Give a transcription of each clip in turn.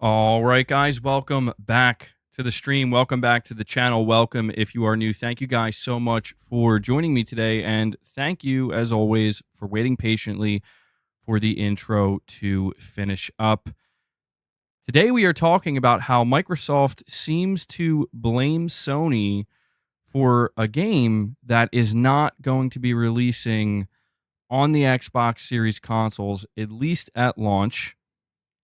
All right, guys, welcome back to the stream. Welcome back to the channel. Welcome if you are new. Thank you guys so much for joining me today. And thank you, as always, for waiting patiently for the intro to finish up. Today, we are talking about how Microsoft seems to blame Sony for a game that is not going to be releasing on the Xbox Series consoles, at least at launch.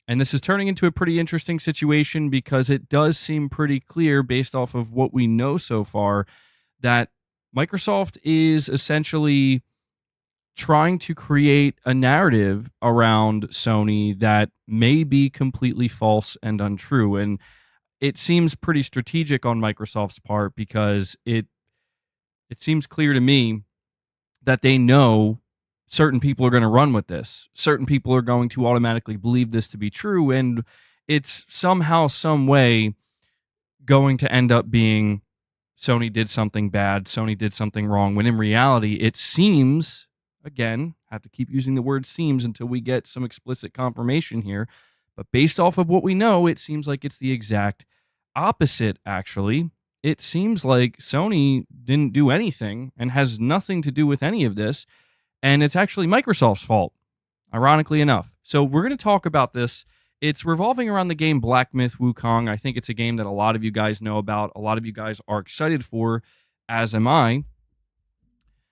And this is turning into a pretty interesting situation because it does seem pretty clear, based off of what we know so far, that Microsoft is essentially trying to create a narrative around Sony that may be completely false and untrue. And it seems pretty strategic on Microsoft's part because it seems clear to me that they know certain people are going to run with this. Certain people are going to automatically believe this to be true, and it's somehow, some way going to end up being Sony did something bad, Sony did something wrong, when in reality, it seems, again, I have to keep using the word seems until we get some explicit confirmation here, but based off of what we know, it seems like it's the exact opposite, actually. It seems like Sony didn't do anything and has nothing to do with any of this, and it's actually Microsoft's fault, ironically enough. So we're going to talk about this. It's revolving around the game Black Myth Wukong. I think it's a game that a lot of you guys know about. A lot of you guys are excited for, as am I.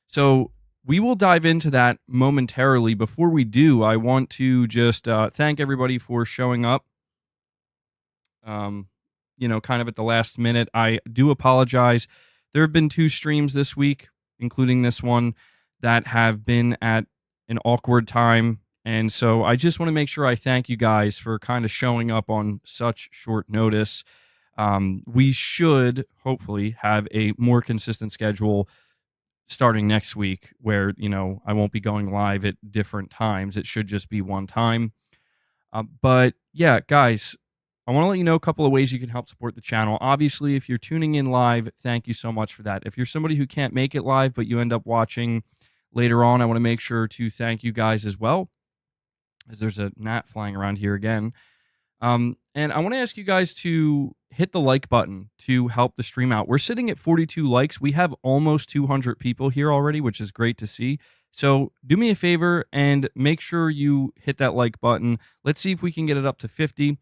So we will dive into that momentarily. Before we do, I want to just thank everybody for showing up. Kind of at the last minute. I do apologize. There have been 2 streams this week, including this one, that have been at an awkward time. And so I just want to make sure I thank you guys for kind of showing up on such short notice. We should hopefully have a more consistent schedule starting next week where, I won't be going live at different times. It should just be one time. But yeah, guys, I want to let you know a couple of ways you can help support the channel. Obviously, if you're tuning in live, thank you so much for that. If you're somebody who can't make it live, but you end up watching later on, I want to make sure to thank you guys as well, as there's a gnat flying around here again. And I want to ask you guys to hit the like button to help the stream out. We're sitting at 42 likes. We have almost 200 people here already, which is great to see. So do me a favor and make sure you hit that like button. Let's see if we can get it up to 50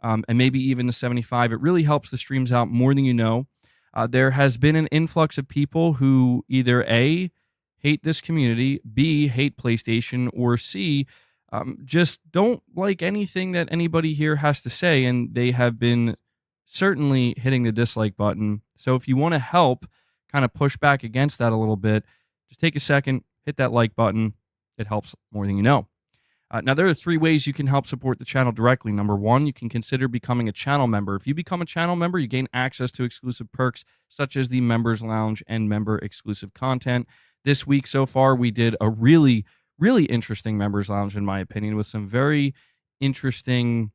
and maybe even to 75. It really helps the streams out more than you know. There has been an influx of people who either A, hate this community, B, hate PlayStation, or C, just don't like anything that anybody here has to say, and they have been certainly hitting the dislike button. So if you want to help kind of push back against that a little bit, just take a second, hit that like button. It helps more than you know. Now, there are 3 ways you can help support the channel directly. Number 1, you can consider becoming a channel member. If you become a channel member, you gain access to exclusive perks such as the Members Lounge and member exclusive content. This week so far, we did a really, really interesting Members Lounge, in my opinion, with some very interesting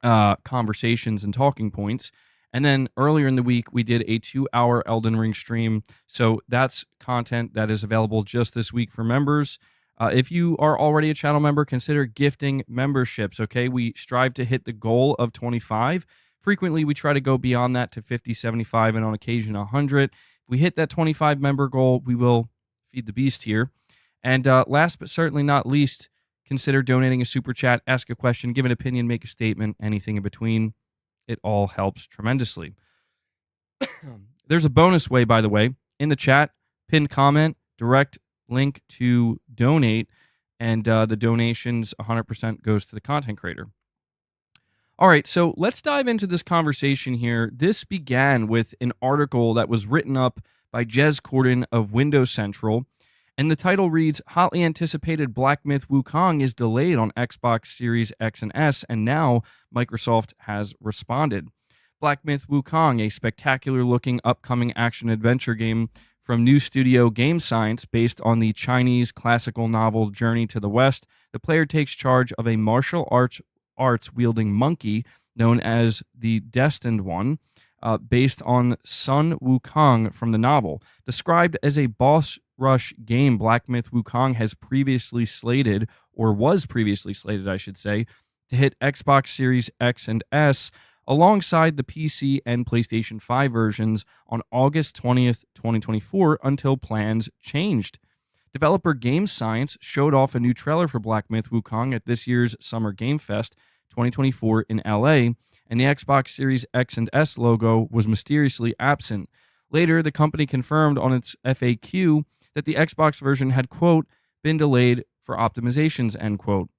conversations and talking points. And then earlier in the week, we did a 2-hour Elden Ring stream. So that's content that is available just this week for members. If you are already a channel member, consider gifting memberships, okay? We strive to hit the goal of 25. Frequently, we try to go beyond that to 50, 75, and on occasion 100. If we hit that 25 member goal, we will feed the beast here. And last but certainly not least, consider donating a super chat, ask a question, give an opinion, make a statement, anything in between. It all helps tremendously. There's a bonus way, by the way, in the chat, pinned comment, direct link to donate, and the donations 100% goes to the content creator. All right, so let's dive into this conversation here. This began with an article that was written up by Jez Corden of Windows Central, and the title reads, "Hotly anticipated Black Myth Wukong is delayed on Xbox Series X and S, and now Microsoft has responded." Black Myth Wukong, a spectacular-looking upcoming action-adventure game from new studio Game Science based on the Chinese classical novel Journey to the West. The player takes charge of a martial arts-wielding monkey known as the Destined One, based on Sun Wukong from the novel. Described as a boss rush game, Black Myth Wukong has previously slated, or was previously slated, I should say, to hit Xbox Series X and S alongside the PC and PlayStation 5 versions on August 20th, 2024, until plans changed. Developer Game Science showed off a new trailer for Black Myth Wukong at this year's Summer Game Fest 2024 in LA, and the Xbox Series X and S logo was mysteriously absent. Later, the company confirmed on its FAQ that the Xbox version had, quote, been delayed for optimizations, end quote.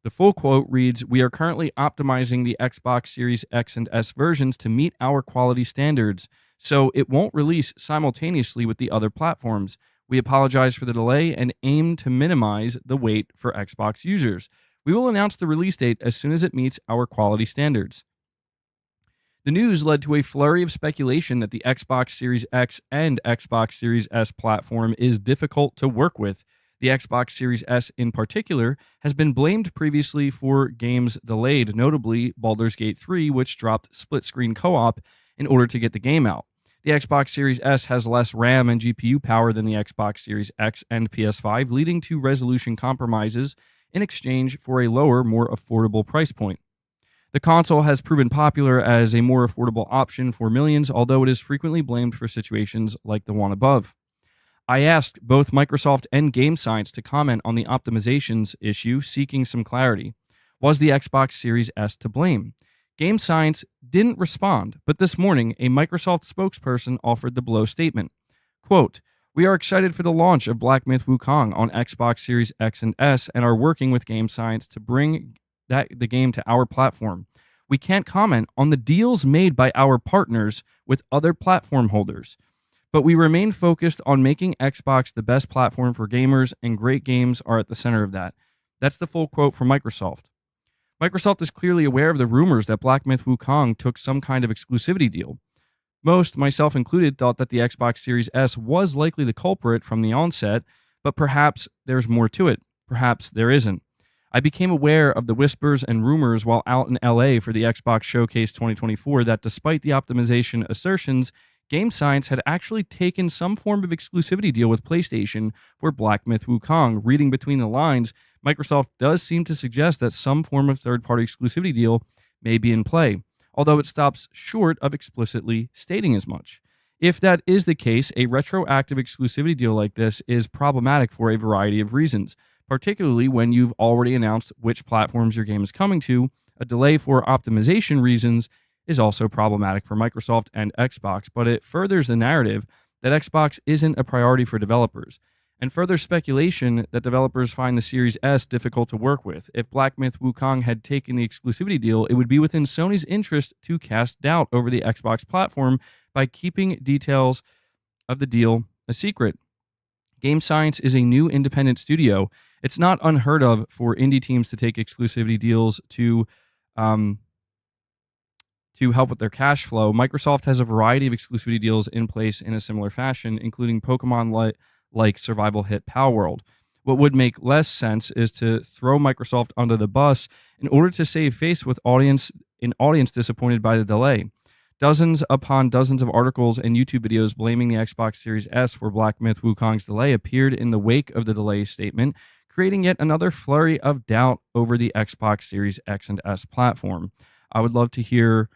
The full quote reads, "We are currently optimizing the Xbox Series X and S versions to meet our quality standards, so it won't release simultaneously with the other platforms. We apologize for the delay and aim to minimize the wait for Xbox users. We will announce the release date as soon as it meets our quality standards." The news led to a flurry of speculation that the Xbox Series X and Xbox Series S platform is difficult to work with. The Xbox Series S in particular has been blamed previously for games delayed, notably Baldur's Gate 3, which dropped split-screen co-op in order to get the game out. The Xbox Series S has less RAM and GPU power than the Xbox Series X and PS5, leading to resolution compromises in exchange for a lower, more affordable price point. The console has proven popular as a more affordable option for millions, although it is frequently blamed for situations like the one above. I asked both Microsoft and Game Science to comment on the optimizations issue, seeking some clarity. Was the Xbox Series S to blame? Game Science didn't respond, but this morning, a Microsoft spokesperson offered the below statement. Quote, "We are excited for the launch of Black Myth Wukong on Xbox Series X and S and are working with Game Science to bring the game to our platform. We can't comment on the deals made by our partners with other platform holders, but we remain focused on making Xbox the best platform for gamers, and great games are at the center of that." That's the full quote from Microsoft. Microsoft is clearly aware of the rumors that Black Myth Wukong took some kind of exclusivity deal. Most, myself included, thought that the Xbox Series S was likely the culprit from the onset, but perhaps there's more to it. Perhaps there isn't. I became aware of the whispers and rumors while out in LA for the Xbox Showcase 2024 that despite the optimization assertions, Game Science had actually taken some form of exclusivity deal with PlayStation for Black Myth Wukong. Reading between the lines, Microsoft does seem to suggest that some form of third-party exclusivity deal may be in play, although it stops short of explicitly stating as much. If that is the case, a retroactive exclusivity deal like this is problematic for a variety of reasons, particularly when you've already announced which platforms your game is coming to. A delay for optimization reasons is also problematic for Microsoft and Xbox, but it furthers the narrative that Xbox isn't a priority for developers, and further speculation that developers find the Series S difficult to work with. If Black Myth Wukong had taken the exclusivity deal, it would be within Sony's interest to cast doubt over the Xbox platform by keeping details of the deal a secret. Game Science is a new independent studio. It's not unheard of for indie teams to take exclusivity deals to help with their cash flow. Microsoft has a variety of exclusivity deals in place in a similar fashion, including Pokemon-like survival hit Palworld. What would make less sense is to throw Microsoft under the bus in order to save face with an audience disappointed by the delay. Dozens upon dozens of articles and YouTube videos blaming the Xbox Series S for Black Myth Wukong's delay appeared in the wake of the delay statement, creating yet another flurry of doubt over the Xbox Series X and S platform. I would love to hear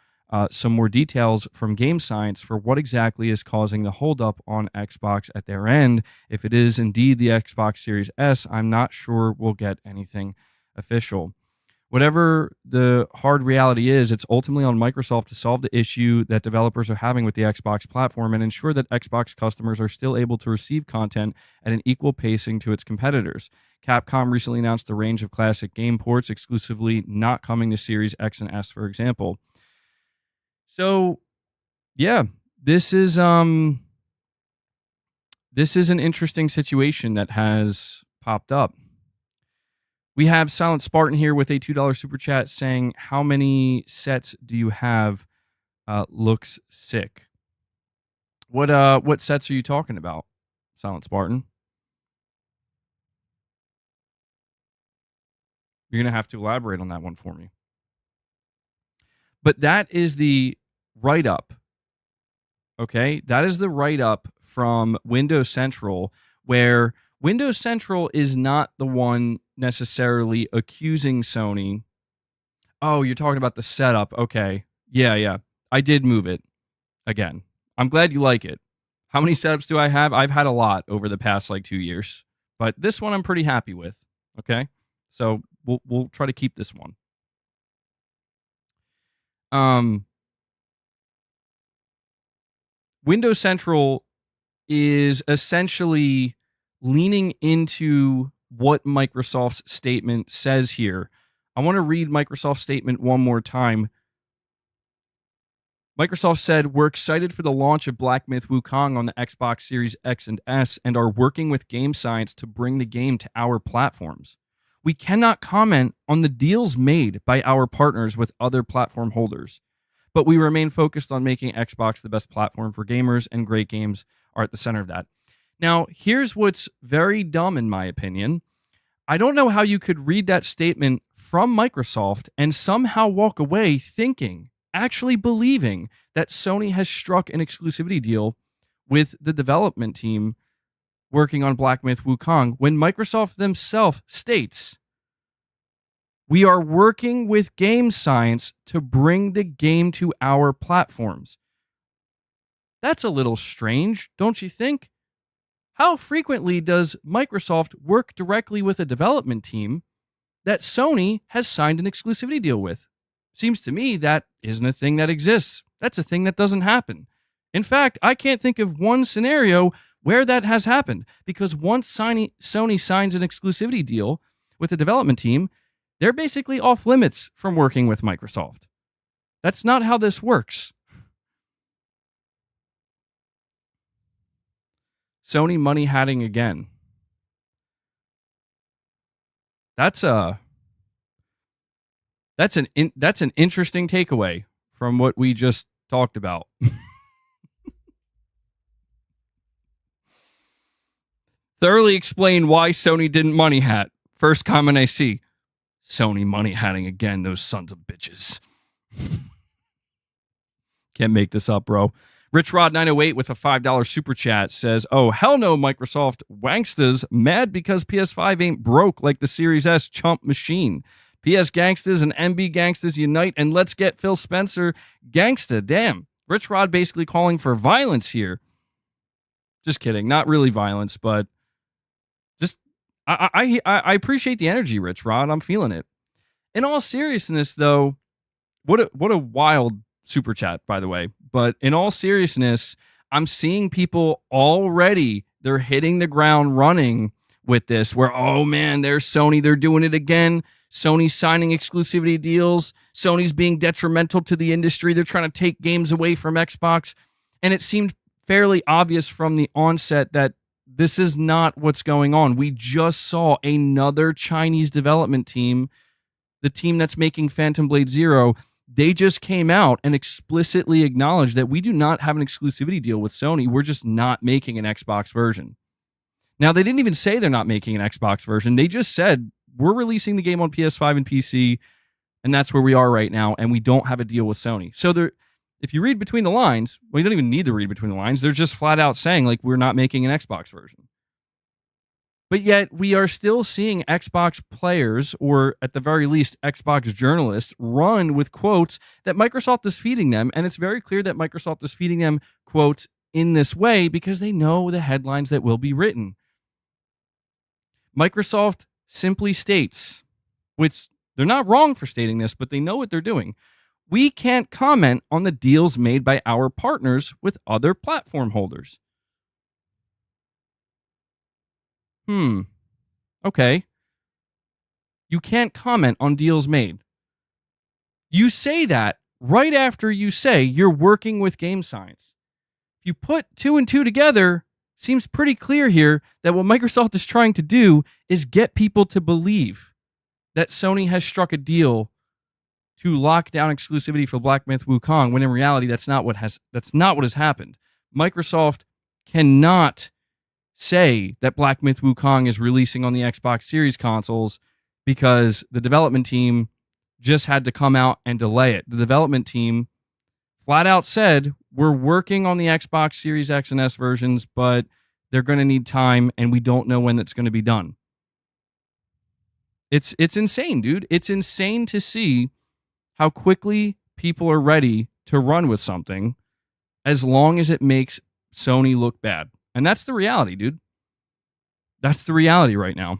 some more details from Game Science for what exactly is causing the holdup on Xbox at their end. If it is indeed the Xbox Series S, I'm not sure we'll get anything official. Whatever the hard reality is, it's ultimately on Microsoft to solve the issue that developers are having with the Xbox platform and ensure that Xbox customers are still able to receive content at an equal pacing to its competitors. Capcom recently announced a range of classic game ports exclusively not coming to Series X and S, for example. So, yeah, this is an interesting situation that has popped up. We have Silent Spartan here with a $2 super chat saying, "How many sets do you have? Looks sick." What sets are you talking about, Silent Spartan? You're gonna have to elaborate on that one for me. But that is the write-up, okay? That is the write-up from Windows Central, where Windows Central is not the one necessarily accusing Sony Oh, you're talking about the setup. Okay. Yeah, yeah. I did move it again. I'm glad you like it. How many setups do I have? I've had a lot over the past like 2 years, but this one I'm pretty happy with. Okay. So we'll try to keep this one. Um, Windows Central is essentially leaning into what Microsoft's statement says here. I want to read Microsoft's statement one more time. Microsoft said, "We're excited for the launch of Black Myth Wukong on the Xbox Series X and S and are working with Game Science to bring the game to our platforms. We cannot comment on the deals made by our partners with other platform holders, but we remain focused on making Xbox the best platform for gamers, and great games are at the center of that." Now, here's what's very dumb in my opinion. I don't know how you could read that statement from Microsoft and somehow walk away thinking, actually believing that Sony has struck an exclusivity deal with the development team working on Black Myth Wukong when Microsoft themselves states, "We are working with Game Science to bring the game to our platforms." That's a little strange, don't you think? How frequently does Microsoft work directly with a development team that Sony has signed an exclusivity deal with? Seems to me that isn't a thing that exists. That's a thing that doesn't happen. In fact, I can't think of one scenario where that has happened, because once Sony signs an exclusivity deal with a development team, they're basically off limits from working with Microsoft. That's not how this works. Sony money hatting again. That's an interesting takeaway from what we just talked about. Thoroughly explain why Sony didn't money hat. First comment I see. Sony money hatting again, those sons of bitches. Can't make this up, bro. RichRod908 with a $5 super chat says, "Oh, hell no, Microsoft wanksters mad because PS5 ain't broke like the Series S chump machine. PS gangsters and MB gangsters unite and let's get Phil Spencer gangsta." Damn. Rich Rod basically calling for violence here. Just kidding. Not really violence, but just I appreciate the energy, Rich Rod. I'm feeling it. In all seriousness, though, what a wild super chat, by the way. But in all seriousness, I'm seeing people already, they're hitting the ground running with this, where, oh man, there's Sony, they're doing it again. Sony's signing exclusivity deals. Sony's being detrimental to the industry. They're trying to take games away from Xbox. And it seemed fairly obvious from the onset that this is not what's going on. We just saw another Chinese development team, the team that's making Phantom Blade Zero. They just came out and explicitly acknowledged that we do not have an exclusivity deal with Sony. We're just not making an Xbox version. Now, they didn't even say they're not making an Xbox version. They just said, we're releasing the game on PS5 and PC, and that's where we are right now, and we don't have a deal with Sony. So if you read between the lines, well, you don't even need to read between the lines. They're just flat out saying, like, we're not making an Xbox version. But yet, we are still seeing Xbox players, or at the very least, Xbox journalists, run with quotes that Microsoft is feeding them. And it's very clear that Microsoft is feeding them quotes in this way because they know the headlines that will be written. Microsoft simply states, which they're not wrong for stating this, but they know what they're doing. We can't comment on the deals made by our partners with other platform holders. Okay. You can't comment on deals made. You say that right after you say you're working with Game Science. If you put two and two together, seems pretty clear here that what Microsoft is trying to do is get people to believe that Sony has struck a deal to lock down exclusivity for Black Myth Wukong, when in reality that's not what has happened. Microsoft cannot say that Black Myth Wukong is releasing on the Xbox Series consoles because the development team just had to come out and delay it. The development team flat out said, we're working on the Xbox Series X and S versions, but they're going to need time, and we don't know when that's going to be done. It's insane, dude. It's insane to see how quickly people are ready to run with something as long as it makes Sony look bad. And that's the reality, dude. That's the reality right now.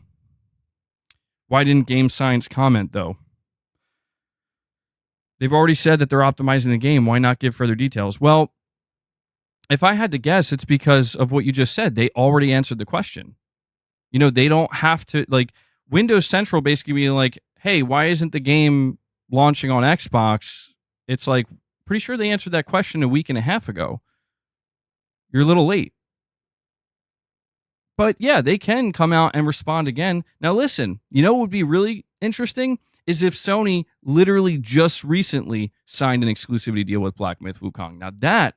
Why didn't Game Science comment, though? They've already said that they're optimizing the game. Why not give further details? Well, if I had to guess, it's because of what you just said. They already answered the question. You know, they don't have to, like, Windows Central basically being like, hey, why isn't the game launching on Xbox? It's like, pretty sure they answered that question a week and a half ago. You're a little late. But yeah, they can come out and respond again. Now, listen, you know what would be really interesting is if Sony literally just recently signed an exclusivity deal with Black Myth Wukong. Now, that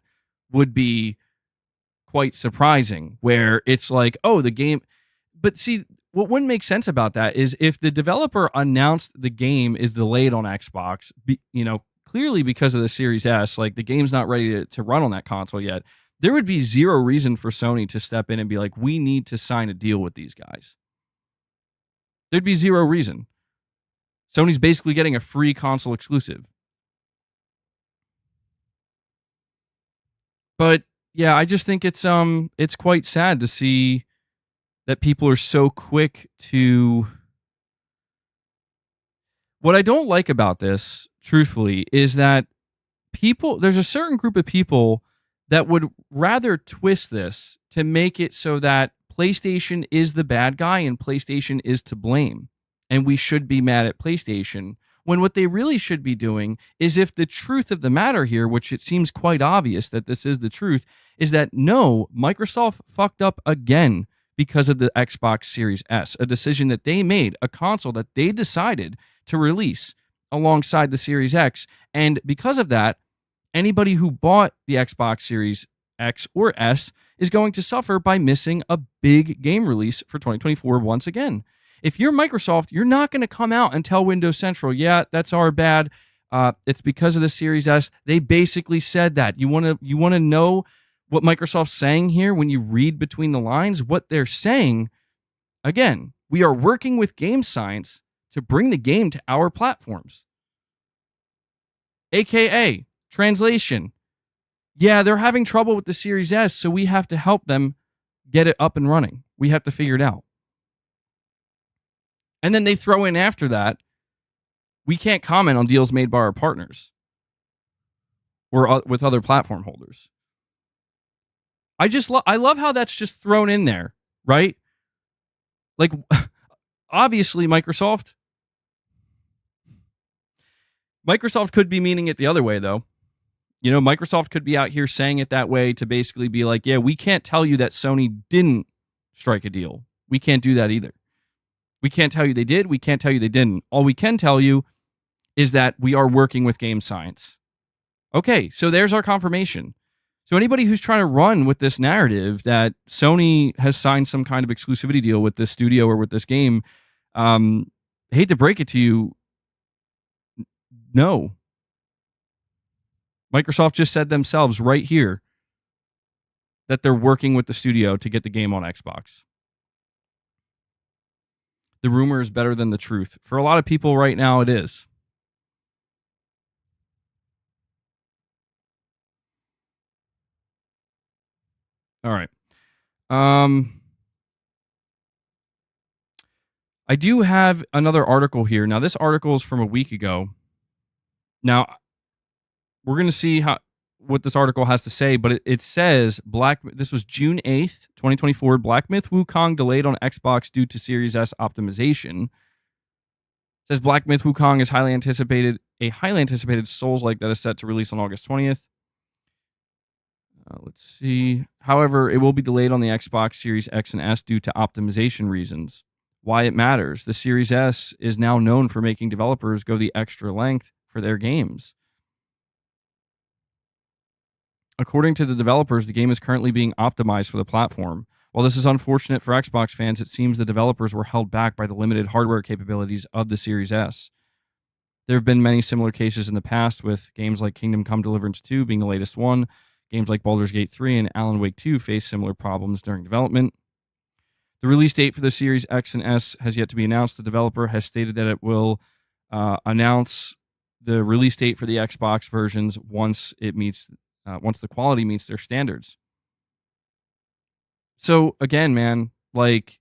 would be quite surprising, where it's like, oh, the game. But see, what wouldn't make sense about that is if the developer announced the game is delayed on Xbox, clearly because of the Series S, like the game's not ready to run on that console yet, there would be zero reason for Sony to step in and be like, we need to sign a deal with these guys. There'd be zero reason. Sony's basically getting a free console exclusive. But yeah, I just think it's quite sad to see that people are so quick to. What I don't like about this, truthfully, is that there's a certain group of people that would rather twist this to make it so that PlayStation is the bad guy and PlayStation is to blame. And we should be mad at PlayStation, when what they really should be doing is, if the truth of the matter here, which it seems quite obvious that this is the truth, is that no, Microsoft fucked up again because of the Xbox Series S, a decision that they made, a console that they decided to release alongside the Series X. And because of that, anybody who bought the Xbox Series X or S is going to suffer by missing a big game release for 2024 once again. If you're Microsoft, you're not going to come out and tell Windows Central, yeah, that's our bad. It's because of the Series S. They basically said that. You want to know what Microsoft's saying here when you read between the lines? What they're saying, again, we are working with Game Science to bring the game to our platforms. AKA, translation, yeah, they're having trouble with the Series S, so we have to help them get it up and running. We have to figure it out. And then they throw in after that, we can't comment on deals made by our partners or with other platform holders. I love how that's just thrown in there, right? Like, obviously, Microsoft could be meaning it the other way, though. You know, Microsoft could be out here saying it that way to basically be like, yeah, we can't tell you that Sony didn't strike a deal. We can't do that either. We can't tell you they did. We can't tell you they didn't. All we can tell you is that we are working with Game Science. Okay, so there's our confirmation. So anybody who's trying to run with this narrative that Sony has signed some kind of exclusivity deal with this studio or with this game, I hate to break it to you, no. Microsoft just said themselves right here that they're working with the studio to get the game on Xbox. The rumor is better than the truth. For a lot of people right now, it is. All right. I do have another article here. Now, this article is from a week ago. Now, we're going to see what this article has to say, but it says this was June 8th, 2024. Black Myth Wukong delayed on Xbox due to Series S optimization. It says Black Myth Wukong is a highly anticipated Souls-like that is set to release on August 20th. Let's see. However, it will be delayed on the Xbox Series X and S due to optimization reasons. Why it matters. The Series S is now known for making developers go the extra length for their games. According to the developers, the game is currently being optimized for the platform. While this is unfortunate for Xbox fans, it seems the developers were held back by the limited hardware capabilities of the Series S. There have been many similar cases in the past, with games like Kingdom Come Deliverance 2 being the latest one. Games like Baldur's Gate 3 and Alan Wake 2 faced similar problems during development. The release date for the Series X and S has yet to be announced. The developer has stated that it will announce the release date for the Xbox versions once the quality meets their standards. So again, man, like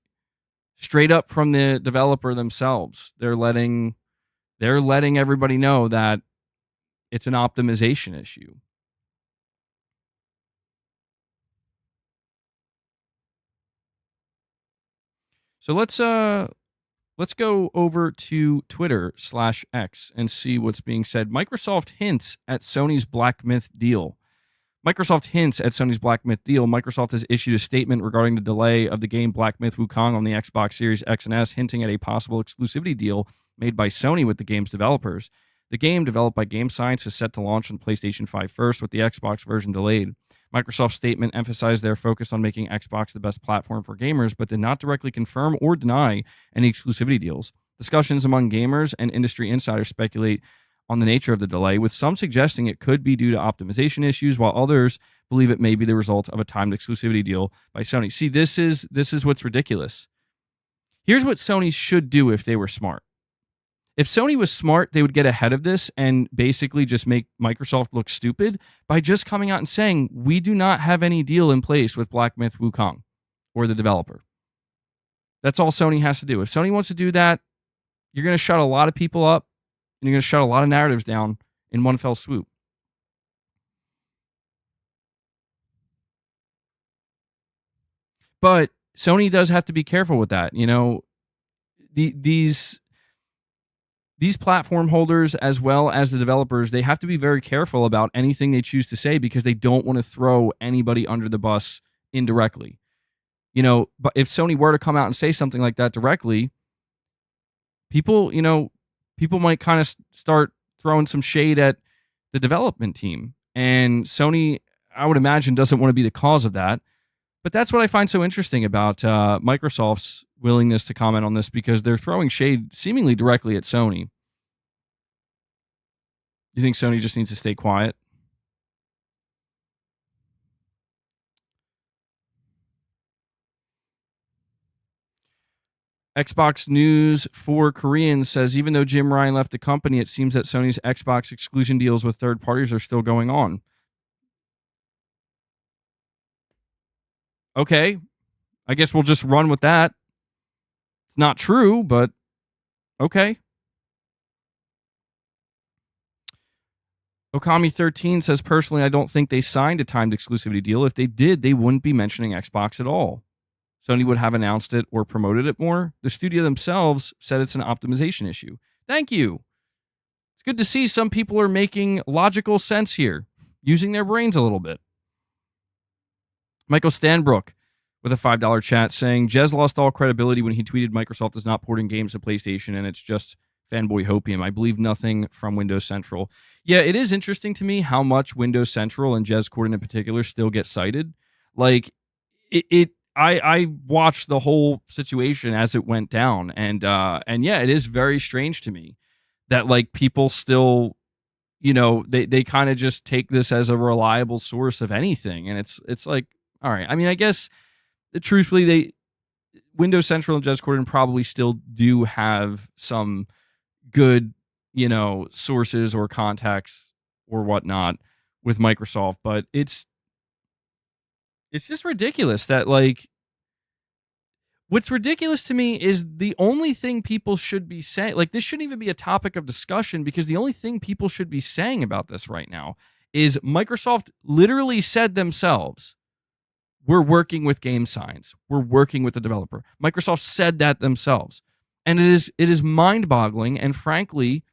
straight up from the developer themselves, they're letting everybody know that it's an optimization issue. So let's go over to Twitter/X and see what's being said. Microsoft hints at Sony's Black Myth deal. Microsoft has issued a statement regarding the delay of the game Black Myth Wukong on the Xbox Series X and S, hinting at a possible exclusivity deal made by Sony with the game's developers. The game, developed by Game Science, is set to launch on PlayStation 5 first, with the Xbox version delayed. Microsoft's statement emphasized their focus on making Xbox the best platform for gamers, but did not directly confirm or deny any exclusivity deals. Discussions among gamers and industry insiders speculate on the nature of the delay, with some suggesting it could be due to optimization issues, while others believe it may be the result of a timed exclusivity deal by Sony. See, this is what's ridiculous. Here's what Sony should do if they were smart. If Sony was smart, they would get ahead of this and basically just make Microsoft look stupid by just coming out and saying, we do not have any deal in place with Black Myth Wukong or the developer. That's all Sony has to do. If Sony wants to do that, you're going to shut a lot of people up and you're going to shut a lot of narratives down in one fell swoop. But Sony does have to be careful with that. You know, these platform holders, as well as the developers, they have to be very careful about anything they choose to say because they don't want to throw anybody under the bus indirectly. You know, but if Sony were to come out and say something like that directly, people might kind of start throwing some shade at the development team. And Sony, I would imagine, doesn't want to be the cause of that. But that's what I find so interesting about Microsoft's willingness to comment on this, because they're throwing shade seemingly directly at Sony. You think Sony just needs to stay quiet? Xbox News for Koreans says, even though Jim Ryan left the company, it seems that Sony's Xbox exclusion deals with third parties are still going on. Okay, I guess we'll just run with that. It's not true, but okay. Okami13 says, personally, I don't think they signed a timed exclusivity deal. If they did, they wouldn't be mentioning Xbox at all. Sony would have announced it or promoted it more. The studio themselves said it's an optimization issue. Thank you. It's good to see some people are making logical sense here, using their brains a little bit. Michael Stanbrook with a $5 chat saying, Jez lost all credibility when he tweeted Microsoft is not porting games to PlayStation and it's just fanboy hopium. I believe nothing from Windows Central. Yeah, it is interesting to me how much Windows Central and Jez Corden in particular still get cited. Like, I watched the whole situation as it went down, and yeah, it is very strange to me that like people still, you know, they kind of just take this as a reliable source of anything, and it's like, all right. I mean, I guess truthfully, Windows Central and Jez Corden probably still do have some good, you know, sources or contacts or whatnot with Microsoft, but it's just ridiculous that, like, what's ridiculous to me is the only thing people should be saying, like, this shouldn't even be a topic of discussion, because the only thing people should be saying about this right now is Microsoft literally said themselves, we're working with Game Science. We're working with the developer. Microsoft said that themselves. And it is mind-boggling and frankly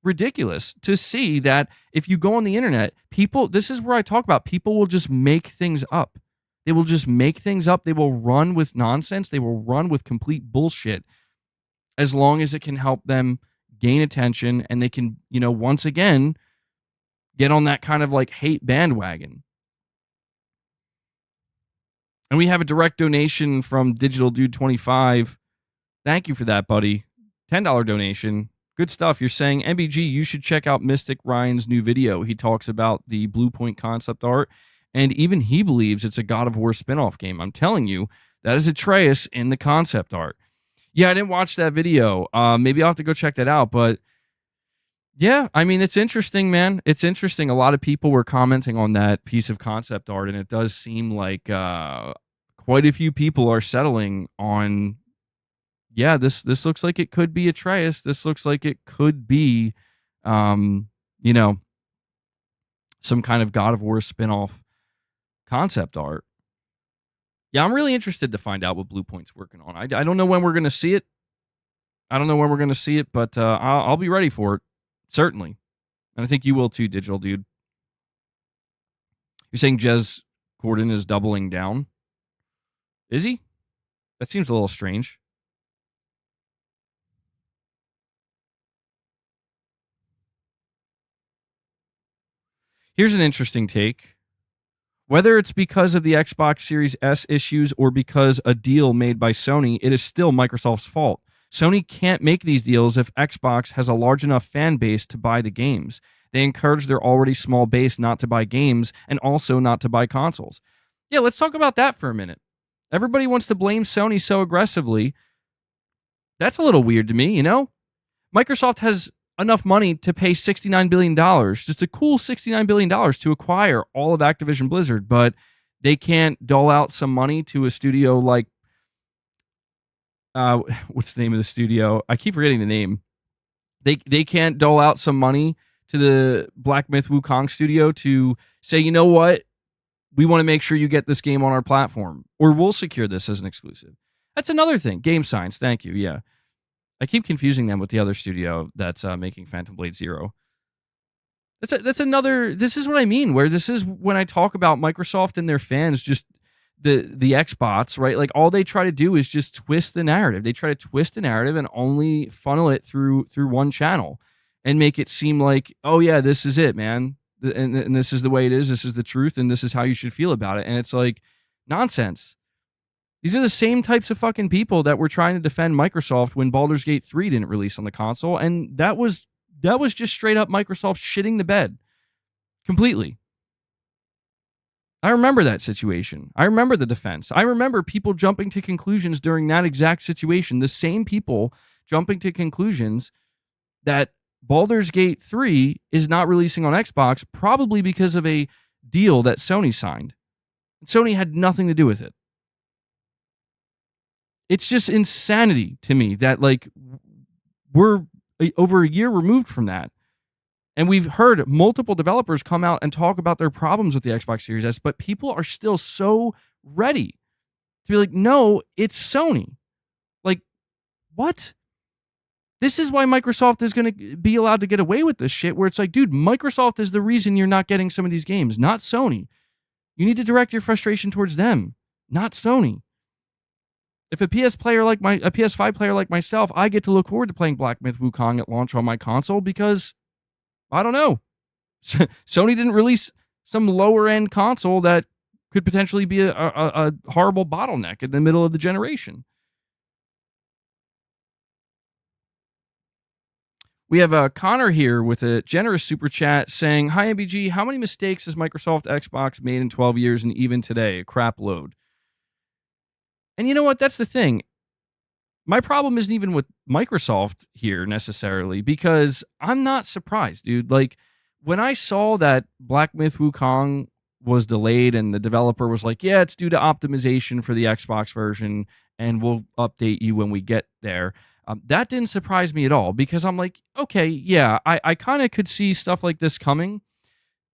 ridiculous to see that if you go on the internet, people, this is where I talk about, people will just make things up. They will just make things up. They will run with nonsense. They will run with complete bullshit as long as it can help them gain attention and they can, you know, once again, get on that kind of like hate bandwagon. And we have a direct donation from Digital Dude 25. Thank you for that, buddy. $10 donation. Good stuff. You're saying, MBG, you should check out Mystic Ryan's new video. He talks about the Blue Point concept art, and even he believes it's a God of War spinoff game. I'm telling you, that is Atreus in the concept art. Yeah, I didn't watch that video. Maybe I'll have to go check that out. But Yeah, I mean, it's interesting, man. It's interesting. A lot of people were commenting on that piece of concept art, and it does seem like quite a few people are settling on, yeah, this looks like it could be Atreus. This looks like it could be, um, you know, some kind of God of War spinoff concept art. Yeah, I'm really interested to find out what Blue Point's working on. I don't know when we're going to see it. I don't know when we're going to see it, but I'll be ready for it, certainly. And I think you will too, Digital Dude. You're saying Jez Corden is doubling down? Is he? That seems a little strange. Here's an interesting take. Whether it's because of the Xbox Series S issues or because a deal made by Sony, it is still Microsoft's fault. Sony can't make these deals if Xbox has a large enough fan base to buy the games. They encourage their already small base not to buy games and also not to buy consoles. Yeah, let's talk about that for a minute. Everybody wants to blame Sony so aggressively. That's a little weird to me, you know? Microsoft has enough money to pay $69 billion, just a cool $69 billion to acquire all of Activision Blizzard, but they can't dole out some money to a studio like, what's the name of the studio? I keep forgetting the name. They can't dole out some money to the Black Myth Wukong studio to say, you know what? We want to make sure you get this game on our platform, or we'll secure this as an exclusive. That's another thing. Game Science, thank you, yeah. I keep confusing them with the other studio that's making Phantom Blade Zero. That's another. This is what I mean. Where this is when I talk about Microsoft and their fans, just the Xbots, right? Like all they try to do is just twist the narrative. They try to twist the narrative and only funnel it through one channel and make it seem like, oh yeah, this is it, man, and this is the way it is. This is the truth, and this is how you should feel about it. And it's like nonsense. These are the same types of fucking people that were trying to defend Microsoft when Baldur's Gate 3 didn't release on the console, and that was just straight up Microsoft shitting the bed completely. I remember that situation. I remember the defense. I remember people jumping to conclusions during that exact situation. The same people jumping to conclusions that Baldur's Gate 3 is not releasing on Xbox, probably because of a deal that Sony signed. Sony had nothing to do with it. It's just insanity to me that, like, we're over a year removed from that. And we've heard multiple developers come out and talk about their problems with the Xbox Series S, but people are still so ready to be like, no, it's Sony. Like, what? This is why Microsoft is going to be allowed to get away with this shit, where it's like, dude, Microsoft is the reason you're not getting some of these games, not Sony. You need to direct your frustration towards them, not Sony. If a PS5 player like myself, I get to look forward to playing Black Myth Wukong at launch on my console because, I don't know, Sony didn't release some lower end console that could potentially be a horrible bottleneck in the middle of the generation. We have Connor here with a generous super chat saying, "Hi MBG, how many mistakes has Microsoft Xbox made in 12 years and even today? A crap load." And you know what? That's the thing. My problem isn't even with Microsoft here necessarily, because I'm not surprised, dude. Like, when I saw that Black Myth Wukong was delayed and the developer was like, yeah, it's due to optimization for the Xbox version and we'll update you when we get there. That didn't surprise me at all, because I'm like, okay, yeah, I kind of could see stuff like this coming,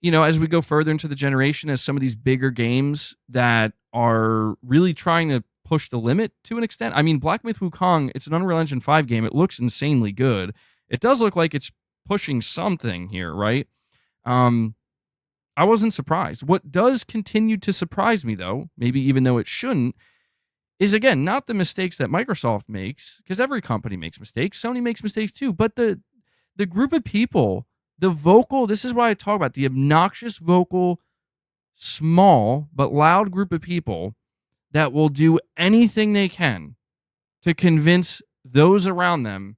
you know, as we go further into the generation, as some of these bigger games that are really trying to push the limit to an extent. I mean, Black Myth Wukong, it's an Unreal Engine 5 game. It looks insanely good. It does look like it's pushing something here, right? I wasn't surprised. What does continue to surprise me, though, maybe even though it shouldn't, is, again, not the mistakes that Microsoft makes, because every company makes mistakes. Sony makes mistakes too, but the group of people, the vocal, this is what I talk about, the obnoxious, vocal, small but loud group of people that will do anything they can to convince those around them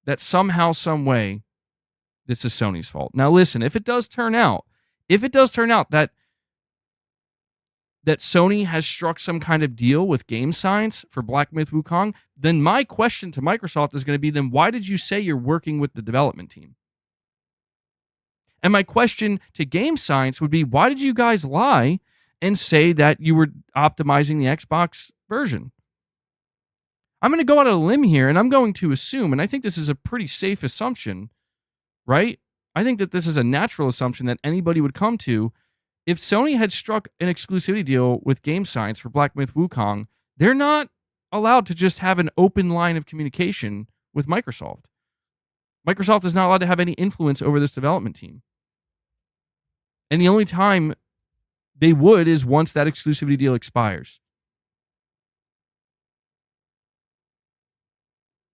that somehow, some way, this is Sony's fault. Now, listen, if it does turn out that Sony has struck some kind of deal with Game Science for Black Myth Wukong, then my question to Microsoft is going to be, then why did you say you're working with the development team? And my question to Game Science would be, why did you guys lie and say that you were optimizing the Xbox version? I'm going to go out on a limb here, and I'm going to assume, and I think this is a pretty safe assumption, right? I think that this is a natural assumption that anybody would come to. If Sony had struck an exclusivity deal with Game Science for Black Myth Wukong, they're not allowed to just have an open line of communication with Microsoft. Microsoft is not allowed to have any influence over this development team. And the only time they would is once that exclusivity deal expires.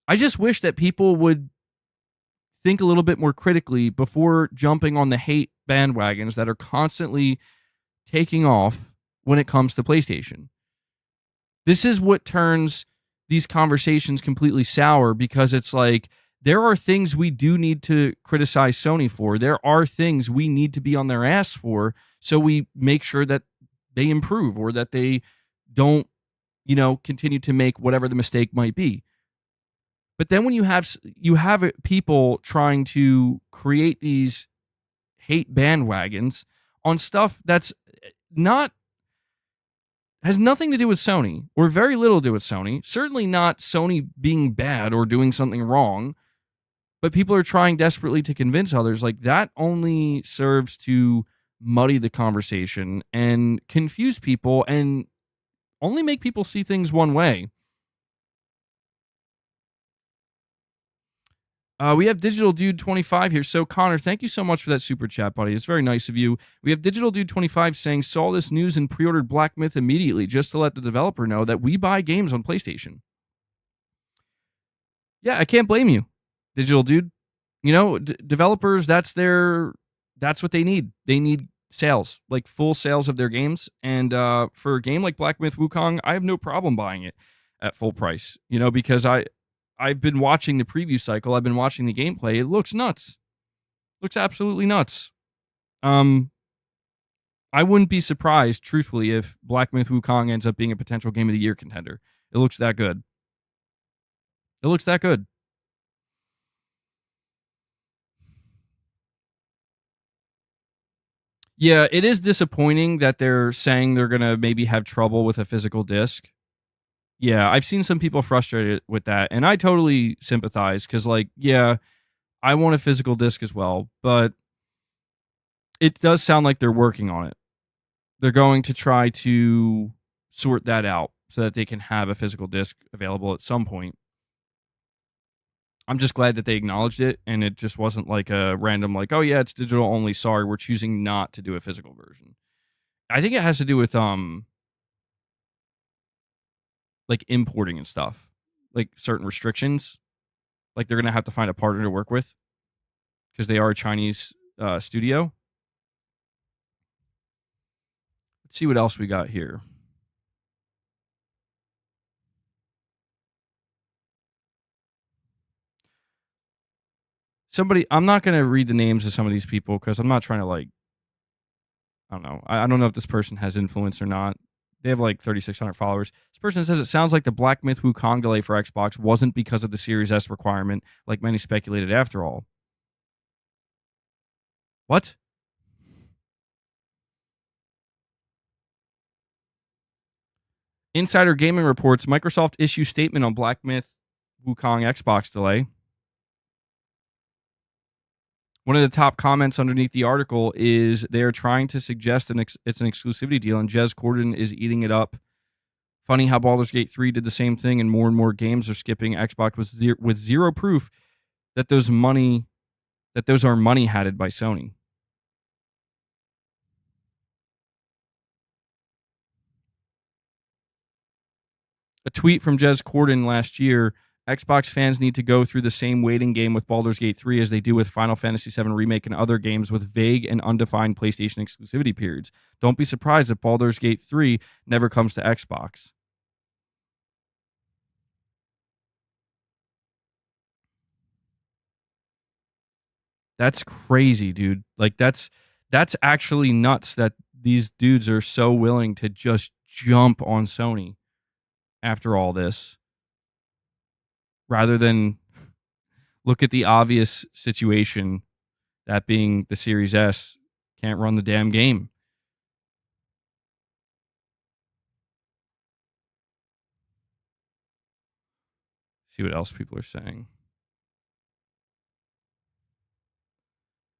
I just wish that people would think a little bit more critically before jumping on the hate bandwagons that are constantly taking off when it comes to PlayStation. This is what turns these conversations completely sour, because it's like, there are things we do need to criticize Sony for. There are things we need to be on their ass for, so we make sure that they improve or that they don't, continue to make whatever the mistake might be. But then when you have people trying to create these hate bandwagons on stuff that's has nothing to do with Sony, or very little to do with Sony, certainly not Sony being bad or doing something wrong, but people are trying desperately to convince others, like, that only serves to muddy the conversation and confuse people and only make people see things one way. We have Digital Dude 25 here. So, Connor, thank you so much for that super chat, buddy. It's very nice of you. We have Digital Dude 25 saying, saw this news and pre-ordered Black Myth immediately just to let the developer know that we buy games on PlayStation. Yeah, I can't blame you, Digital Dude. Developers, that's what they need. They need sales, like full sales of their games. And for a game like Black Myth Wukong, I have no problem buying it at full price, because I've been watching the preview cycle. I've been watching the gameplay. It looks nuts. Looks absolutely nuts. I wouldn't be surprised, truthfully, if Black Myth Wukong ends up being a potential Game of the Year contender. It looks that good. Yeah, it is disappointing that they're saying they're going to maybe have trouble with a physical disc. Yeah, I've seen some people frustrated with that, and I totally sympathize, because, I want a physical disc as well, but it does sound like they're working on it. They're going to try to sort that out so that they can have a physical disc available at some point. I'm just glad that they acknowledged it, and it just wasn't like a random, like, oh yeah, it's digital only, sorry, we're choosing not to do a physical version. I think it has to do with like importing and stuff, like certain restrictions. Like, they're going to have to find a partner to work with because they are a Chinese studio. Let's see what else we got here. I'm not going to read the names of some of these people because I'm not trying to, I don't know. I don't know if this person has influence or not. They have 3,600 followers. This person says, it sounds like the Black Myth Wukong delay for Xbox wasn't because of the Series S requirement, like many speculated after all. What? Insider Gaming reports Microsoft issues statement on Black Myth Wukong Xbox delay. One of the top comments underneath the article is they're trying to suggest it's an exclusivity deal, and Jez Corden is eating it up. Funny how Baldur's Gate 3 did the same thing, and more games are skipping Xbox with zero proof that those are money-hatted by Sony. A tweet from Jez Corden last year, Xbox fans need to go through the same waiting game with Baldur's Gate 3 as they do with Final Fantasy VII Remake and other games with vague and undefined PlayStation exclusivity periods. Don't be surprised if Baldur's Gate 3 never comes to Xbox. That's crazy, dude. That's actually nuts that these dudes are so willing to just jump on Sony after all this, rather than look at the obvious situation That being the Series S can't run the damn game. See what else people are saying.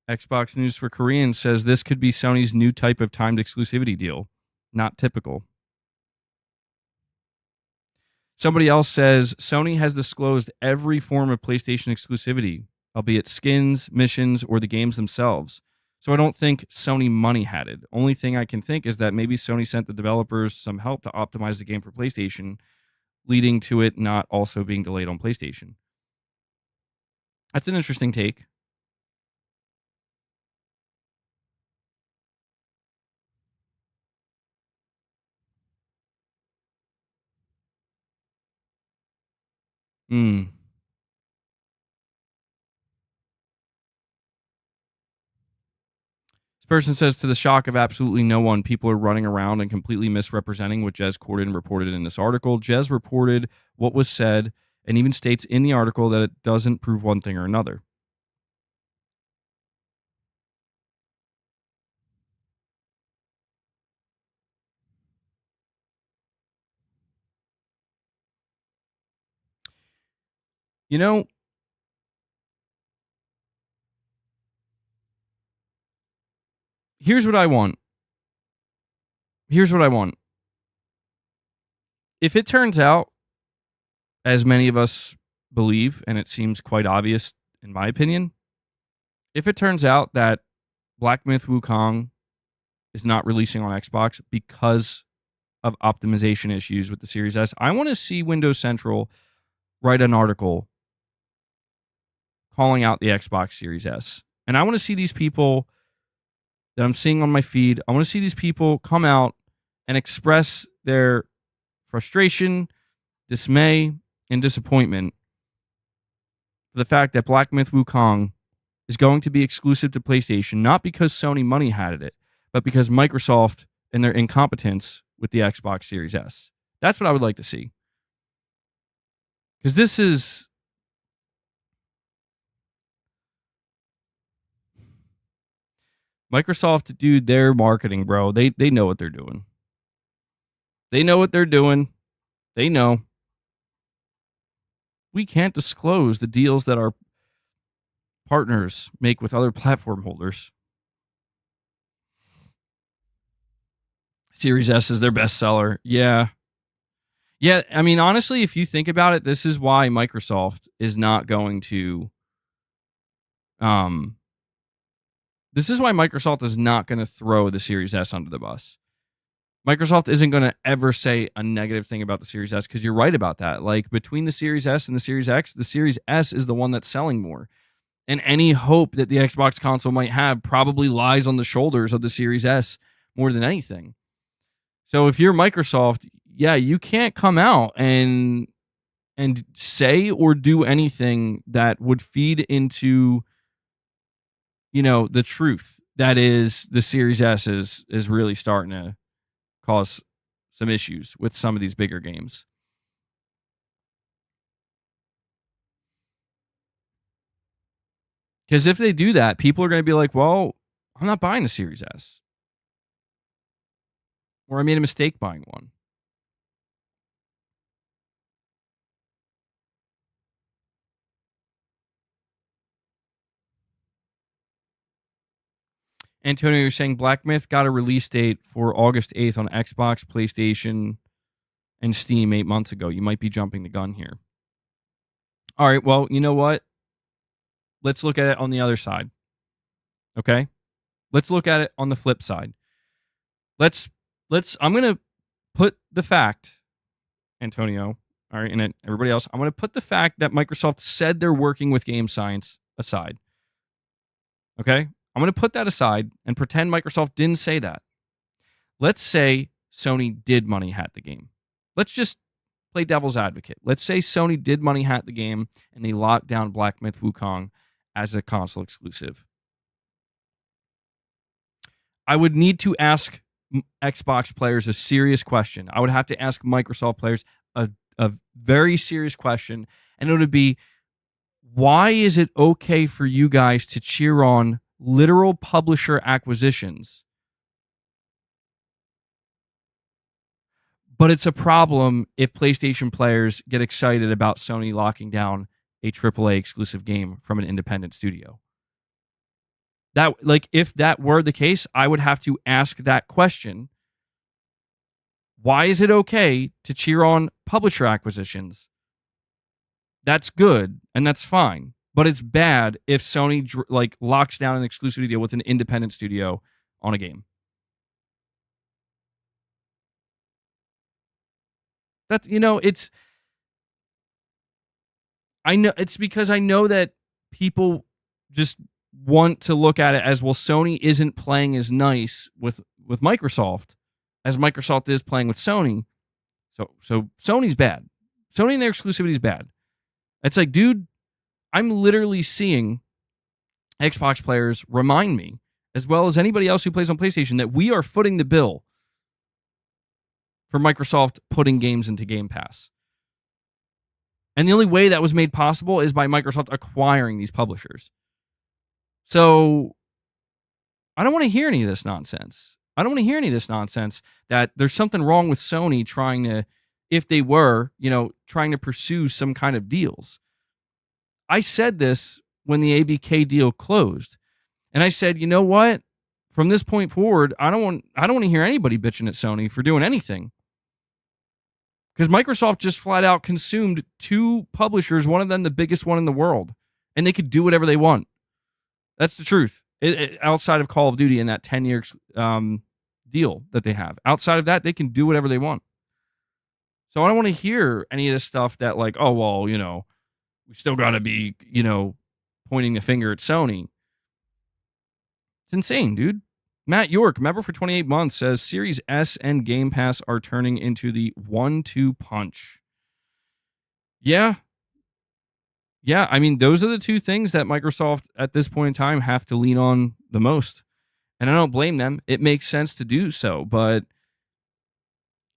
Xbox News for Koreans says this could be Sony's new type of timed exclusivity deal. Not typical. Somebody else says Sony has disclosed every form of PlayStation exclusivity, albeit skins, missions, or the games themselves. So I don't think Sony money had it. Only thing I can think is that maybe Sony sent the developers some help to optimize the game for PlayStation, leading to it not also being delayed on PlayStation. That's an interesting take. This person says, to the shock of absolutely no one, people are running around and completely misrepresenting what Jez Corden reported in this article. Jez reported what was said and even states in the article that it doesn't prove one thing or another. You know, here's what I want. If it turns out, as many of us believe, and it seems quite obvious in my opinion, if it turns out that Black Myth Wukong is not releasing on Xbox because of optimization issues with the Series S, I want to see Windows Central write an article calling out the Xbox Series S. And I want to see these people that I'm seeing on my feed, I want to see these people come out and express their frustration, dismay, and disappointment for the fact that Black Myth Wukong is going to be exclusive to PlayStation, not because Sony money had it, but because Microsoft and their incompetence with the Xbox Series S. That's what I would like to see. Because this is... Microsoft, dude, their marketing, bro, they know what they're doing. They know what they're doing. They know. We can't disclose the deals that our partners make with other platform holders. Series S is their bestseller. Yeah. Yeah, I mean, honestly, if you think about it, this is why Microsoft is not going to... This is why Microsoft is not going to throw the Series S under the bus. Microsoft isn't going to ever say a negative thing about the Series S, because you're right about that. Like, between the Series S and the Series X, the Series S is the one that's selling more. And any hope that the Xbox console might have probably lies on the shoulders of the Series S more than anything. So if you're Microsoft, yeah, you can't come out and say or do anything that would feed into, you know, the truth. That is, the Series S is really starting to cause some issues with some of these bigger games. Because if they do that, people are going to be like, well, I'm not buying the Series S. Or I made a mistake buying one. Antonio, you're saying Black Myth got a release date for August 8th on Xbox, PlayStation, and Steam 8 months ago. You might be jumping the gun here. All right, well, you know what? Let's look at it on the other side. Okay? Let's look at it on the flip side. I'm going to put the fact, Antonio, all right, and everybody else, I'm going to put the fact that Microsoft said they're working with Game Science aside. Okay? I'm going to put that aside and pretend Microsoft didn't say that. Let's say Sony did money hat the game. Let's just play devil's advocate. Let's say Sony did money hat the game and they locked down Black Myth Wukong as a console exclusive. I would need to ask Xbox players a serious question. I would have to ask Microsoft players a very serious question, and it would be, why is it okay for you guys to cheer on literal publisher acquisitions. But it's a problem if PlayStation players get excited about Sony locking down a AAA exclusive game from an independent studio. That, like, if that were the case, I would have to ask that question. Why is it okay to cheer on publisher acquisitions? That's good and that's fine, but it's bad if Sony like locks down an exclusivity deal with an independent studio on a game. That, you know, I know it's because I know that people just want to look at it as, well, Sony isn't playing as nice with Microsoft as Microsoft is playing with Sony. So Sony's bad. Sony and their exclusivity is bad. It's like, dude, I'm literally seeing Xbox players remind me, as well as anybody else who plays on PlayStation, that we are footing the bill for Microsoft putting games into Game Pass. And the only way that was made possible is by Microsoft acquiring these publishers. So I don't want to hear any of this nonsense. I don't want to hear any of this nonsense that there's something wrong with Sony trying to, if they were, you know, trying to pursue some kind of deals. I said this when the ABK deal closed. And I said, you know what? From this point forward, I don't want to hear anybody bitching at Sony for doing anything. Because Microsoft just flat out consumed 2 publishers, one of them the biggest one in the world. And they could do whatever they want. That's the truth. Outside of Call of Duty and that 10-year deal that they have. Outside of that, they can do whatever they want. So I don't want to hear any of this stuff that, like, oh, well, you know, we still got to be, you know, pointing the finger at Sony. It's insane, dude. Matt York, member for 28 months, says Series S and Game Pass are turning into the 1-2 punch. Yeah. Yeah, I mean, those are the 2 things that Microsoft at this point in time have to lean on the most. And I don't blame them. It makes sense to do so. But,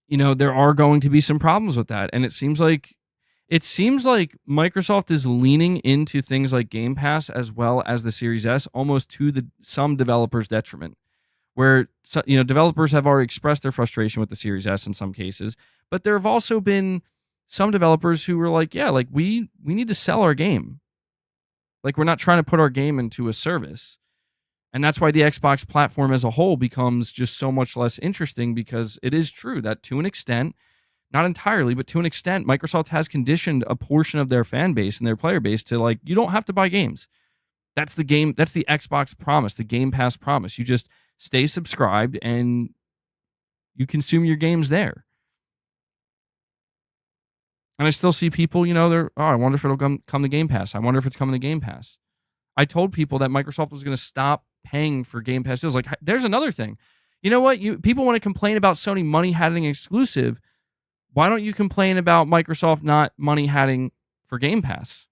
you know, there are going to be some problems with that. And it seems like Microsoft is leaning into things like Game Pass as well as the Series S, almost to some developers' detriment. Where, you know, developers have already expressed their frustration with the Series S in some cases, but there have also been some developers who were like, yeah, like we need to sell our game. Like, we're not trying to put our game into a service. And that's why the Xbox platform as a whole becomes just so much less interesting, because it is true that to an extent, not entirely, but to an extent, Microsoft has conditioned a portion of their fan base and their player base to, like, you don't have to buy games. That's the Xbox promise, the Game Pass promise. You just stay subscribed and you consume your games there. And I still see people, you know, I wonder if it'll come to Game Pass. I wonder if it's coming to Game Pass. I told people that Microsoft was going to stop paying for Game Pass deals. Like, there's another thing. You know what? People want to complain about Sony money having exclusive. Why don't you complain about Microsoft not money having for Game Pass?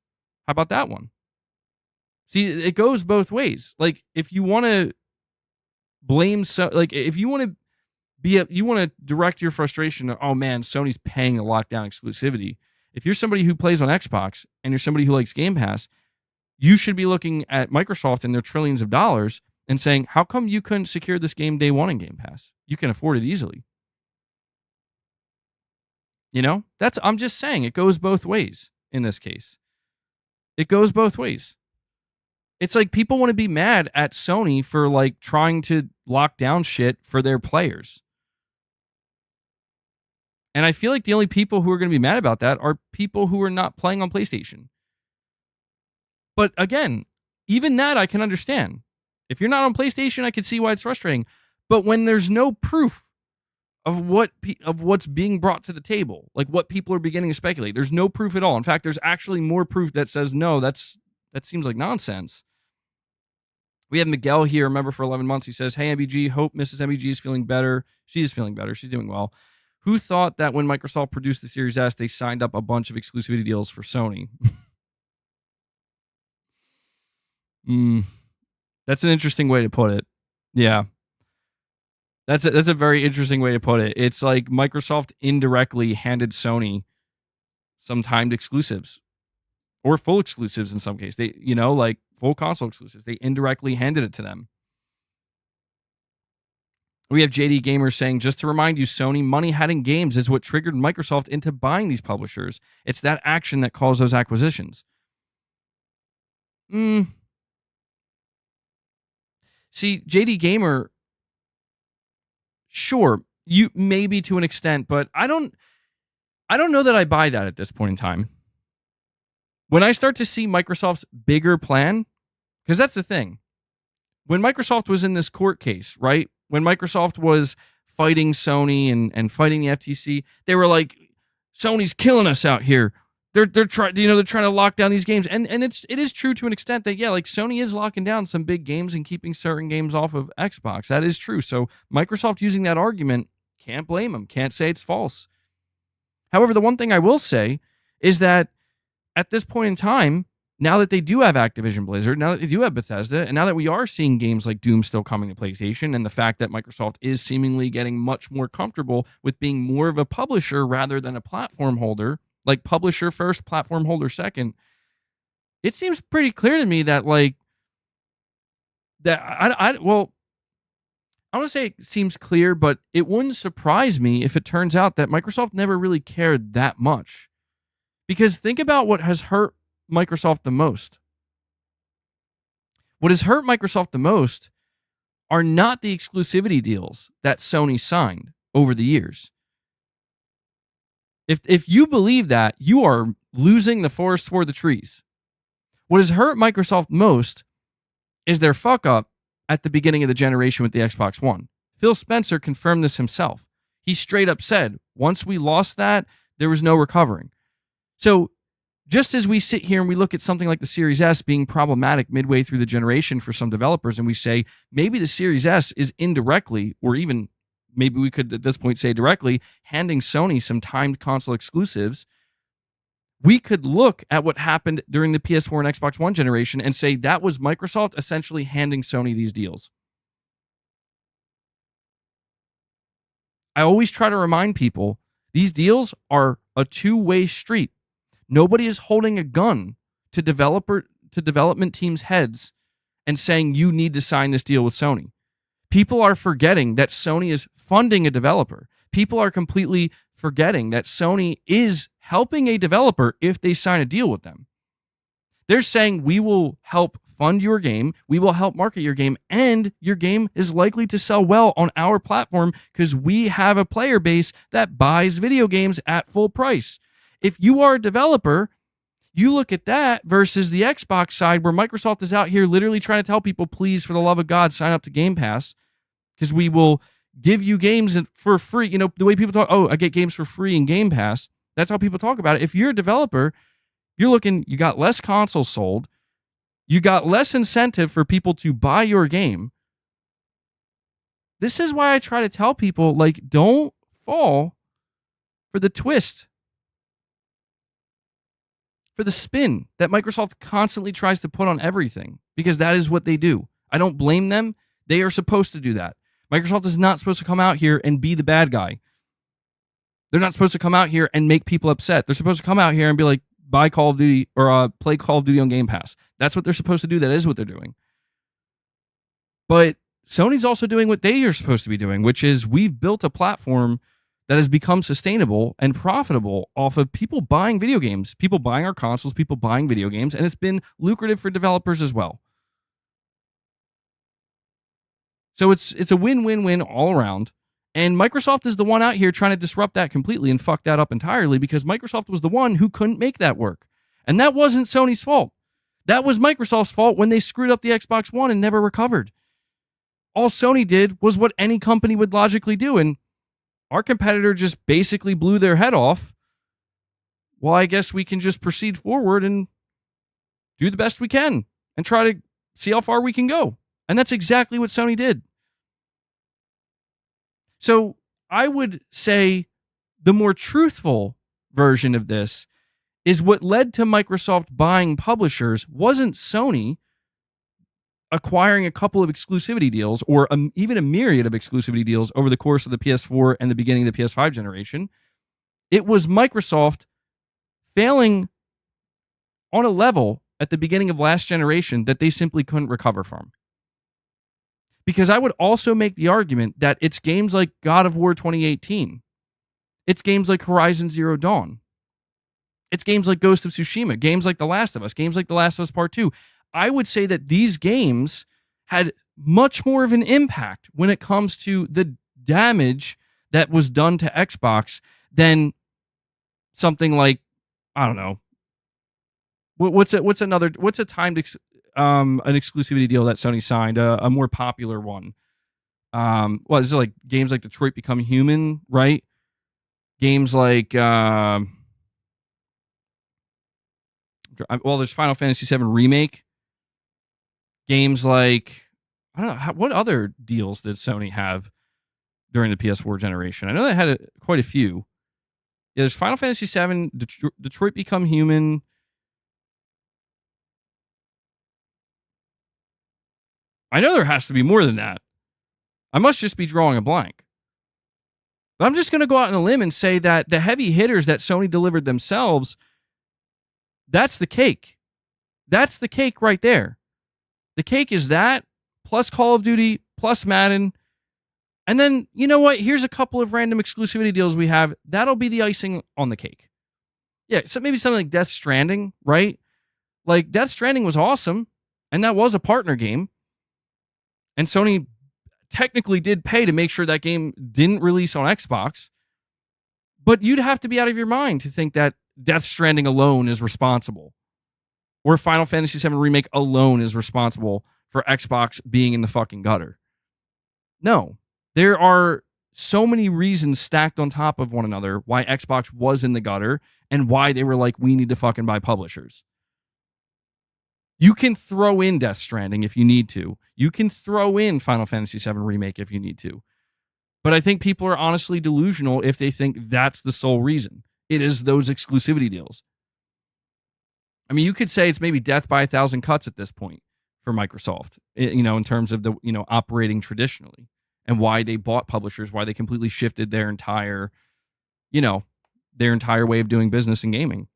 How about that one? See, it goes both ways. Like, if you want to blame, if you want to direct your frustration to, oh man, Sony's paying a lockdown exclusivity. If you're somebody who plays on Xbox and you're somebody who likes Game Pass, you should be looking at Microsoft and their trillions of dollars and saying, how come you couldn't secure this game day one in Game Pass? You can afford it easily. You know, I'm just saying it goes both ways in this case. It goes both ways. It's like people want to be mad at Sony for, like, trying to lock down shit for their players. And I feel like the only people who are going to be mad about that are people who are not playing on PlayStation. But again, even that I can understand. If you're not on PlayStation, I can see why it's frustrating. But when there's no proof of what's being brought to the table, like what people are beginning to speculate, there's no proof at all. In fact, there's actually more proof that says, no, that seems like nonsense. We have Miguel here, a member for 11 months. He says, hey, MBG, hope Mrs. MBG is feeling better. She is feeling better. She's doing well. Who thought that when Microsoft produced the Series S, they signed up a bunch of exclusivity deals for Sony? That's an interesting way to put it. Yeah. That's a very interesting way to put it. It's like Microsoft indirectly handed Sony some timed exclusives or full exclusives in some case. They, you know, like full console exclusives. They indirectly handed it to them. We have JD Gamer saying, just to remind you, Sony, money had in games is what triggered Microsoft into buying these publishers. It's that action that caused those acquisitions. See, JD Gamer, sure, you maybe to an extent, but I don't know that I buy that at this point in time. When I start to see Microsoft's bigger plan, because that's the thing. When Microsoft was in this court case, right? When Microsoft was fighting Sony and fighting the FTC, they were like, Sony's killing us out here. They're trying to lock down these games. And it is true to an extent that, yeah, like Sony is locking down some big games and keeping certain games off of Xbox. That is true. So Microsoft using that argument, can't blame them. Can't say it's false. However, the one thing I will say is that at this point in time, now that they do have Activision Blizzard, now that they do have Bethesda, and now that we are seeing games like Doom still coming to PlayStation, and the fact that Microsoft is seemingly getting much more comfortable with being more of a publisher rather than a platform holder, like publisher first, platform holder second, it seems pretty clear to me that I want to say it seems clear, but it wouldn't surprise me if it turns out that Microsoft never really cared that much. Because think about what has hurt Microsoft the most. What has hurt Microsoft the most are not the exclusivity deals that Sony signed over the years. If you believe that, you are losing the forest for the trees. What has hurt Microsoft most is their fuck up at the beginning of the generation with the Xbox One. Phil Spencer confirmed this himself. He straight up said, once we lost that, there was no recovering. So just as we sit here and we look at something like the Series S being problematic midway through the generation for some developers, and we say maybe the Series S is indirectly, or even maybe we could at this point say directly, handing Sony some timed console exclusives, we could look at what happened during the PS4 and Xbox One generation and say that was Microsoft essentially handing Sony these deals. I always try to remind people, these deals are a two-way street. Nobody is holding a gun to development teams' heads and saying you need to sign this deal with Sony. People are forgetting that Sony is funding a developer. People are completely forgetting that Sony is helping a developer if they sign a deal with them. They're saying we will help fund your game, we will help market your game, and your game is likely to sell well on our platform because we have a player base that buys video games at full price. If you are a developer, you look at that versus the Xbox side where Microsoft is out here literally trying to tell people, please, for the love of God, sign up to Game Pass because we will give you games for free. You know, the way people talk, oh, I get games for free in Game Pass. That's how people talk about it. If you're a developer, you're looking, you got less consoles sold. You got less incentive for people to buy your game. This is why I try to tell people, like, don't fall for the twist, for the spin that Microsoft constantly tries to put on everything, because that is what they do. I don't blame them. They are supposed to do that. Microsoft is not supposed to come out here and be the bad guy. They're not supposed to come out here and make people upset. They're supposed to come out here and be like, buy Call of Duty or play Call of Duty on Game Pass. That's what they're supposed to do. That is what they're doing. But Sony's also doing what they are supposed to be doing, which is we've built a platform that has become sustainable and profitable off of people buying video games, people buying our consoles, people buying video games, and it's been lucrative for developers as well. So it's a win-win-win all around. And Microsoft is the one out here trying to disrupt that completely and fuck that up entirely because Microsoft was the one who couldn't make that work. And that wasn't Sony's fault. That was Microsoft's fault when they screwed up the Xbox One and never recovered. All Sony did was what any company would logically do, and our competitor just basically blew their head off. Well, I guess we can just proceed forward and do the best we can and try to see how far we can go. And that's exactly what Sony did. So I would say the more truthful version of this is what led to Microsoft buying publishers wasn't Sony acquiring a couple of exclusivity deals or even a myriad of exclusivity deals over the course of the PS4 and the beginning of the PS5 generation. It was Microsoft failing on a level at the beginning of last generation that they simply couldn't recover from. Because I would also make the argument that it's games like God of War 2018. It's games like Horizon Zero Dawn. It's games like Ghost of Tsushima, games like The Last of Us, games like The Last of Us Part 2. I would say that these games had much more of an impact when it comes to the damage that was done to Xbox than something like, I don't know, what's a timed an exclusivity deal that Sony signed, a more popular one. Well, is it like games like Detroit Become Human, right? Games like well, there's Final Fantasy VII Remake. Games like, I don't know, what other deals did Sony have during the PS4 generation? I know they had quite a few. Yeah, there's Final Fantasy VII, Detroit Become Human. I know there has to be more than that. I must just be drawing a blank. But I'm just going to go out on a limb and say that the heavy hitters that Sony delivered themselves, that's the cake. That's the cake right there. The cake is that, plus Call of Duty, plus Madden. And then, you know what? Here's a couple of random exclusivity deals we have. That'll be the icing on the cake. Yeah, so maybe something like Death Stranding, right? Like, Death Stranding was awesome, and that was a partner game. And Sony technically did pay to make sure that game didn't release on Xbox. But you'd have to be out of your mind to think that Death Stranding alone is responsible. Or Final Fantasy VII Remake alone is responsible for Xbox being in the fucking gutter. No. There are so many reasons stacked on top of one another why Xbox was in the gutter and why they were like, we need to fucking buy publishers. You can throw in Death Stranding if you need to. You can throw in Final Fantasy VII Remake if you need to. But I think people are honestly delusional if they think that's the sole reason. It is those exclusivity deals. I mean, you could say it's maybe death by 1,000 cuts at this point for Microsoft, you know, in terms of the, you know, operating traditionally and why they bought publishers, why they completely shifted their entire, you know, their entire way of doing business in gaming.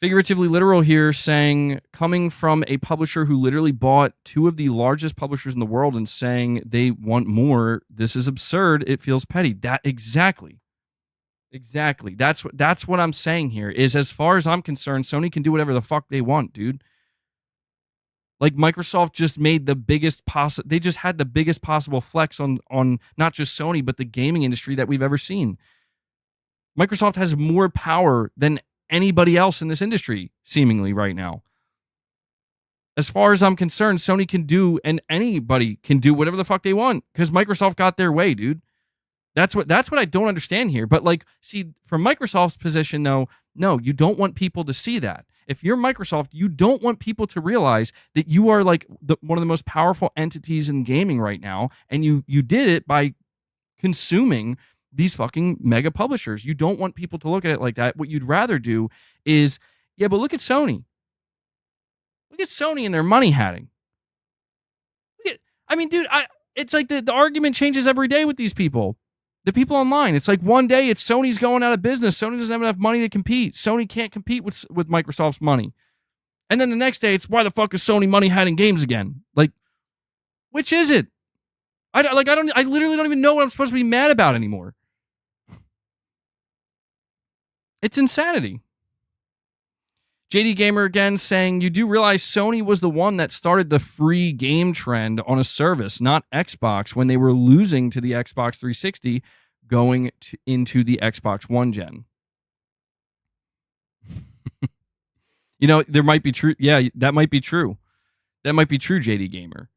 Figuratively literal here, saying, coming from a publisher who literally bought two of the largest publishers in the world and saying they want more, this is absurd, it feels petty. That exactly. That's what I'm saying here, is as far as I'm concerned, Sony can do whatever the fuck they want, dude. Like, Microsoft just made the biggest possible, they just had the biggest possible flex on not just Sony, but the gaming industry that we've ever seen. Microsoft has more power than anybody else in this industry, seemingly, right now. As far as I'm concerned, Sony can do, and anybody can do whatever the fuck they want, because Microsoft got their way, dude. That's what I don't understand here. But, like, see, from Microsoft's position, though, no, you don't want people to see that. If you're Microsoft, you don't want people to realize that you are, like, one of the most powerful entities in gaming right now, and you did it by consuming these fucking mega publishers. You don't want people to look at it like that. What you'd rather do is, yeah, but look at Sony. Look at Sony and their money hatting. I mean, dude, it's like the argument changes every day with these people. The people online, it's like one day it's Sony's going out of business. Sony doesn't have enough money to compete. Sony can't compete with Microsoft's money. And then the next day it's, why the fuck is Sony money hiding games again? Like, which is it? I literally don't even know what I'm supposed to be mad about anymore. It's insanity. JD Gamer again saying, you do realize Sony was the one that started the free game trend on a service, not Xbox, when they were losing to the Xbox 360 going into the Xbox One gen. You know, there might be true. Yeah, that might be true. That might be true, JD Gamer.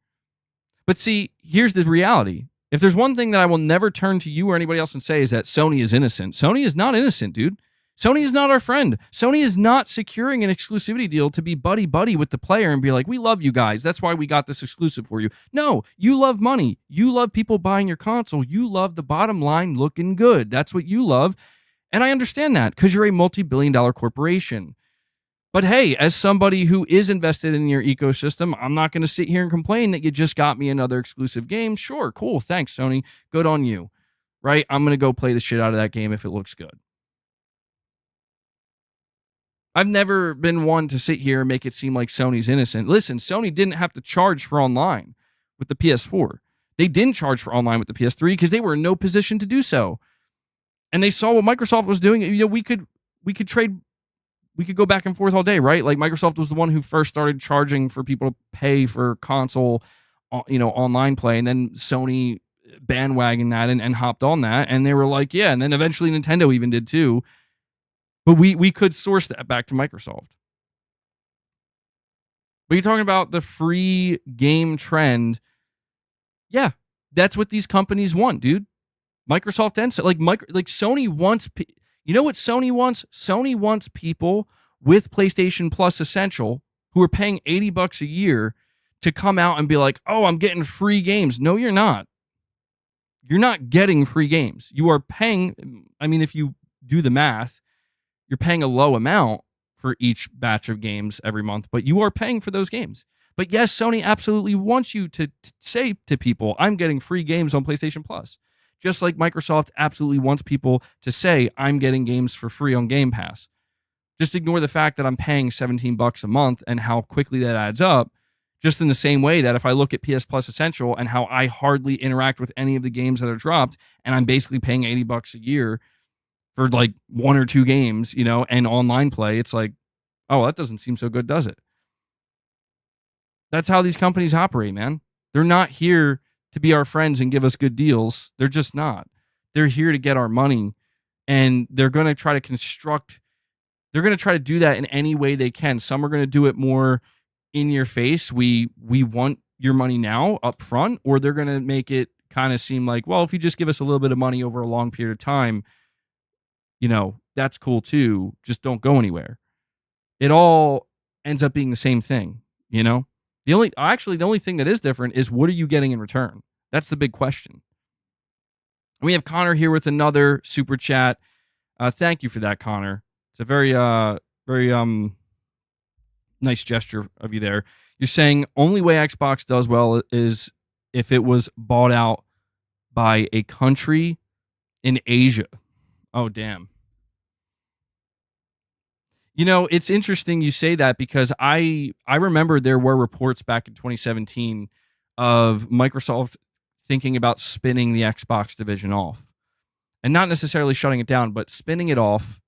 But see, here's the reality. If there's one thing that I will never turn to you or anybody else and say is that Sony is innocent. Sony is not innocent, dude. Sony is not our friend. Sony is not securing an exclusivity deal to be buddy-buddy with the player and be like, we love you guys. That's why we got this exclusive for you. No, you love money. You love people buying your console. You love the bottom line looking good. That's what you love. And I understand that because you're a multi-billion-dollar corporation. But hey, as somebody who is invested in your ecosystem, I'm not going to sit here and complain that you just got me another exclusive game. Sure, cool. Thanks, Sony. Good on you. Right? I'm going to go play the shit out of that game if it looks good. I've never been one to sit here and make it seem like Sony's innocent. Listen, Sony didn't have to charge for online with the PS4. They didn't charge for online with the PS3 because they were in no position to do so. And they saw what Microsoft was doing. We could trade, we could go back and forth all day, right? Like Microsoft was the one who first started charging for people to pay for console, online play, and then Sony bandwagoned that and hopped on that, and they were like, yeah, and then eventually Nintendo even did too. But we could source that back to Microsoft. But you're talking about the free game trend. Yeah, that's what these companies want, dude. Microsoft and like Sony wants. You know what Sony wants? Sony wants people with PlayStation Plus Essential who are paying $80 a year to come out and be like, "Oh, I'm getting free games." No, you're not. You're not getting free games. You are paying. I mean, if you do the math, you're paying a low amount for each batch of games every month, but you are paying for those games. But yes, Sony absolutely wants you to say to people, I'm getting free games on PlayStation Plus. Just like Microsoft absolutely wants people to say, I'm getting games for free on Game Pass. Just ignore the fact that I'm paying $17 a month and how quickly that adds up. Just in the same way that if I look at PS Plus Essential and how I hardly interact with any of the games that are dropped, and I'm basically paying $80 a year for like one or two games, and online play, it's like, oh, that doesn't seem so good, does it? That's how these companies operate, man. They're not here to be our friends and give us good deals. They're just not. They're here to get our money, and they're going to try to do that in any way they can. Some are going to do it more in your face. We want your money now up front, or they're going to make it kind of seem like, well, if you just give us a little bit of money over a long period of time, that's cool too. Just don't go anywhere. It all ends up being the same thing, The only thing that is different is what are you getting in return? That's the big question. We have Connor here with another super chat. Thank you for that, Connor. It's a very nice gesture of you there. You're saying only way Xbox does well is if it was bought out by a country in Asia. Oh, damn. It's interesting you say that because I remember there were reports back in 2017 of Microsoft thinking about spinning the Xbox division off. And not necessarily shutting it down, but spinning it off.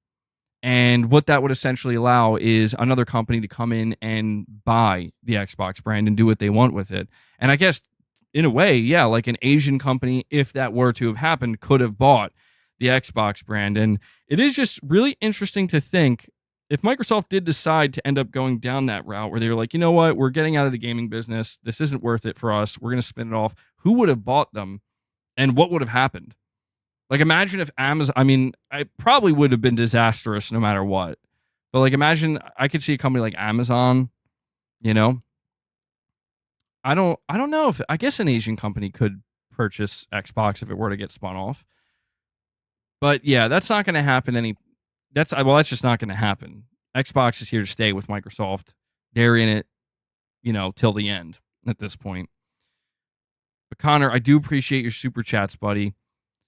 And what that would essentially allow is another company to come in and buy the Xbox brand and do what they want with it. And I guess, in a way, yeah, like an Asian company, if that were to have happened, could have bought the Xbox brand. And it is just really interesting to think if Microsoft did decide to end up going down that route where they were like, you know what, we're getting out of the gaming business. This isn't worth it for us. We're going to spin it off. Who would have bought them and what would have happened? Like, imagine if Amazon, I probably would have been disastrous no matter what. But like, imagine I could see a company like Amazon, I don't know if, I guess an Asian company could purchase Xbox if it were to get spun off. But yeah, that's not going to happen that's just not going to happen. Xbox is here to stay with Microsoft. They're in it, till the end at this point. But Connor, I do appreciate your super chats, buddy.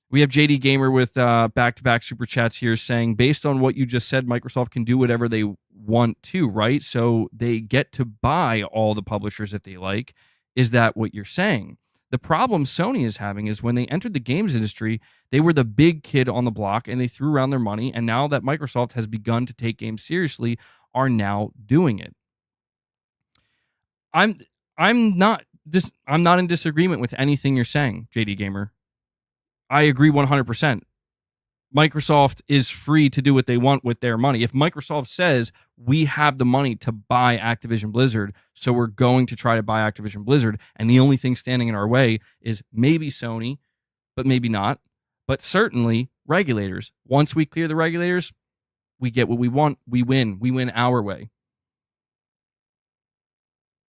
We have JD Gamer with back-to-back super chats here saying, based on what you just said, Microsoft can do whatever they want to, right? So they get to buy all the publishers that they like. Is that what you're saying? The problem Sony is having is when they entered the games industry, they were the big kid on the block and they threw around their money. And now that Microsoft has begun to take games seriously, are now doing it. I'm not in disagreement with anything you're saying, JD Gamer. I agree 100%. Microsoft is free to do what they want with their money. If Microsoft says, we have the money to buy Activision Blizzard, so we're going to try to buy Activision Blizzard, and the only thing standing in our way is maybe Sony, but maybe not, but certainly regulators. Once we clear the regulators, we get what we want. We win. We win our way.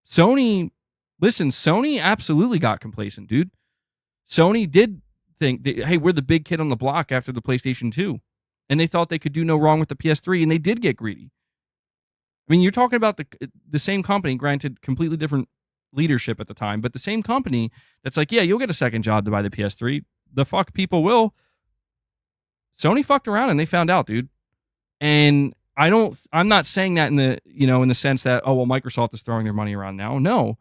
Sony absolutely got complacent, dude. Sony did think that, hey, we're the big kid on the block after the PlayStation 2. And they thought they could do no wrong with the PS3, and they did get greedy. You're talking about the same company, granted, completely different leadership at the time, but the same company that's like, yeah, you'll get a second job to buy the PS3. The fuck people will. Sony fucked around, and they found out, dude. And I'm not saying that in the, in the sense that, oh, well, Microsoft is throwing their money around now. No.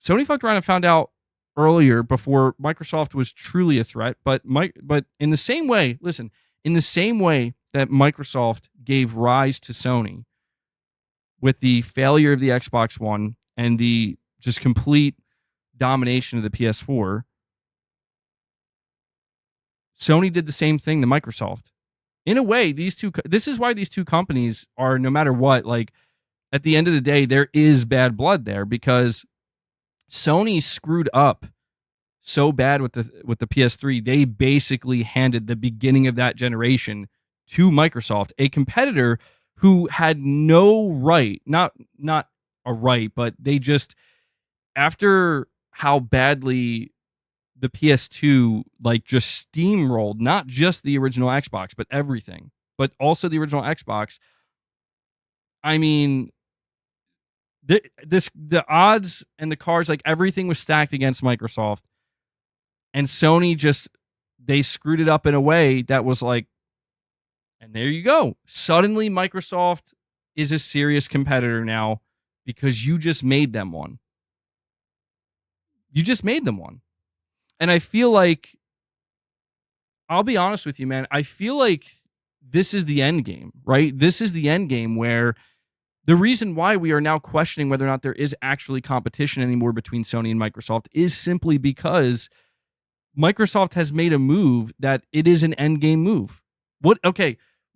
Sony fucked around and found out earlier before Microsoft was truly a threat. But in the same way, listen, in the same way that Microsoft gave rise to Sony with the failure of the Xbox One and the just complete domination of the PS4, Sony did the same thing to Microsoft. In a way, this is why these two companies are, no matter what, like, at the end of the day, there is bad blood there, because Sony screwed up so bad with the PS3. They basically handed the beginning of that generation to Microsoft, a competitor who had no right, not a right, but they just, after how badly the PS2 like just steamrolled, not just the original Xbox, but everything, but also the original Xbox. I mean, the odds and the cards, like everything was stacked against Microsoft, and Sony they screwed it up in a way that was like, and there you go. Suddenly Microsoft is a serious competitor now because you just made them one. You just made them one. And I feel like, I'll be honest with you, man, I feel like this is the end game, right? This is the end game where the reason why we are now questioning whether or not there is actually competition anymore between Sony and Microsoft is simply because Microsoft has made a move that it is an end game move.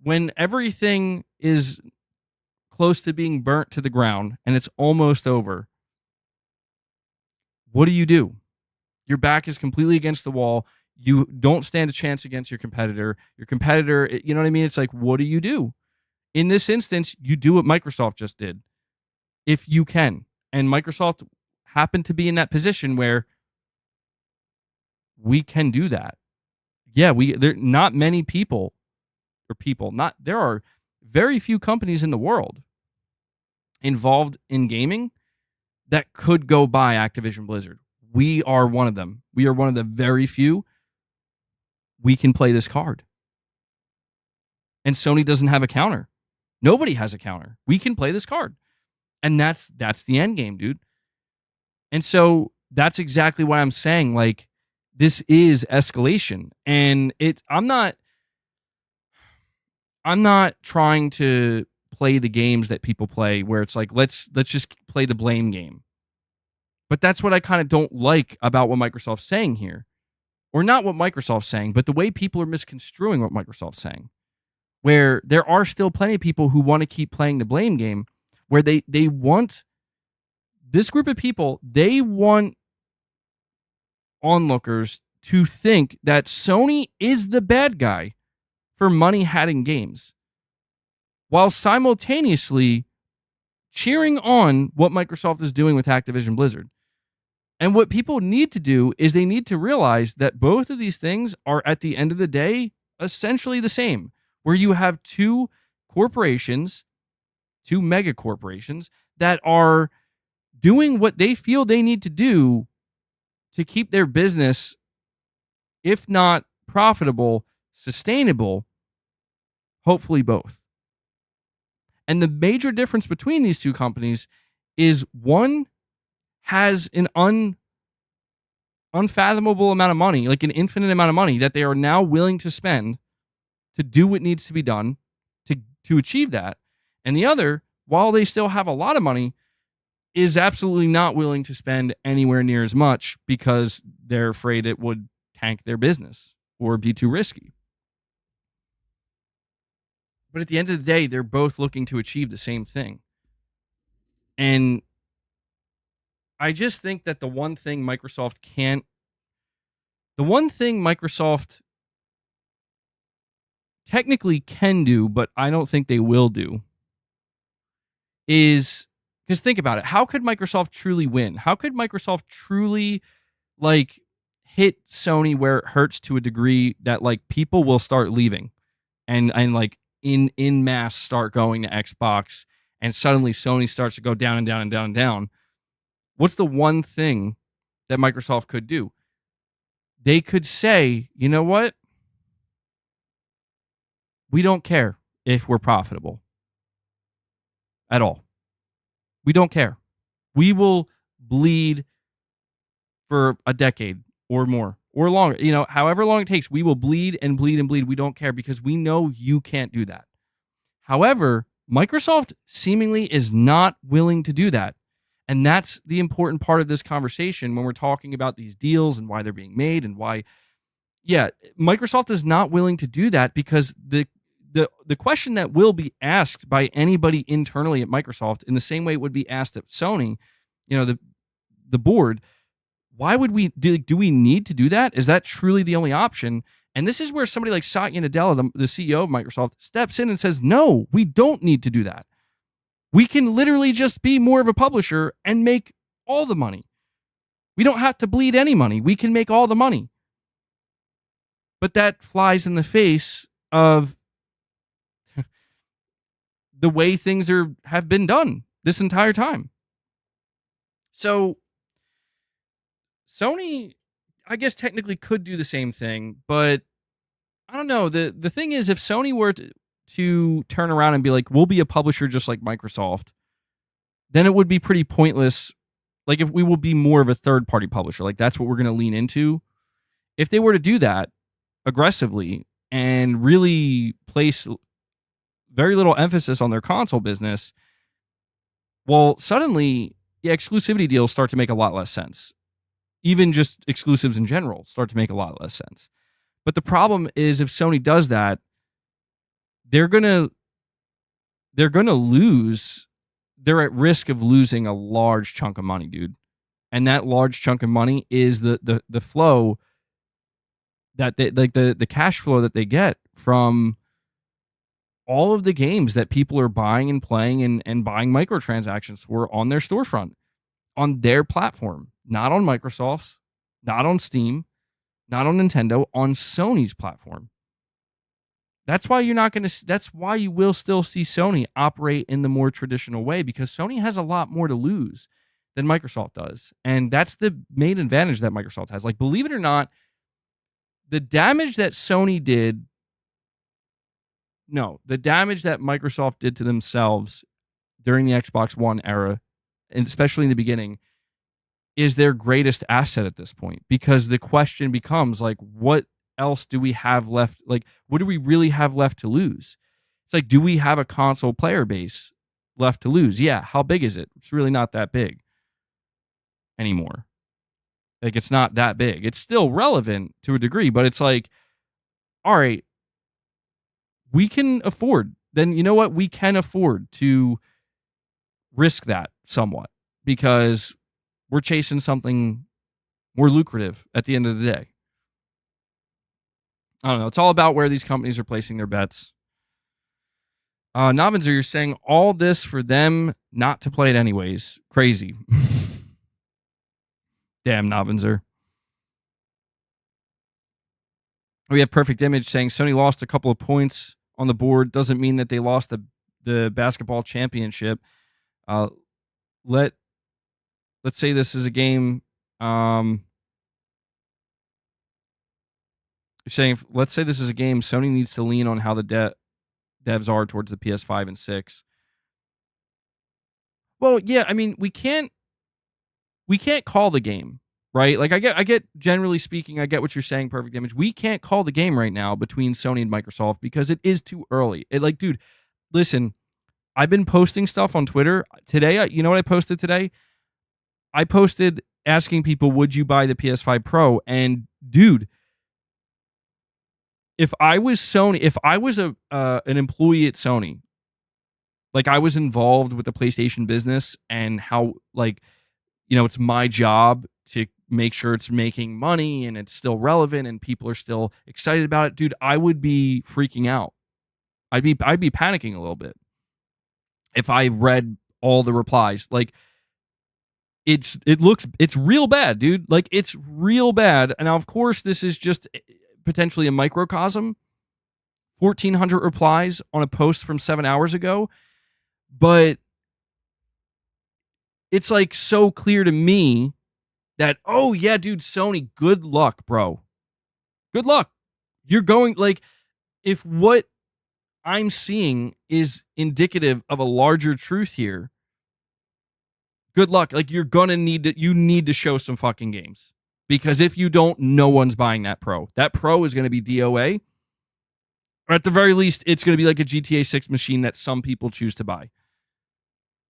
When everything is close to being burnt to the ground and it's almost over, what do? Your back is completely against the wall. You don't stand a chance against your competitor. Your competitor, you know what I mean? It's like, what do you do? In this instance, you do what Microsoft just did, if you can. And Microsoft happened to be in that position where we can do that. Yeah, there not many people, there are very few companies in the world involved in gaming that could go buy Activision Blizzard. We are one of them. We are one of the very few. We can play this card. And Sony doesn't have a counter. Nobody has a counter. We can play this card. And that's the end game, dude. And so that's exactly why I'm saying, like, this is escalation. And I'm not trying to play the games that people play where it's like, let's just play the blame game. But that's what I kind of don't like about what Microsoft's saying here. Or not what Microsoft's saying, but the way people are misconstruing what Microsoft's saying. Where there are still plenty of people who want to keep playing the blame game, where they want, this group of people, they want onlookers to think that Sony is the bad guy for money-hatting games, while simultaneously cheering on what Microsoft is doing with Activision Blizzard. And what people need to do is they need to realize that both of these things are, at the end of the day, essentially the same, where you have two mega corporations that are doing what they feel they need to do to keep their business, if not profitable, sustainable, hopefully both. And the major difference between these two companies is one has an unfathomable amount of money, like an infinite amount of money that they are now willing to spend to do what needs to be done to achieve that. And the other, while they still have a lot of money, is absolutely not willing to spend anywhere near as much because they're afraid it would tank their business or be too risky. But at the end of the day, they're both looking to achieve the same thing. And I just think that the one thing Microsoft technically can do, but I don't think they will do, is, because think about it, how could Microsoft truly win? How could Microsoft truly, like, hit Sony where it hurts to a degree that, like, people will start leaving and like in mass start going to Xbox, and suddenly Sony starts to go down and down and down and down? What's the one thing that Microsoft could do? They could say, you know what? We don't care if we're profitable. at all. We don't care. We will bleed for a decade or more or longer. However long it takes, we will bleed and bleed and bleed. We don't care because we know you can't do that. However, Microsoft seemingly is not willing to do that. And that's the important part of this conversation when we're talking about these deals and why they're being made and why, Microsoft is not willing to do that because the question that will be asked by anybody internally at Microsoft in the same way it would be asked at Sony, the board, why would we do we need to do that? Is that truly the only option? And this is where somebody like Satya Nadella, the CEO of Microsoft, steps in and says, no, we don't need to do that. We can literally just be more of a publisher and make all the money. We don't have to bleed any money. We can make all the money. But that flies in the face of the way things have been done this entire time. So Sony, I guess, technically could do the same thing, but I don't know. The thing is, if Sony were to turn around and be like, we'll be a publisher just like Microsoft, then it would be pretty pointless. Like, if we will be more of a third-party publisher, like that's what we're going to lean into. If they were to do that aggressively and really place very little emphasis on their console business, well, suddenly, exclusivity deals start to make a lot less sense. Even just exclusives in general start to make a lot less sense. But the problem is, if Sony does that, they're gonna lose. They're at risk of losing a large chunk of money, dude. And that large chunk of money is the flow that they, like the cash flow that they get from all of the games that people are buying and playing and buying microtransactions for on their storefront, on their platform, not on Microsoft's, not on Steam, not on Nintendo, on Sony's platform. That's why that's why you will still see Sony operate in the more traditional way, because Sony has a lot more to lose than Microsoft does. And that's the main advantage that Microsoft has. Like, believe it or not, the damage that Sony did, the damage that Microsoft did to themselves during the Xbox One era, and especially in the beginning, is their greatest asset at this point. Because the question becomes, like, what else do we have left? Like, what do we really have left to lose? It's like, do we have a console player base left to lose? Yeah. How big is it? It's really not that big anymore. Like, it's not that big. It's still relevant to a degree, but it's like, all right, we can afford, then you know what? We can afford to risk that somewhat because we're chasing something more lucrative at the end of the day. I don't know. It's all about where these companies are placing their bets. Novinzer, you're saying all this for them not to play it anyways. Crazy. Damn, Novinzer. We have Perfect Image saying Sony lost a couple of points on the board. Doesn't mean that they lost the basketball championship. Let's say this is a game. You're saying, let's say this is a game. Sony needs to lean on how the devs are towards the PS5 and 6. Well, yeah, I mean, we can't call the game, right? Like, I get generally speaking, I get what you're saying, Perfect Image. We can't call the game right now between Sony and Microsoft because it is too early. Dude, listen, I've been posting stuff on Twitter today. You know what I posted today? I posted asking people, would you buy the PS5 Pro? And dude, if I was Sony, if I was an employee at Sony, like I was involved with the PlayStation business and how, like, it's my job to make sure it's making money and it's still relevant and people are still excited about it, dude, I would be freaking out. I'd be panicking a little bit if I read all the replies. Like, it's real bad, dude. Like, it's real bad. And now, of course, this is just potentially a microcosm. 1,400 replies on a post from 7 hours ago. But it's like so clear to me that, oh yeah, dude, Sony, good luck, bro. Good luck. You're going, like, if what I'm seeing is indicative of a larger truth here, good luck. Like, you're gonna need to show some fucking games, because if you don't, no one's buying that Pro. That Pro is gonna be DOA, or at the very least, it's gonna be like a GTA 6 machine that some people choose to buy,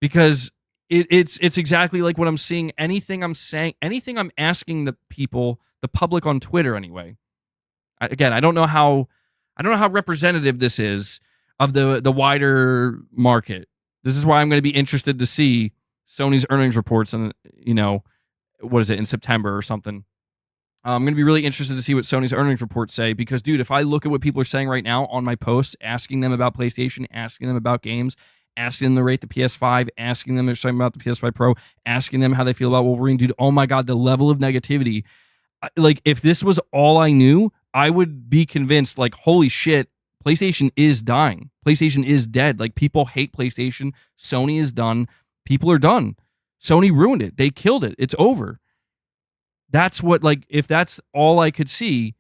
because it's exactly like what I'm seeing. Anything I'm saying, anything I'm asking the people, the public on Twitter, anyway. Again, I don't know how representative this is of the wider market. This is why I'm going to be interested to see Sony's earnings reports, and what is it, in September or something. I'm going to be really interested to see what Sony's earnings reports say, because, dude, if I look at what people are saying right now on my posts, asking them about PlayStation, asking them about games, asking them to rate the PS5, asking them something about the PS5 Pro, asking them how they feel about Wolverine, dude, oh my God, the level of negativity. Like, if this was all I knew, I would be convinced, like, holy shit, PlayStation is dying. PlayStation is dead. Like, people hate PlayStation. Sony is done. People are done. Sony ruined it. They killed it. It's over. That's what, like, if that's all I could see,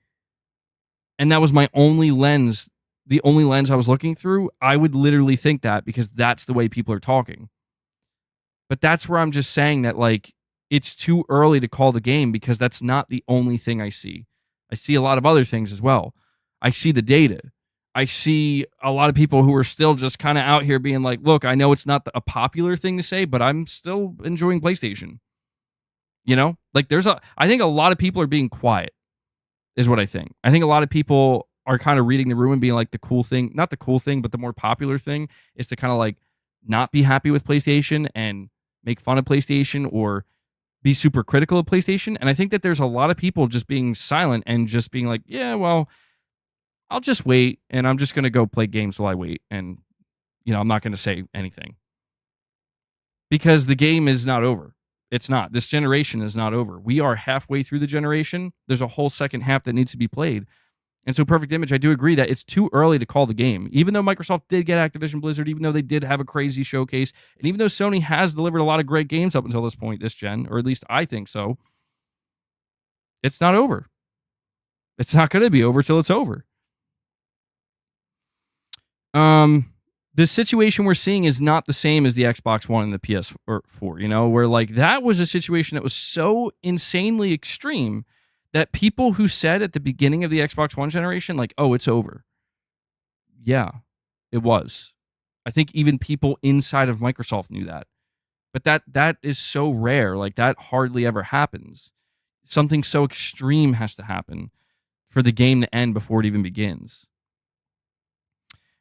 and that was my only lens, the only lens I was looking through, I would literally think that, because that's the way people are talking. But that's where I'm just saying that, like, it's too early to call the game, because that's not the only thing I see. I see a lot of other things as well. I see the data. I see a lot of people who are still just kind of out here being like, look, I know it's not a popular thing to say, but I'm still enjoying PlayStation. Like, I think a lot of people are being quiet, is what I think. I think a lot of people are kind of reading the room and being like, the cool thing, not the cool thing, but the more popular thing is to kind of like not be happy with PlayStation and make fun of PlayStation or be super critical of PlayStation. And I think that there's a lot of people just being silent and just being like, yeah, well, I'll just wait, and I'm just going to go play games while I wait. And, I'm not going to say anything, because the game is not over. It's not. This generation is not over. We are halfway through the generation. There's a whole second half that needs to be played. And so, Perfect Image, I do agree that it's too early to call the game. Even though Microsoft did get Activision Blizzard, even though they did have a crazy showcase, and even though Sony has delivered a lot of great games up until this point, this gen, or at least I think so, it's not over. It's not going to be over till it's over. The situation we're seeing is not the same as the Xbox One and the PS4, where, like, that was a situation that was so insanely extreme that people who said at the beginning of the Xbox One generation, like, oh, it's over. Yeah, it was. I think even people inside of Microsoft knew that. But that is so rare. Like, that hardly ever happens. Something so extreme has to happen for the game to end before it even begins.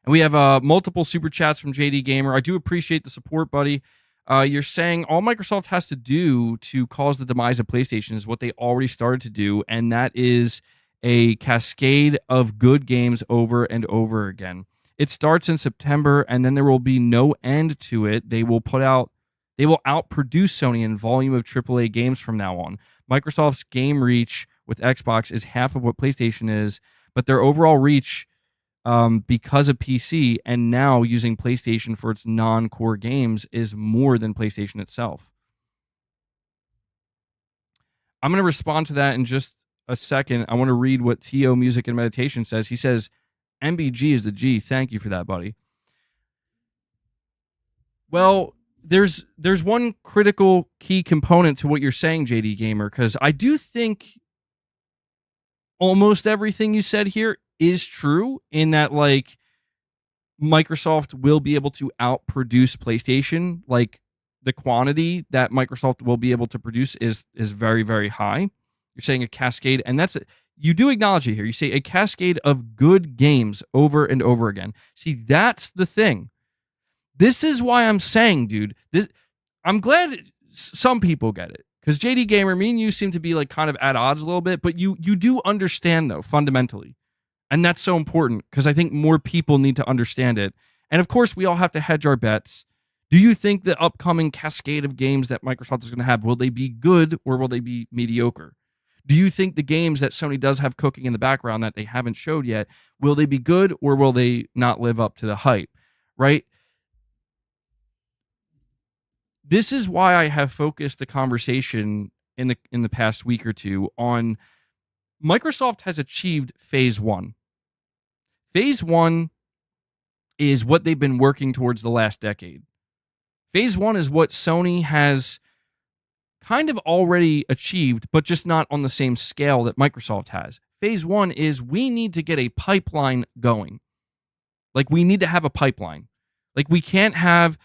And we have multiple super chats from JD Gamer. I do appreciate the support, buddy. You're saying all Microsoft has to do to cause the demise of PlayStation is what they already started to do, and that is a cascade of good games over and over again. It starts in September, and then there will be no end to it. They will outproduce Sony in volume of AAA games from now on. Microsoft's game reach with Xbox is half of what PlayStation is, but their overall reach, because of PC and now using PlayStation for its non-core games, is more than PlayStation itself. I'm going to respond to that in just a second. I want to read what T.O. Music and Meditation says. He says, MBG is the G. Thank you for that, buddy. Well, there's one critical key component to what you're saying, JD Gamer, because I do think almost everything you said here is true, in that, like, Microsoft will be able to outproduce PlayStation. Like, the quantity that Microsoft will be able to produce is very, very high. You're saying a cascade, and you do acknowledge it here. You say a cascade of good games over and over again. See, that's the thing. This is why I'm saying, dude, I'm glad some people get it. Because JD Gamer, me and you seem to be, like, kind of at odds a little bit, but you do understand, though, fundamentally. And that's so important, because I think more people need to understand it. And of course, we all have to hedge our bets. Do you think the upcoming cascade of games that Microsoft is going to have, will they be good or will they be mediocre? Do you think the games that Sony does have cooking in the background that they haven't showed yet, will they be good or will they not live up to the hype? Right? This is why I have focused the conversation in the past week or two on Microsoft has achieved phase one. Phase one is what they've been working towards the last decade. Phase 1 is what Sony has kind of already achieved, but just not on the same scale that Microsoft has. Phase 1 is we need to get a pipeline going. Like, we need to have a pipeline. Like, we can't have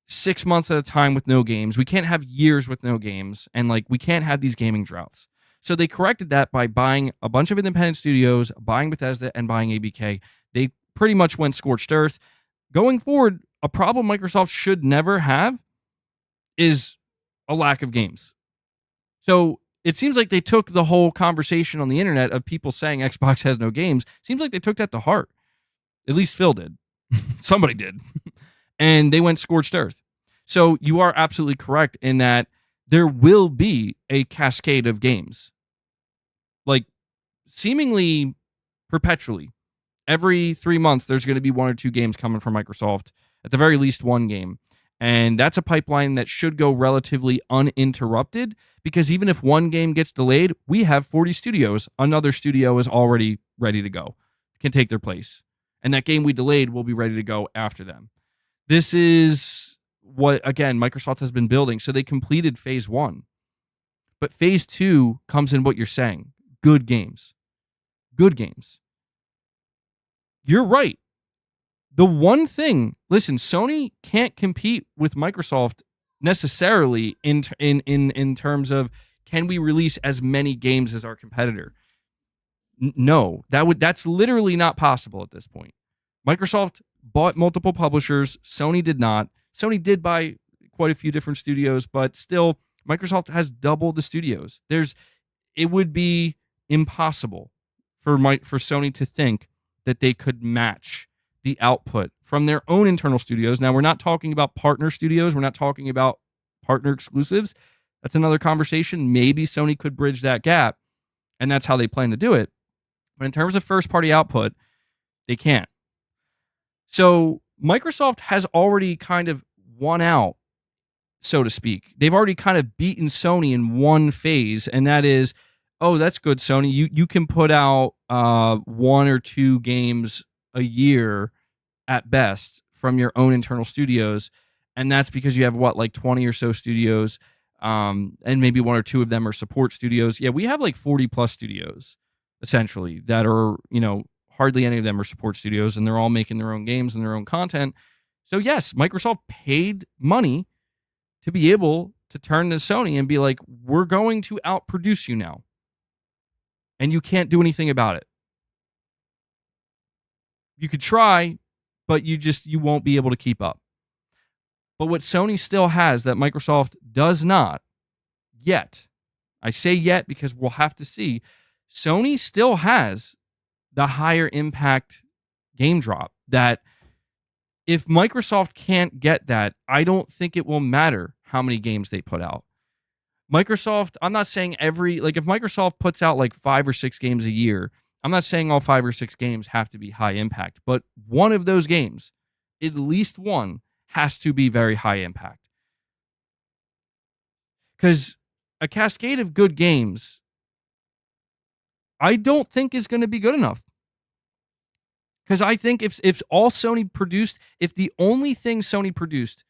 6 months at a time with no games. We can't have years with no games. And, like, we can't have these gaming droughts. So they corrected that by buying a bunch of independent studios, buying Bethesda, and buying ABK. They pretty much went scorched earth. Going forward, a problem Microsoft should never have is a lack of games. So it seems like they took the whole conversation on the internet of people saying Xbox has no games. Seems like they took that to heart. At least Phil did. Somebody did. And they went scorched earth. So you are absolutely correct in that there will be a cascade of games. Like, seemingly perpetually. Every 3 months, there's going to be 1 or 2 games coming from Microsoft. At the very least, 1 game. And that's a pipeline that should go relatively uninterrupted, because even if 1 game gets delayed, we have 40 studios. Another studio is already ready to go, can take their place. And that game we delayed will be ready to go after them. This is what, again, Microsoft has been building. So they completed phase 1. But phase 2 comes in what you're saying. Good games. Good games. You're right. The one thing, listen, Sony can't compete with Microsoft necessarily in terms of, can we release as many games as our competitor? No, that's literally not possible at this point. Microsoft bought multiple publishers. Sony did not. Sony did buy quite a few different studios, but still, Microsoft has doubled the studios. It would be impossible for Sony to think that they could match the output from their own internal studios. Now, we're not talking about partner studios. We're not talking about partner exclusives. That's another conversation. Maybe Sony could bridge that gap, and that's how they plan to do it. But in terms of first-party output, they can't. So Microsoft has already kind of won out, so to speak. They've already kind of beaten Sony in one phase, and that is, oh, that's good, Sony. You can put out 1 or 2 games a year at best from your own internal studios, and that's because you have like 20 or so studios, and maybe 1 or 2 of them are support studios. Yeah, we have like 40 plus studios essentially that are, hardly any of them are support studios, and they're all making their own games and their own content. So yes, Microsoft paid money to be able to turn to Sony and be like, we're going to outproduce you now, and you can't do anything about it. You could try, but you won't be able to keep up. But what Sony still has that Microsoft does not yet, I say yet because we'll have to see, Sony still has the higher impact game drop that if Microsoft can't get that, I don't think it will matter how many games they put out. Microsoft, I'm not saying if Microsoft puts out like 5 or 6 games a year, I'm not saying all 5 or 6 games have to be high impact, but one of those games, at least one, has to be very high impact. Because a cascade of good games, I don't think is going to be good enough. Because I think if all Sony produced, if the only thing Sony produced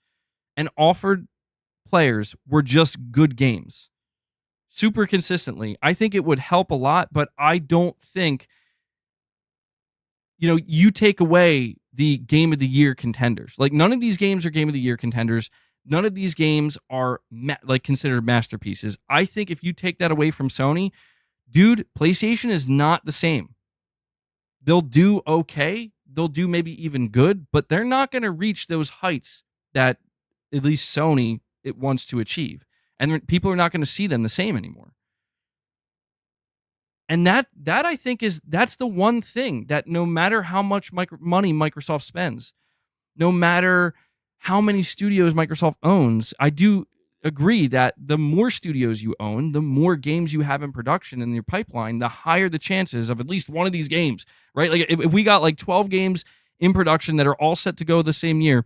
and offered players were just good games, super consistently, I think it would help a lot, but I don't think, you take away the Game of the Year contenders. Like, none of these games are Game of the Year contenders. None of these games are considered masterpieces. I think if you take that away from Sony, dude, PlayStation is not the same. They'll do okay. They'll do maybe even good, but they're not going to reach those heights that at least Sony it wants to achieve. And people are not going to see them the same anymore. And that I think that's the one thing that no matter how much money Microsoft spends, no matter how many studios Microsoft owns, I do agree that the more studios you own, the more games you have in production in your pipeline, the higher the chances of at least one of these games, right? Like if we got like 12 games in production that are all set to go the same year,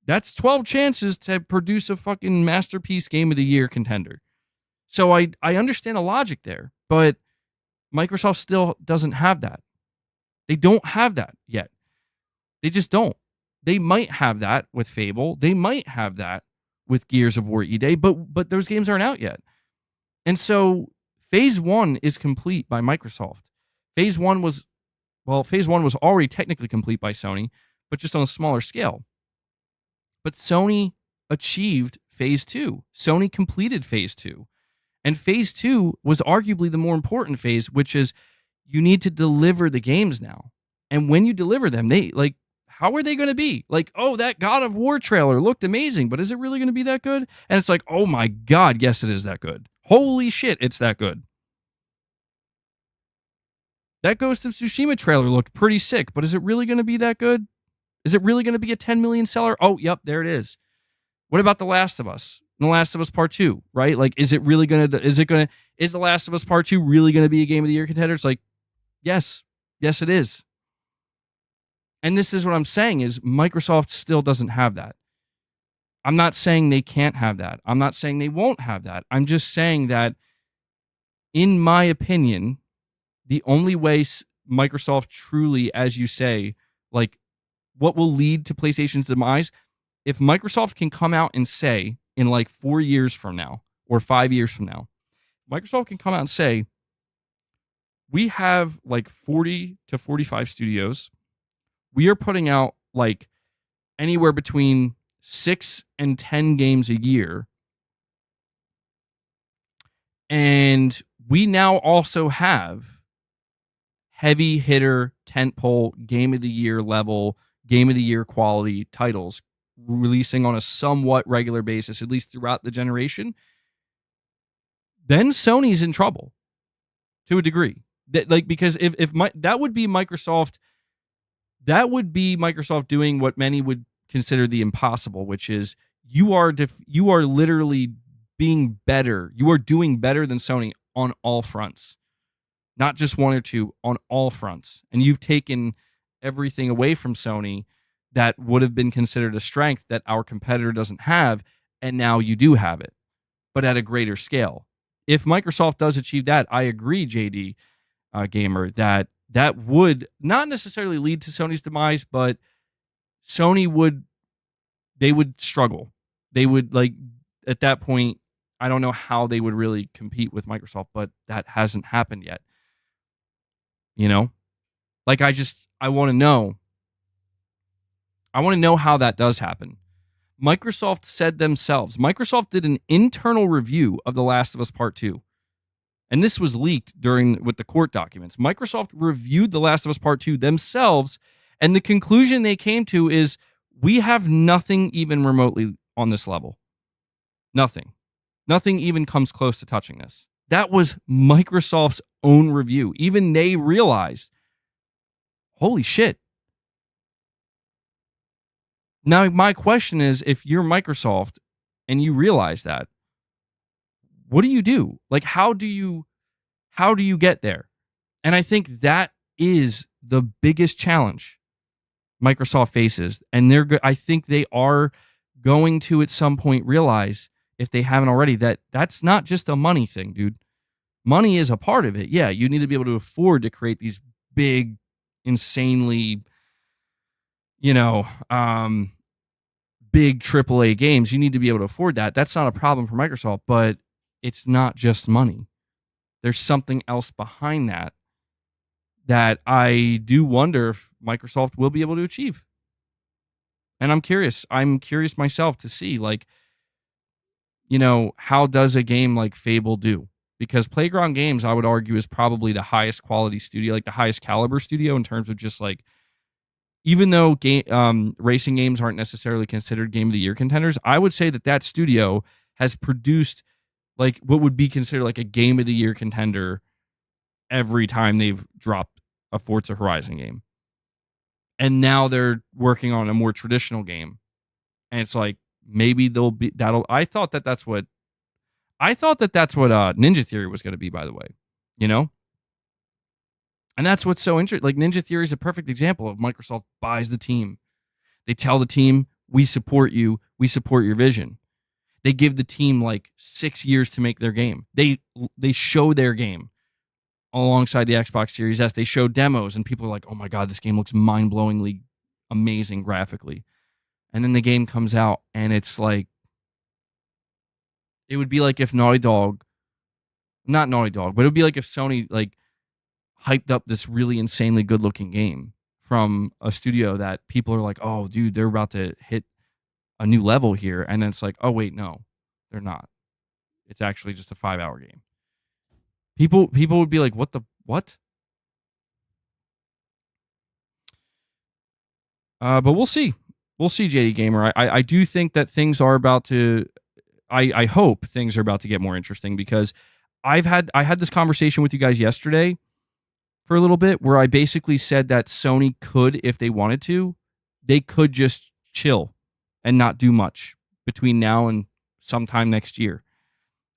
that's 12 chances to produce a fucking masterpiece Game of the Year contender. So I understand the logic there, but Microsoft still doesn't have that. They don't have that yet. They just don't. They might have that with Fable. They might have that with Gears of War E-Day, but those games aren't out yet. And so Phase 1 is complete by Microsoft. Phase 1 was already technically complete by Sony, but just on a smaller scale. But Sony achieved Phase 2. Sony completed Phase 2. And Phase 2 was arguably the more important phase, which is you need to deliver the games now. And when you deliver them, how are they going to be? Like, oh, that God of War trailer looked amazing, but is it really going to be that good? And it's like, oh my God, yes, it is that good. Holy shit, it's that good. That Ghost of Tsushima trailer looked pretty sick, but is it really going to be that good? Is it really going to be a 10 million seller? Oh, yep, there it is. What about The Last of Us? The Last of Us Part 2, right? Like, is The Last of Us Part 2 really going to be a Game of the Year contender? It's like, yes, it is. And this is what I'm saying is Microsoft still doesn't have that. I'm not saying they can't have that. I'm not saying they won't have that. I'm just saying that, in my opinion, the only way Microsoft truly, as you say, like, what will lead to PlayStation's demise, if Microsoft can come out and say in like 4 years from now or 5 years from now, Microsoft can come out and say, we have like 40 to 45 studios. We are putting out like anywhere between 6 and 10 games a year. And we now also have heavy hitter, tentpole, Game of the Year level, Game of the Year quality titles releasing on a somewhat regular basis, at least throughout the generation. Then Sony's in trouble to a degree. Because that would be Microsoft. That would be Microsoft doing what many would consider the impossible, which is you are literally being better. You are doing better than Sony on all fronts, not just one or two, on all fronts. And you've taken everything away from Sony that would have been considered a strength that our competitor doesn't have, and now you do have it, but at a greater scale. If Microsoft does achieve that, I agree, JD Gamer, that would not necessarily lead to Sony's demise, but Sony would struggle. They would, like, at that point, I don't know how they would really compete with Microsoft, but that hasn't happened yet. You know? Like, I want to know. I want to know how that does happen. Microsoft said themselves, Microsoft did an internal review of The Last of Us Part 2. And this was leaked with the court documents. Microsoft reviewed The Last of Us Part 2 themselves, and the conclusion they came to is we have nothing even remotely on this level. Nothing. Nothing even comes close to touching this. That was Microsoft's own review. Even they realized, holy shit. Now, my question is, if you're Microsoft and you realize that, what do you do? Like, how do you get there? And I think that is the biggest challenge Microsoft faces. And I think they are going to at some point realize, if they haven't already, that that's not just a money thing, dude. Money is a part of it. Yeah, you need to be able to afford to create these big, insanely, big AAA games. You need to be able to afford that. That's not a problem for Microsoft, but it's not just money. There's something else behind that I do wonder if Microsoft will be able to achieve. And I'm curious. I'm curious myself to see, like, how does a game like Fable do? Because Playground Games, I would argue, is probably the highest quality studio, like the highest caliber studio in terms of just like, even though racing games aren't necessarily considered Game of the Year contenders, I would say that studio has produced like what would be considered like a Game of the Year contender every time they've dropped a Forza Horizon game. And now they're working on a more traditional game. And it's like, maybe I thought that's what Ninja Theory was going to be, by the way, And that's what's so interesting. Like, Ninja Theory is a perfect example of Microsoft buys the team. They tell the team, we support you. We support your vision. They give the team like 6 years to make their game. They show their game alongside the Xbox Series S. They show demos, and people are like, oh my God, this game looks mind-blowingly amazing graphically. and then the game comes out and it's like, it would be like if Naughty Dog, not Naughty Dog, but it would be like if Sony like hyped up this really insanely good looking game from a studio that people are like, oh, dude, they're about to hit a new level here. And then it's like, oh, wait, no, they're not. It's actually just a 5-hour game. People would be like, what? But we'll see. We'll see, JD Gamer. I do think that things are about to, I hope things are about to get more interesting, because I had this conversation with you guys yesterday for a little bit where I basically said that Sony could, if they wanted to, they could just chill and not do much between now and sometime next year.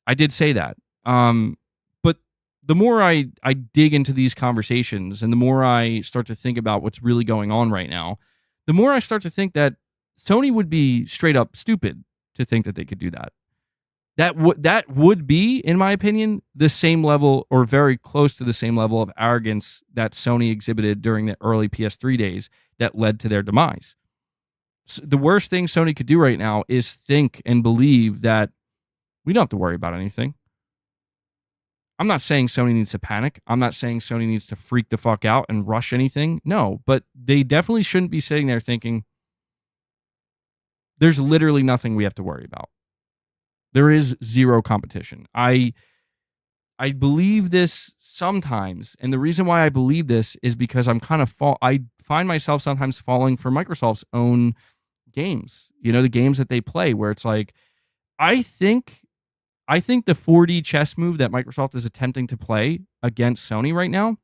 I did say that. But the more I dig into these conversations and the more I start to think about what's really going on right now, the more I start to think that Sony would be straight up stupid to think that they could do that. That would be, in my opinion, the same level or very close to the same level of arrogance that Sony exhibited during the early PS3 days that led to their demise. So the worst thing Sony could do right now is think and believe that we don't have to worry about anything. I'm not saying Sony needs to panic. I'm not saying Sony needs to freak the fuck out and rush anything. No, but they definitely shouldn't be sitting there thinking there's literally nothing we have to worry about. There is zero competition. I believe this sometimes, and the reason why I believe this is because I find myself sometimes falling for Microsoft's own games. You know, the games that they play where it's like, I think the 4D chess move that Microsoft is attempting to play against Sony right now,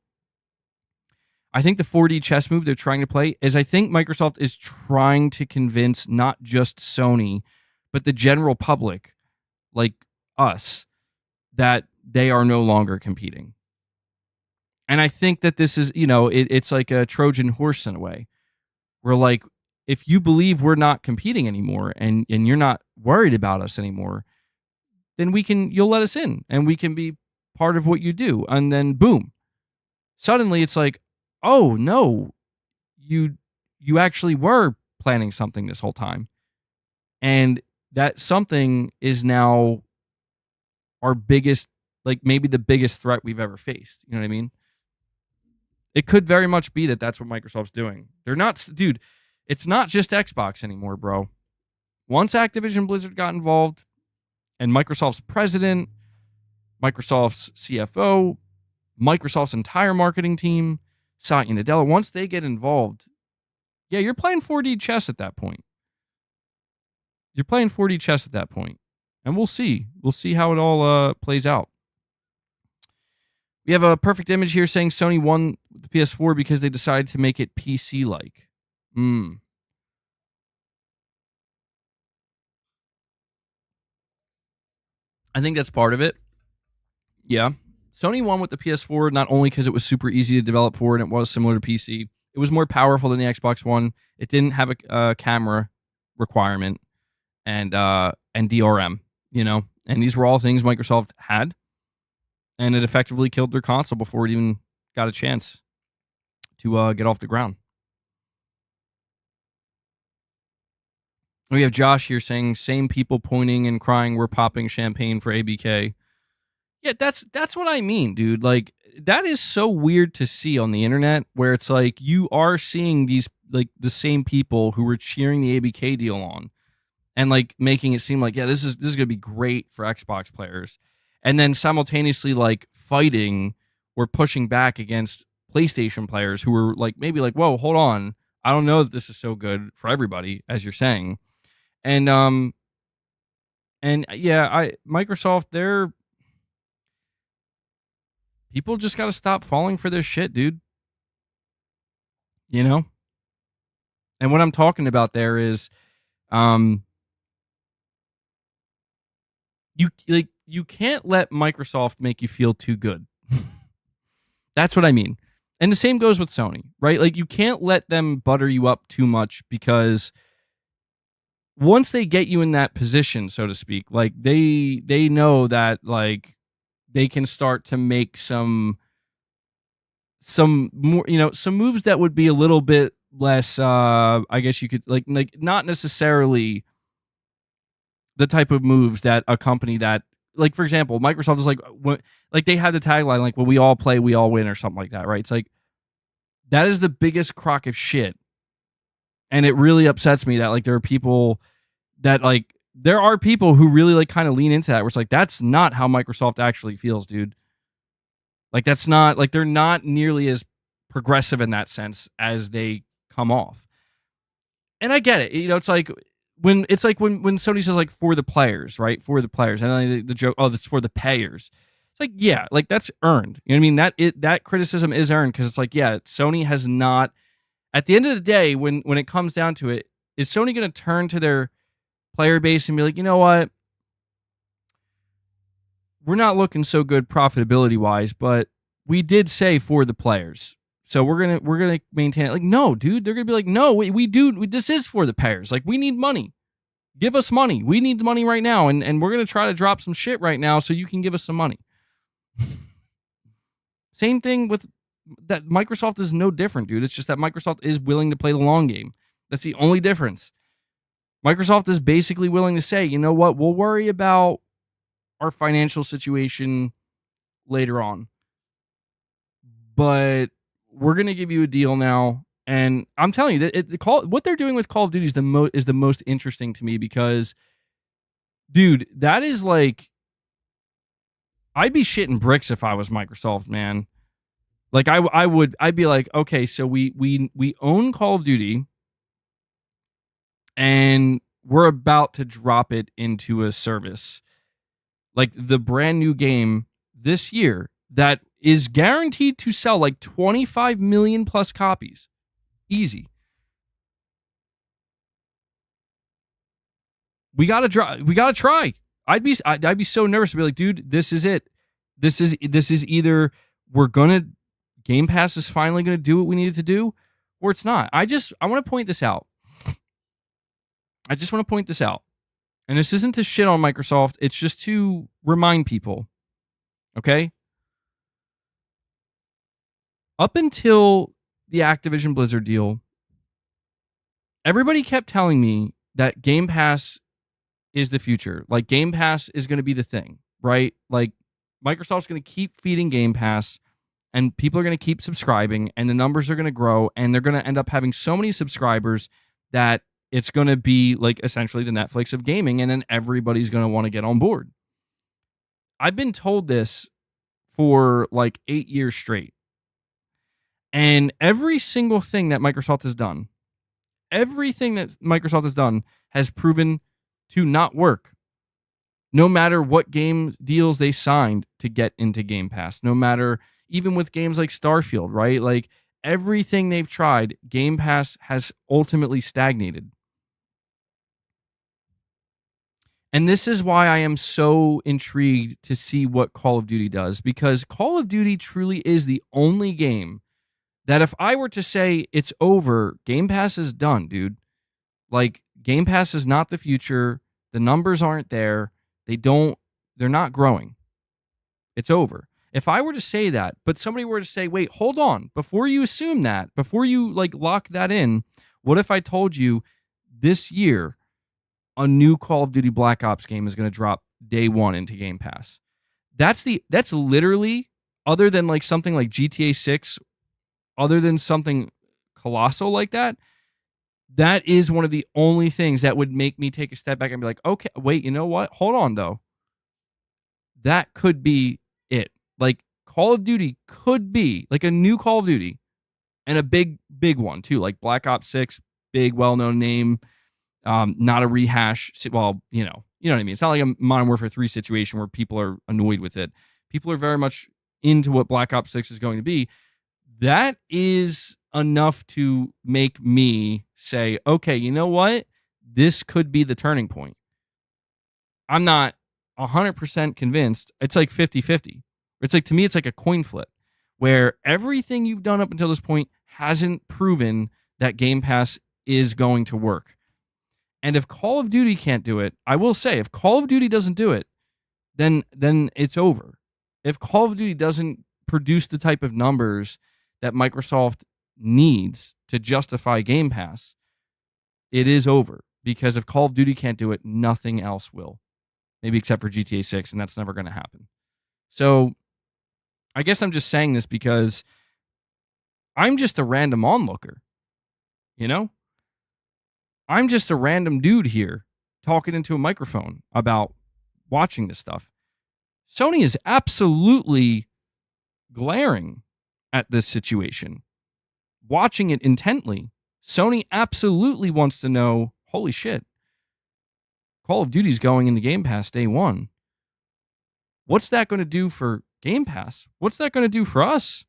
I think the 4D chess move they're trying to play is, I think Microsoft is trying to convince not just Sony, but the general public, like us, that they are no longer competing. And I think that this is, it's like a Trojan horse in a way. We're like, if you believe we're not competing anymore and you're not worried about us anymore, then you'll let us in and we can be part of what you do. And then boom, suddenly it's like, oh no, you actually were planning something this whole time. And that something is now our biggest, like maybe the biggest threat we've ever faced. You know what I mean? It could very much be that that's what Microsoft's doing. They're not, dude, it's not just Xbox anymore, bro. Once Activision Blizzard got involved, and Microsoft's president, Microsoft's CFO, Microsoft's entire marketing team, Satya Nadella, once they get involved, yeah, you're playing 4D chess at that point. You're playing 4D chess at that point. And we'll see. We'll see how it all plays out. We have a perfect image here saying Sony won the PS4 because they decided to make it PC-like. I think that's part of it. Yeah. Sony won with the PS4 not only because it was super easy to develop for and it was similar to PC. It was more powerful than the Xbox One. It didn't have a camera requirement and DRM, and these were all things Microsoft had, and it effectively killed their console before it even got a chance to get off the ground. We have Josh here saying, same people pointing and crying, we're popping champagne for ABK. Yeah, that's what I mean, dude. Like, that is so weird to see on the internet, where it's like you are seeing these, like, the same people who were cheering the ABK deal on and like making it seem like, yeah, this is going to be great for Xbox players, and then simultaneously like fighting or pushing back against PlayStation players who were like, maybe like, whoa, hold on, I don't know that this is so good for everybody, as you're saying. And yeah, Microsoft, people just got to stop falling for this shit, dude. And what I'm talking about there is, you can't let Microsoft make you feel too good. That's what I mean. And the same goes with Sony, right? Like, you can't let them butter you up too much, because once they get you in that position, so to speak, like they know that like they can start to make some more, some moves that would be a little bit less I guess you could like not necessarily the type of moves that a company that, like, for example, Microsoft is like, like they have the tagline like, when we all play, we all win, or something like that, right? It's like, that is the biggest crock of shit. And it really upsets me that like there are people who really like kind of lean into that, where it's like, that's not how Microsoft actually feels, dude. Like, that's not, like, they're not nearly as progressive in that sense as they come off. And I get it. You know, it's like when Sony says like, for the players, right? For the players. And then the joke, oh, that's for the payers. It's like, yeah, like that's earned. You know what I mean? That criticism is earned, because it's like, yeah, Sony has not, at the end of the day, when it comes down to it, is Sony going to turn to their player base and be like, you know what? We're not looking so good profitability wise, but we did say for the players, so we're gonna maintain it. Like, no, dude, they're gonna be like, no, we do. This is for the players. Like, we need money. Give us money. We need the money right now, and we're gonna try to drop some shit right now so you can give us some money. Same thing with that. Microsoft is no different, dude. It's just that Microsoft is willing to play the long game. That's the only difference. Microsoft is basically willing to say, you know what, we'll worry about our financial situation later on, but we're going to give you a deal now. And I'm telling you that what they're doing with Call of Duty is the most interesting to me, because, dude, that is like, I'd be shitting bricks if I was Microsoft, man. Like, I'd be like, okay, so we own Call of Duty, and we're about to drop it into a service, like the brand new game this year that is guaranteed to sell like 25 million plus copies. Easy. We gotta try. I'd be so nervous to be like, dude, this is it. This is either Game Pass is finally gonna do what we needed to do, or it's not. I want to point this out. And this isn't to shit on Microsoft. It's just to remind people, okay? Up until the Activision Blizzard deal, everybody kept telling me that Game Pass is the future. Like, Game Pass is going to be the thing, right? Like, Microsoft's going to keep feeding Game Pass, and people are going to keep subscribing, and the numbers are going to grow, and they're going to end up having so many subscribers that it's going to be like essentially the Netflix of gaming, and then everybody's going to want to get on board. I've been told this for like 8 years straight. And every single thing that Microsoft has done, has proven to not work. No matter what game deals they signed to get into Game Pass, no matter, even with games like Starfield, right? Like, everything they've tried, Game Pass has ultimately stagnated. And this is why I am so intrigued to see what Call of Duty does, because Call of Duty truly is the only game that if I were to say it's over, Game Pass is done, dude. Like, Game Pass is not the future. The numbers aren't there. They're not growing. It's over. If I were to say that, but somebody were to say, wait, hold on, before you assume that, before you like lock that in, what if I told you this year a new Call of Duty Black Ops game is going to drop day one into Game Pass? That's literally, other than like something like GTA 6, other than something colossal like that, that is one of the only things that would make me take a step back and be like, okay, wait, you know what? Hold on, though. That could be it. Like, Call of Duty could be like a new Call of Duty, and a big one too, like Black Ops 6, big, well-known name, not a rehash. Well, you know what I mean? It's not like a Modern Warfare 3 situation where people are annoyed with it. People are very much into what Black Ops 6 is going to be. That is enough to make me say, okay, you know what? This could be the turning point. I'm not 100% convinced. It's like 50-50. It's like, to me, it's like a coin flip, where everything you've done up until this point hasn't proven that Game Pass is going to work. And if Call of Duty can't do it, I will say, if Call of Duty doesn't do it, then it's over. If Call of Duty doesn't produce the type of numbers that Microsoft needs to justify Game Pass, it is over. Because if Call of Duty can't do it, nothing else will. Maybe except for GTA 6, and that's never going to happen. So I guess I'm just saying this because I'm just a random onlooker. You know? I'm just a random dude here talking into a microphone about watching this stuff. Sony is absolutely glaring at this situation, watching it intently. Sony absolutely wants to know, holy shit, Call of Duty's going into Game Pass day one. What's that going to do for Game Pass? What's that going to do for us?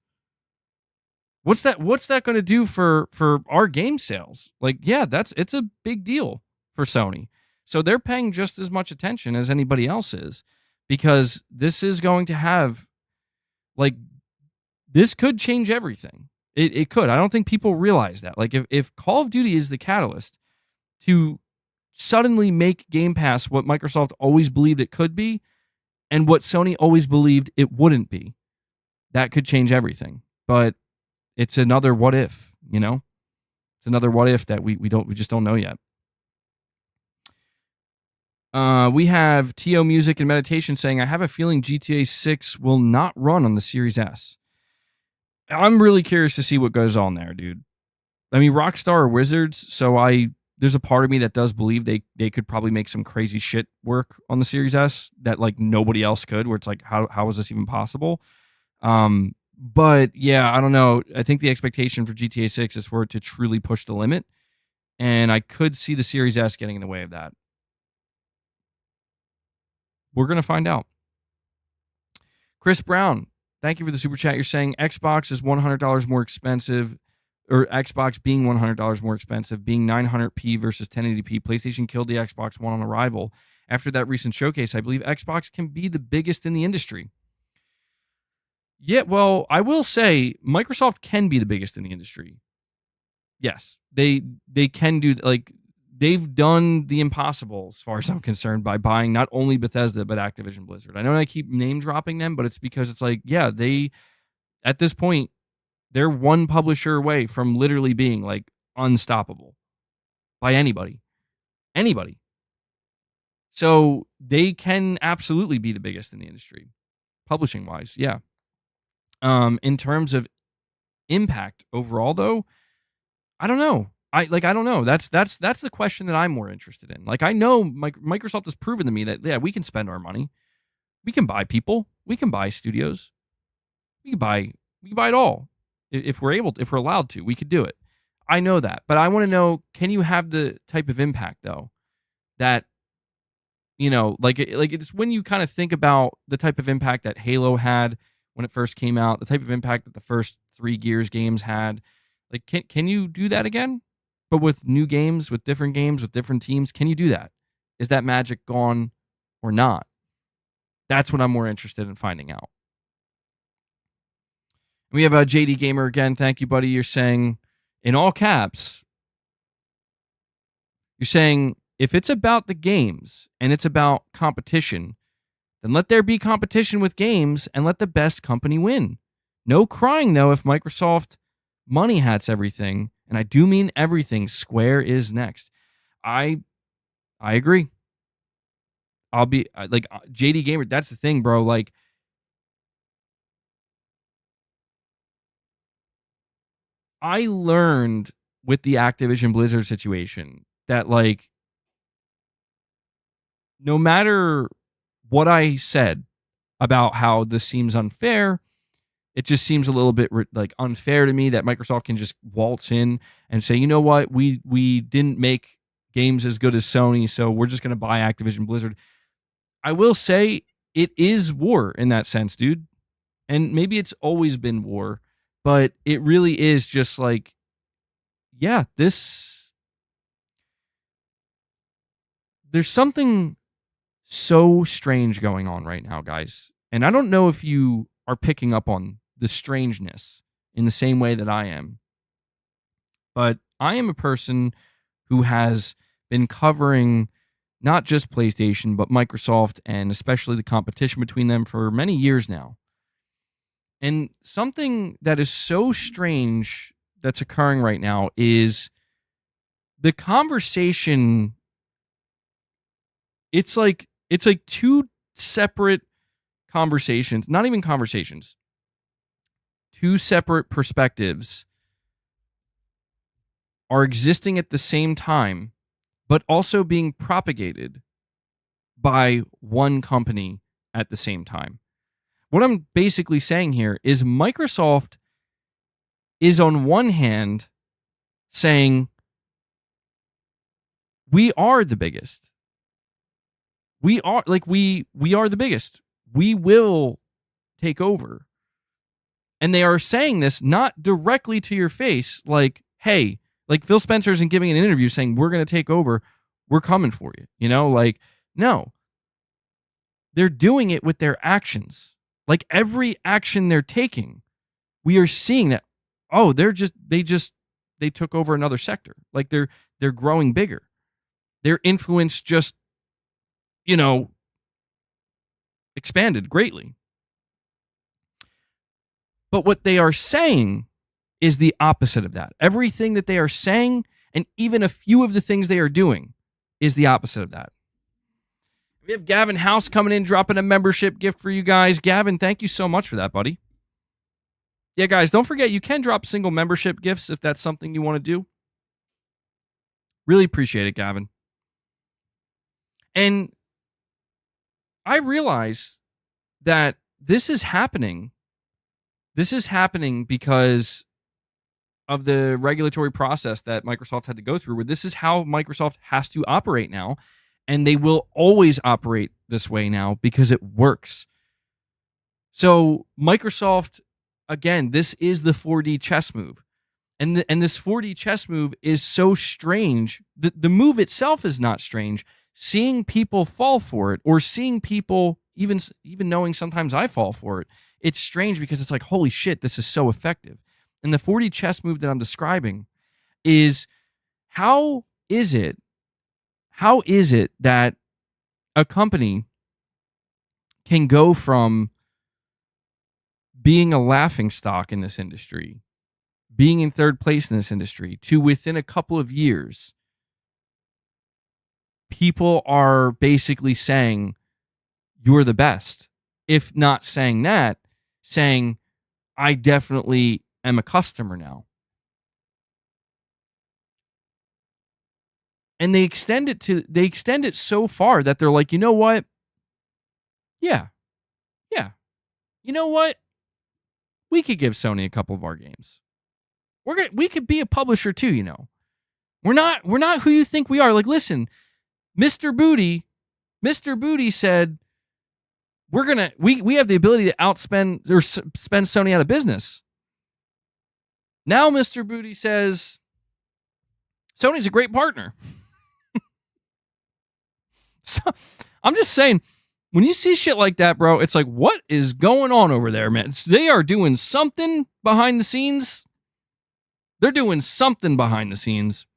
What's that going to do for our game sales? Like, yeah, it's a big deal for Sony. So they're paying just as much attention as anybody else is, because this is going to have, like, this could change everything. It could. I don't think people realize that. Like, if Call of Duty is the catalyst to suddenly make Game Pass what Microsoft always believed it could be and what Sony always believed it wouldn't be, that could change everything. But it's another what if, you know? It's another what if that we just don't know yet. We have TO Music and Meditation saying, I have a feeling GTA 6 will not run on the Series S. I'm really curious to see what goes on there, dude. I mean, Rockstar are wizards, so there's a part of me that does believe they could probably make some crazy shit work on the Series S that, like, nobody else could, where it's like, how is this even possible? But yeah, I don't know. I think the expectation for GTA 6 is for it to truly push the limit, and I could see the Series S getting in the way of that. We're going to find out. Chris Brown, thank you for the super chat. You're saying Xbox is $100 more expensive, or Xbox being $100 more expensive, being 900p versus 1080p. PlayStation killed the Xbox One on arrival. After that recent showcase, I believe Xbox can be the biggest in the industry. Yeah, well, I will say Microsoft can be the biggest in the industry. Yes, they can do, like, they've done the impossible as far as I'm concerned by buying not only Bethesda but Activision Blizzard. I know I keep name dropping them, but it's because it's like, yeah, they, at this point, they're one publisher away from literally being, like, unstoppable by anybody. Anybody. So they can absolutely be the biggest in the industry, publishing wise. Yeah. In terms of impact overall, though, I don't know. I don't know. That's the question that I'm more interested in. Like, I know Microsoft has proven to me that, yeah, we can spend our money. We can buy people. We can buy studios. We can buy it all. If we're allowed to, we could do it. I know that. But I want to know, can you have the type of impact, though, that, you know, like it's when you kind of think about the type of impact that Halo had when it first came out, the type of impact that the first 3 Gears games had. Like, can you do that again? But with new games, with different teams, can you do that? Is that magic gone or not? That's what I'm more interested in finding out. We have a JD Gamer again. Thank you, buddy. You're saying, in all caps, you're saying, if it's about the games and it's about competition, then let there be competition with games and let the best company win. No crying, though, if Microsoft money hats everything, and I do mean everything. Square is next. I agree. I'll be like JD Gamer. That's the thing, bro. Like, I learned with the Activision Blizzard situation that, like, no matter what I said about how this seems unfair, it just seems a little bit like unfair to me that Microsoft can just waltz in and say, you know what, we didn't make games as good as Sony, so we're just going to buy Activision Blizzard. I will say it is war in that sense, dude. And maybe it's always been war, but it really is just like, yeah, there's something so strange going on right now, guys. And I don't know if you are picking up on the strangeness in the same way that I am. But I am a person who has been covering not just PlayStation, but Microsoft, and especially the competition between them for many years now. And something that is so strange that's occurring right now is the conversation. It's like two separate conversations, not even conversations, two separate perspectives are existing at the same time, but also being propagated by one company at the same time. What I'm basically saying here is Microsoft is on one hand saying, we are the biggest. We are the biggest. We will take over. And they are saying this not directly to your face, like, hey, like Phil Spencer isn't giving an interview saying, we're going to take over. We're coming for you. No. They're doing it with their actions. Like every action they're taking, we are seeing that, oh, they took over another sector. Like they're growing bigger. Their influence just, expanded greatly. But what they are saying is the opposite of that. Everything that they are saying, and even a few of the things they are doing, is the opposite of that. We have Gavin House coming in, dropping a membership gift for you guys. Gavin, thank you so much for that, buddy. Yeah, guys, don't forget, you can drop single membership gifts if that's something you want to do. Really appreciate it, Gavin. And I realize that this is happening. This is happening because of the regulatory process that Microsoft had to go through, where this is how Microsoft has to operate now. And they will always operate this way now because it works. So Microsoft, again, this is the 4D chess move. And this 4D chess move is so strange. The move itself is not strange. Seeing people fall for it, or seeing people, even knowing sometimes I fall for it, it's strange because it's like, holy shit, this is so effective. And the 4D chess move that I'm describing is, how is it that a company can go from being a laughingstock in this industry, being in third place in this industry, to within a couple of years, people are basically saying, you're the best. If not saying that, saying, I definitely am a customer now. And they extend it so far that they're like, you know what? Yeah. You know what? We could give Sony a couple of our games. We could be a publisher too, We're not who you think we are. Like, listen, Mr. Booty said, we have the ability to outspend or spend Sony out of business. Now Mr. Booty says, Sony's a great partner. So, I'm just saying, when you see shit like that, bro, it's like, what is going on over there, man? They are doing something behind the scenes. They're doing something behind the scenes.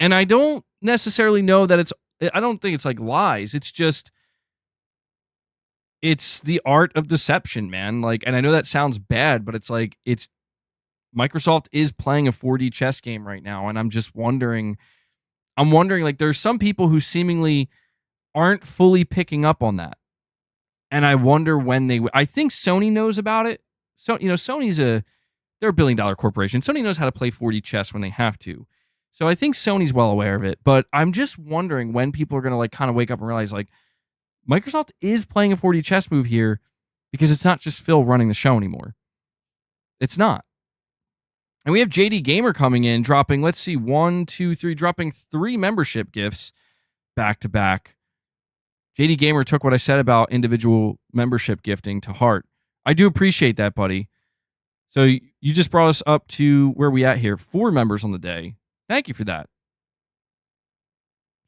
And I don't necessarily know that I don't think it's like lies. It's just, it's the art of deception, man. Like, and I know that sounds bad, but it's like, Microsoft is playing a 4D chess game right now. And I'm just wondering, like, there's some people who seemingly aren't fully picking up on that. And I wonder when I think Sony knows about it. So, they're a $1 billion corporation. Sony knows how to play 4D chess when they have to. So I think Sony's well aware of it. But I'm just wondering when people are going to like kind of wake up and realize, like, Microsoft is playing a 4D chess move here, because it's not just Phil running the show anymore. It's not. And we have JD Gamer coming in, dropping, let's see, 1, 2, 3, dropping 3 membership gifts back to back. JD Gamer took what I said about individual membership gifting to heart. I do appreciate that, buddy. So you just brought us up to where we at here. 4 members on the day. Thank you for that.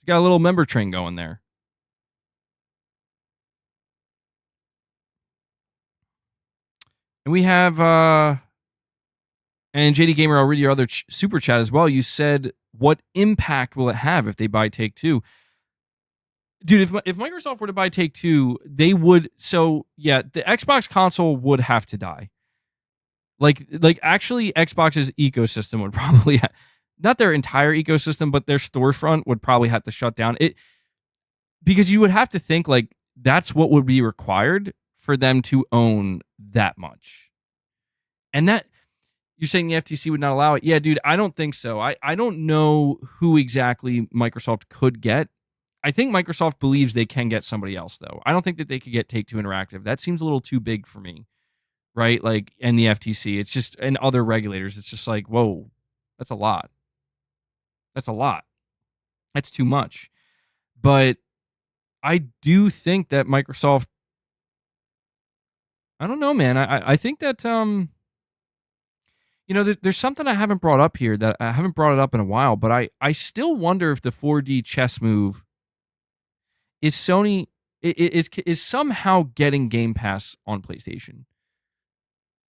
You got a little member train going there. And we have, and JD Gamer, I'll read your other super chat as well. You said, what impact will it have if they buy Take-Two? Dude, if Microsoft were to buy Take-Two, they would. So, yeah, the Xbox console would have to die. Like actually Xbox's ecosystem would probably not their entire ecosystem, but their storefront would probably have to shut down it, because you would have to think like that's what would be required for them to own that much. And that you're saying the FTC would not allow it. Yeah, dude, I don't think so. I don't know who exactly Microsoft could get. I think Microsoft believes they can get somebody else, though. I don't think that they could get Take-Two Interactive. That seems a little too big for me, right? Like, and the FTC. It's just, and other regulators. It's just like, whoa, that's a lot. That's a lot. That's too much. But I do think that Microsoft, I don't know, man. I think that, there's something I haven't brought up here that I haven't brought it up in a while, but I still wonder if the 4D chess move is Sony is somehow getting Game Pass on PlayStation.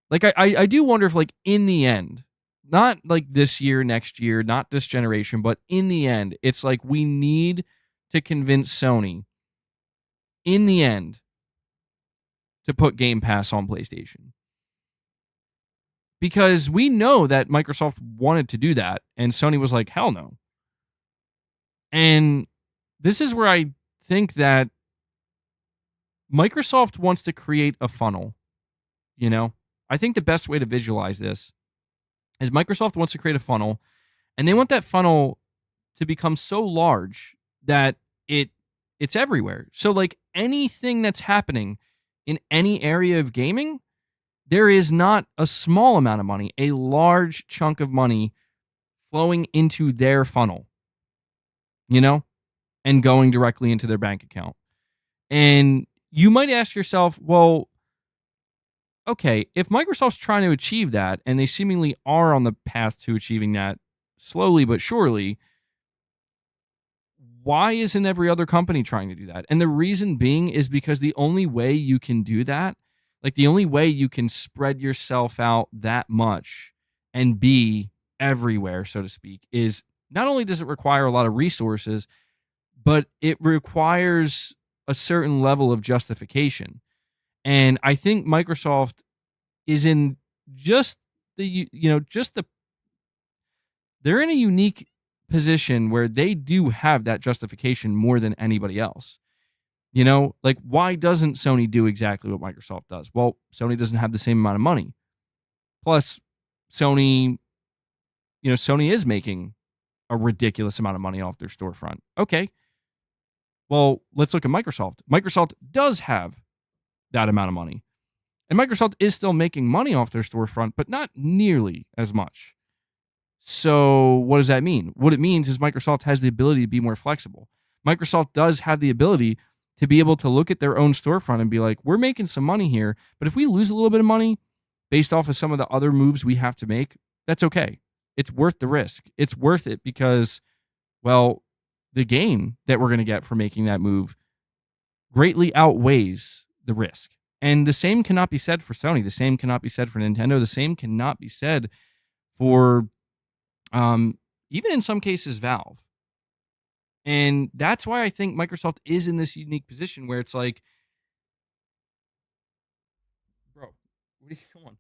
Like I do wonder if like in the end, not like this year, next year, not this generation, but in the end, it's like we need to convince Sony in the end to put Game Pass on PlayStation. Because we know that Microsoft wanted to do that, and Sony was like, hell no. And this is where I think that Microsoft wants to create a funnel. I think the best way to visualize this is Microsoft wants to create a funnel, and they want that funnel to become so large that it's everywhere. So like anything that's happening in any area of gaming, there is not a small amount of money, a large chunk of money flowing into their funnel, and going directly into their bank account. And you might ask yourself, well, okay, if Microsoft's trying to achieve that, and they seemingly are on the path to achieving that slowly but surely, why isn't every other company trying to do that? And the reason being is because the only way you can do that, like the only way you can spread yourself out that much and be everywhere, so to speak, is not only does it require a lot of resources, but it requires a certain level of justification. And I think Microsoft is in just the, they're in a unique position where they do have that justification more than anybody else. Like why doesn't Sony do exactly what Microsoft does? Well, Sony doesn't have the same amount of money. Plus, Sony is making a ridiculous amount of money off their storefront. Okay. Well, let's look at Microsoft. Microsoft does have that amount of money. And Microsoft is still making money off their storefront, but not nearly as much. So what does that mean? What it means is Microsoft has the ability to be more flexible. Microsoft does have the ability to be able to look at their own storefront and be like, we're making some money here, but if we lose a little bit of money based off of some of the other moves we have to make, that's okay. It's worth the risk. It's worth it because, well, the gain that we're going to get for making that move greatly outweighs the risk. And the same cannot be said for Sony. The same cannot be said for Nintendo. The same cannot be said for, even in some cases, Valve. And that's why I think Microsoft is in this unique position where it's like, bro, what are you doing?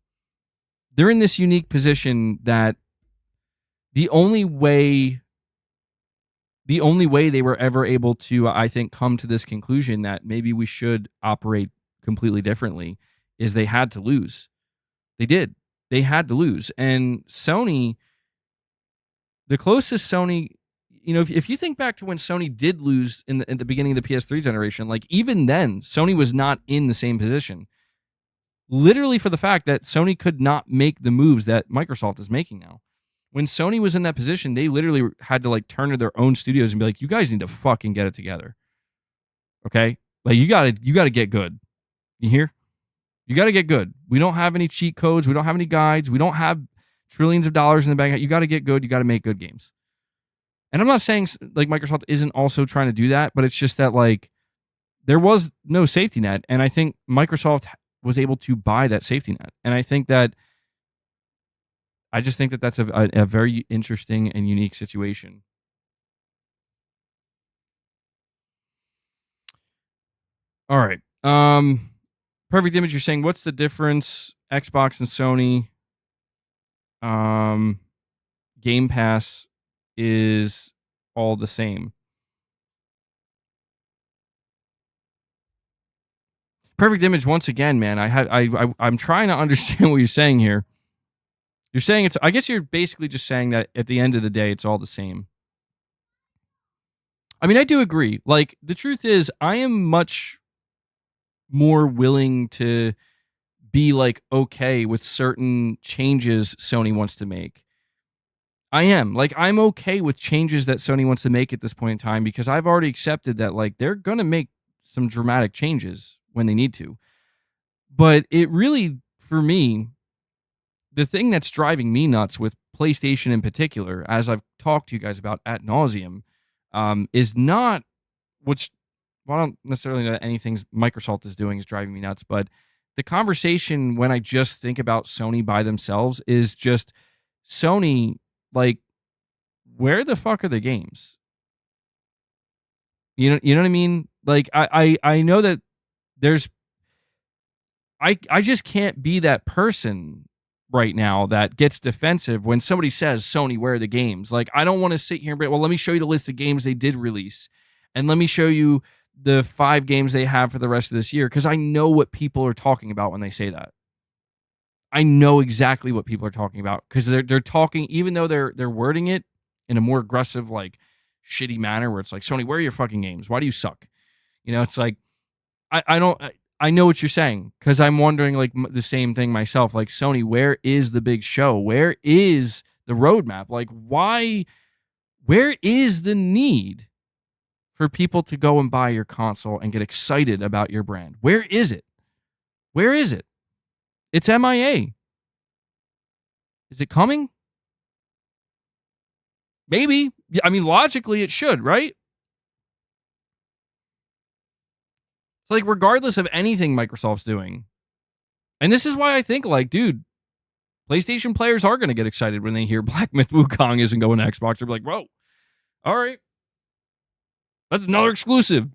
They're in this unique position that the only way they were ever able to, I think, come to this conclusion that maybe we should operate completely differently is they had to lose. They did. They had to lose. And Sony, the closest Sony, if you think back to when Sony did lose in the beginning of the PS3 generation, like even then, Sony was not in the same position. Literally for the fact that Sony could not make the moves that Microsoft is making now. When Sony was in that position, they literally had to like turn to their own studios and be like, you guys need to fucking get it together. Okay? Like you gotta get good. You hear? You gotta get good. We don't have any cheat codes. We don't have any guides. We don't have trillions of dollars in the bank. You gotta get good. You gotta make good games. And I'm not saying like Microsoft isn't also trying to do that, but it's just that like there was no safety net. And I think Microsoft was able to buy that safety net. And I just think that that's a very interesting and unique situation. All right. Perfect Image, you're saying, what's the difference, Xbox and Sony? Game Pass is all the same. Perfect Image, once again, man. I'm trying to understand what you're saying here. You're saying I guess you're basically just saying that at the end of the day, it's all the same. I mean, I do agree. Like, the truth is, I am much more willing to be like okay with certain changes Sony wants to make. I am. Like, I'm okay with changes that Sony wants to make at this point in time because I've already accepted that, like, they're going to make some dramatic changes when they need to. But it really, for me, the thing that's driving me nuts with PlayStation in particular, as I've talked to you guys about ad nauseum, is not which. Well, I don't necessarily know that anything Microsoft is doing is driving me nuts, but the conversation when I just think about Sony by themselves is just Sony. Like, where the fuck are the games? You know what I mean? Like, I know that there's. I just can't be that person right now that gets defensive when somebody says, Sony, where are the games? Like, I don't want to sit here and be, well, let me show you the list of games they did release. And let me show you the 5 games they have for the rest of this year. Because I know what people are talking about when they say that. I know exactly what people are talking about. Because they're talking, even though they're wording it in a more aggressive, like, shitty manner where it's like, Sony, where are your fucking games? Why do you suck? You know, it's like, I know what you're saying because I'm wondering like the same thing myself. Like, Sony, where is the big show? Where is the roadmap? Like, why? Where is the need for people to go and buy your console and get excited about your brand? Where is it? Where is it? It's MIA. Is it coming? Maybe. I mean, logically, it should, right? It's like, regardless of anything Microsoft's doing. And this is why I think, like, dude, PlayStation players are going to get excited when they hear Black Myth Wukong isn't going to Xbox. They're like, whoa, all right. That's another exclusive.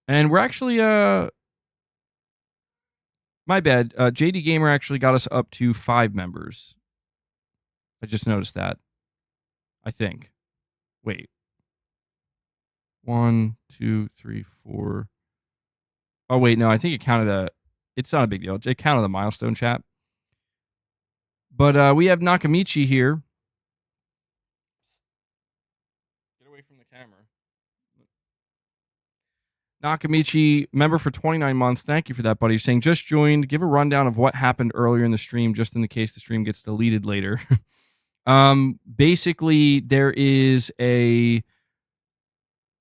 And we're actually, my bad. JD Gamer actually got us up to 5 members. I just noticed that. I think. Wait. 1, 2, 3, 4. Oh, wait, no, I think it counted it's not a big deal. It counted the milestone chat. But we have Nakamichi here. Get away from the camera. Nakamichi, member for 29 months. Thank you for that, buddy. You're saying, just joined. Give a rundown of what happened earlier in the stream, just in the case the stream gets deleted later. Basically, there is a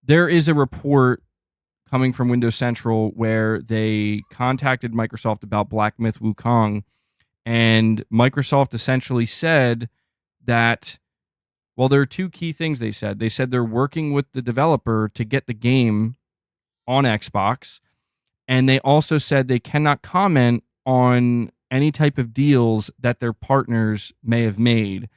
report coming from Windows Central where they contacted Microsoft about Black Myth Wukong, and Microsoft essentially said that, well, there are 2 key things they said. They said they're working with the developer to get the game on Xbox, and they also said they cannot comment on any type of deals that their partners may have made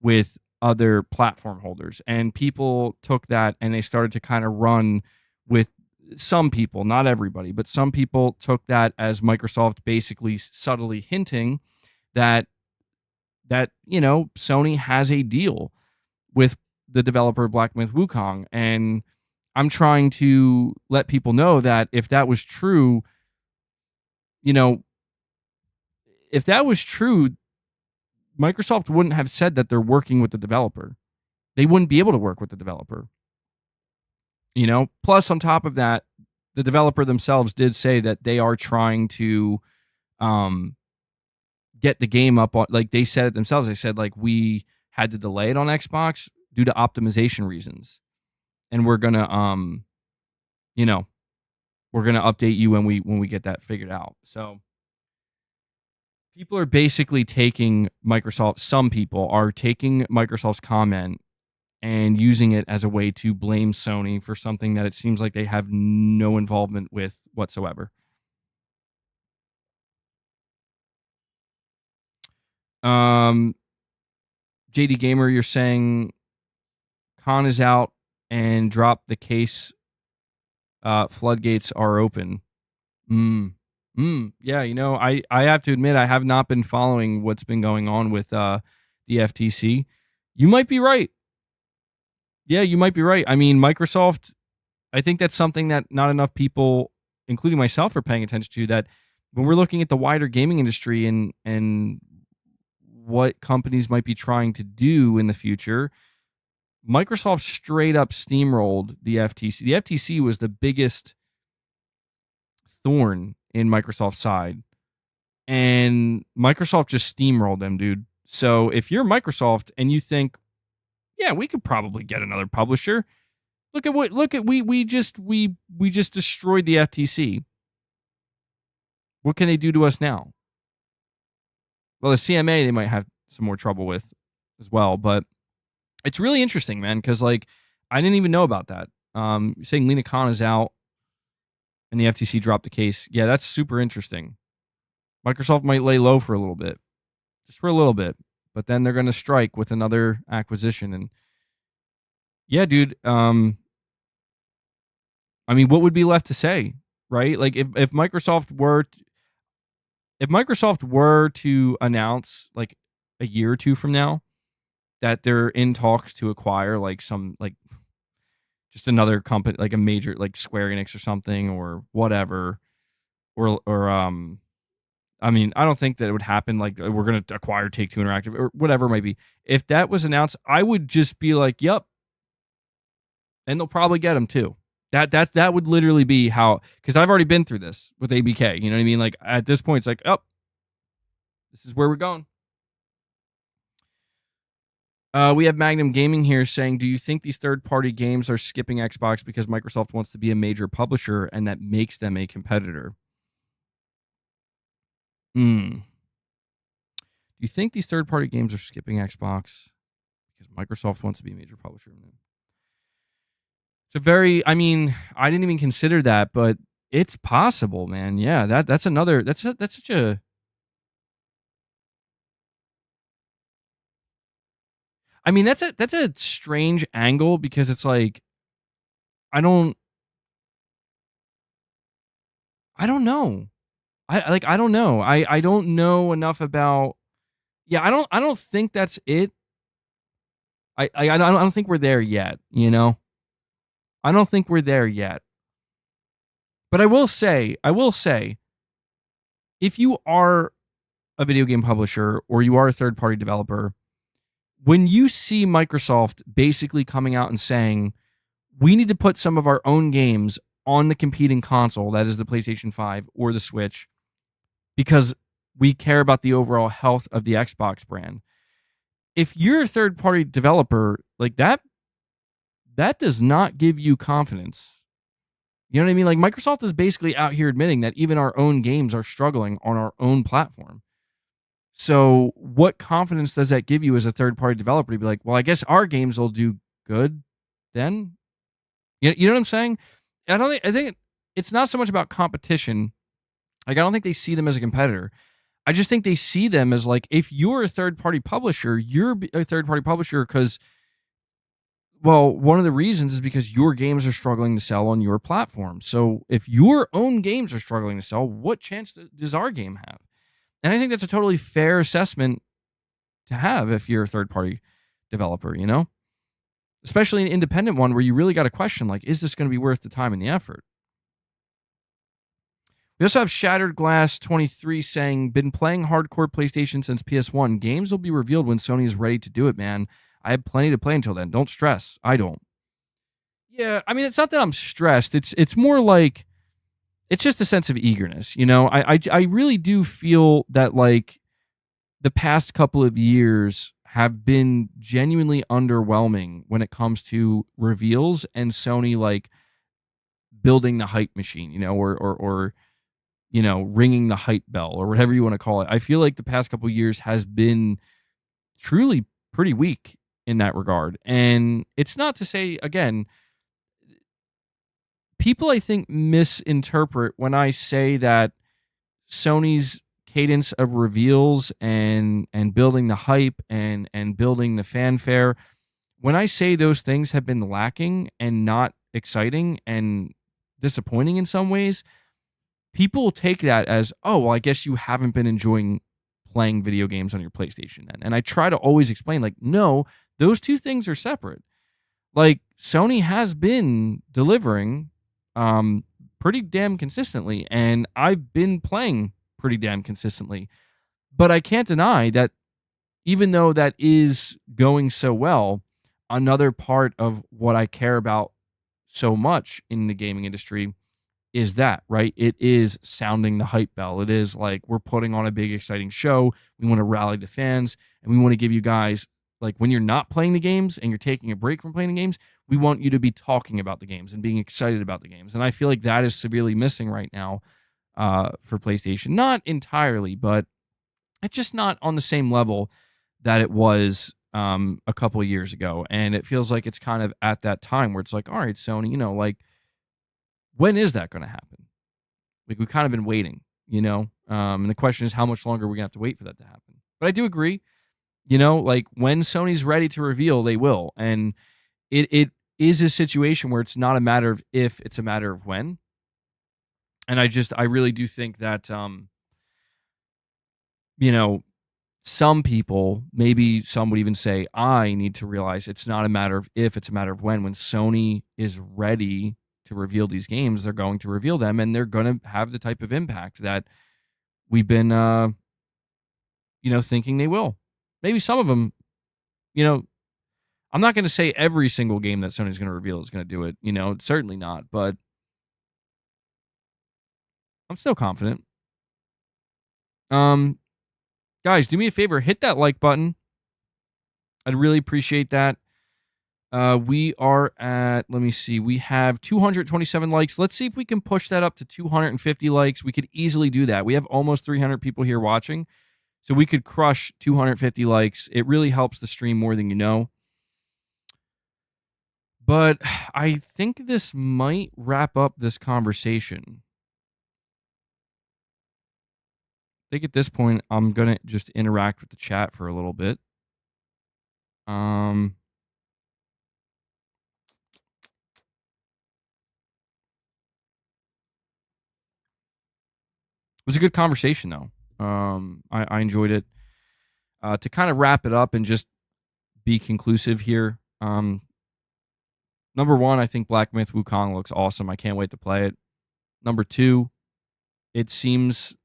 with other platform holders. And people took that and they started to kind of run with some people, not everybody, but some people took that as Microsoft basically subtly hinting that Sony has a deal with the developer Black Myth Wukong. And I'm trying to let people know that if that was true, Microsoft wouldn't have said that they're working with the developer. They wouldn't be able to work with the developer. Plus, on top of that, the developer themselves did say that they are trying to get the game up on, like they said it themselves. They said, like, we had to delay it on Xbox due to optimization reasons. And we're gonna update you when we get that figured out. So people are basically taking some people are taking Microsoft's comment and using it as a way to blame Sony for something that it seems like they have no involvement with whatsoever. JD Gamer, you're saying Khan is out and drop the case. Floodgates are open. Yeah, I have to admit I have not been following what's been going on with the FTC. You might be right. Yeah, you might be right. I mean, Microsoft, I think that's something that not enough people, including myself, are paying attention to. That when we're looking at the wider gaming industry and what companies might be trying to do in the future, Microsoft straight up steamrolled the FTC. The FTC was the biggest thorn in Microsoft's side, and Microsoft just steamrolled them, dude. So if you're Microsoft and you think, yeah, we could probably get another publisher. We just destroyed the FTC. What can they do to us now? Well, the CMA they might have some more trouble with as well, but it's really interesting, man, because like I didn't even know about that. Saying Lena Khan is out and the FTC dropped the case. Yeah, that's super interesting. Microsoft might lay low for a little bit, just for a little bit, but then they're going to strike with another acquisition. And yeah, dude. I mean, what would be left to say, right? Like if Microsoft were to announce like a year or two from now that they're in talks to acquire like some like just another company, like a major like Square Enix or something or whatever, or I mean, I don't think that it would happen. Like we're gonna acquire Take-Two Interactive or whatever it might be. If that was announced, I would just be like, "Yep," and they'll probably get them too. That would literally be how, because I've already been through this with ABK. You know what I mean? Like at this point, it's like, oh, this is where we're going. We have Magnum Gaming here saying, do you think these third-party games are skipping Xbox because Microsoft wants to be a major publisher and that makes them a competitor? Do you think these third-party games are skipping Xbox because Microsoft wants to be a major publisher? It's a very, I mean, I didn't even consider that, but it's possible, man. Yeah, that's such a, I mean, that's a strange angle because it's like, I don't know. I don't know. I don't know enough about. Yeah, I don't think that's it. I don't think we're there yet. You know, I don't think we're there yet. But I will say, if you are a video game publisher or you are a third party developer, when you see Microsoft basically coming out and saying, we need to put some of our own games on the competing console, that is the PlayStation 5 or the Switch, because we care about the overall health of the Xbox brand. If you're a third-party developer, like that does not give you confidence. You know what I mean? Like Microsoft is basically out here admitting that even our own games are struggling on our own platform. So what confidence does that give you as a third-party developer to be like, well, I guess our games will do good then? You know what I'm saying? I think it's not so much about competition. Like I don't think they see them as a competitor. I just think they see them as like, if you're a third-party publisher, you're a third-party publisher because, well, one of the reasons is because your games are struggling to sell on your platform. So if your own games are struggling to sell, what chance does our game have? And I think that's a totally fair assessment to have if you're a third-party developer, you know? Especially an independent one where you really got to question, like, is this going to be worth the time and the effort? We also have Shattered Glass 23 saying, been playing hardcore PlayStation since PS1. Games will be revealed when Sony is ready to do it, man. I have plenty to play until then. Don't stress. I don't. Yeah, I mean, it's not that I'm stressed. It's more like, it's just a sense of eagerness, you know? I really do feel that, like, the past couple of years have been genuinely underwhelming when it comes to reveals and Sony, like, building the hype machine, you know, or you know, ringing the hype bell or whatever you want to call it. I feel like the past couple of years has been truly pretty weak in that regard. And it's not to say, again, people I think misinterpret when I say that Sony's cadence of reveals and building the hype and building the fanfare, when I say those things have been lacking and not exciting and disappointing in some ways, people take that as, oh, well, I guess you haven't been enjoying playing video games on your PlayStation then. And I try to always explain, like, no, those two things are separate. Like, Sony has been delivering pretty damn consistently, and I've been playing pretty damn consistently. But I can't deny that even though that is going so well, another part of what I care about so much in the gaming industry is that, right? It is sounding the hype bell. It is like we're putting on a big, exciting show. We want to rally the fans, and we want to give you guys, like, when you're not playing the games and you're taking a break from playing the games, we want you to be talking about the games and being excited about the games. And I feel like that is severely missing right now for PlayStation. Not entirely, but it's just not on the same level that it was a couple of years ago. And it feels like it's kind of at that time where it's like, all right, Sony, like, when is that going to happen? Like, we've kind of been waiting, and the question is, how much longer are we going to have to wait for that to happen? But I do agree, like, when Sony's ready to reveal, they will. And it is a situation where it's not a matter of if, it's a matter of when. And I really do think that, some people, maybe some would even say, I need to realize it's not a matter of if, it's a matter of when. When Sony is ready to reveal these games, they're going to reveal them, and they're going to have the type of impact that we've been, thinking they will. Maybe some of them, I'm not going to say every single game that Sony's going to reveal is going to do it, certainly not, but I'm still confident. Guys, do me a favor, hit that like button. I'd really appreciate that. We are at, let me see, we have 227 likes. Let's see if we can push that up to 250 likes. We could easily do that. We have almost 300 people here watching, so we could crush 250 likes. It really helps the stream more than you know. But I think this might wrap up this conversation. I think at this point, I'm going to just interact with the chat for a little bit. It was a good conversation, though. I enjoyed it. To kind of wrap it up and just be conclusive here. Number one, I think Black Myth Wukong looks awesome. I can't wait to play it. Number two, it seems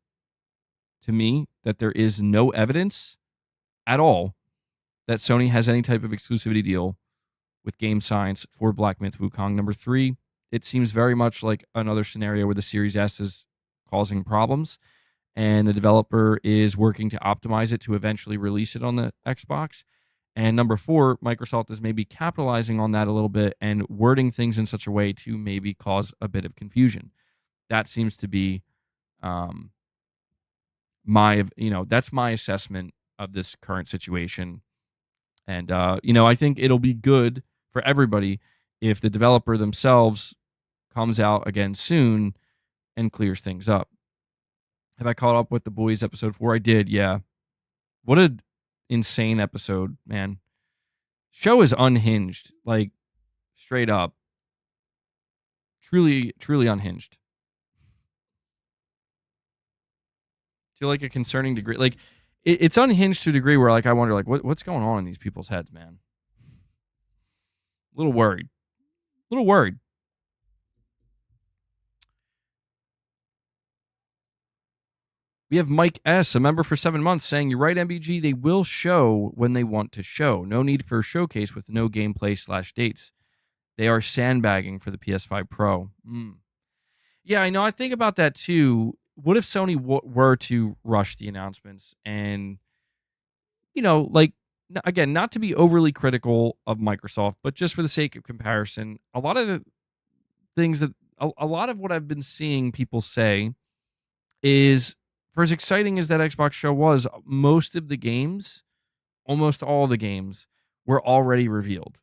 to me that there is no evidence at all that Sony has any type of exclusivity deal with Game Science for Black Myth Wukong. Number three, it seems very much like another scenario where the Series S is causing problems, and the developer is working to optimize it to eventually release it on the Xbox. And number four, Microsoft is maybe capitalizing on that a little bit and wording things in such a way to maybe cause a bit of confusion. That seems to be that's my assessment of this current situation. And, I think it'll be good for everybody if the developer themselves comes out again soon and clears things up. Have I caught up with The Boys episode 4? I did, yeah. What an insane episode, man. Show is unhinged, like, straight up. Truly, truly unhinged. To like a concerning degree. Like, it's unhinged to a degree where, like, I wonder, like, what's going on in these people's heads, man? A little worried. We have Mike S., a member for 7 months, saying, you're right, MBG, they will show when they want to show. No need for a showcase with no gameplay/dates. They are sandbagging for the PS5 Pro. Yeah, I know. I think about that, too. What if Sony were to rush the announcements and, like, again, not to be overly critical of Microsoft, but just for the sake of comparison, a lot of the things that, a lot of what I've been seeing people say is, for as exciting as that Xbox show was, most of the games, almost all the games, were already revealed.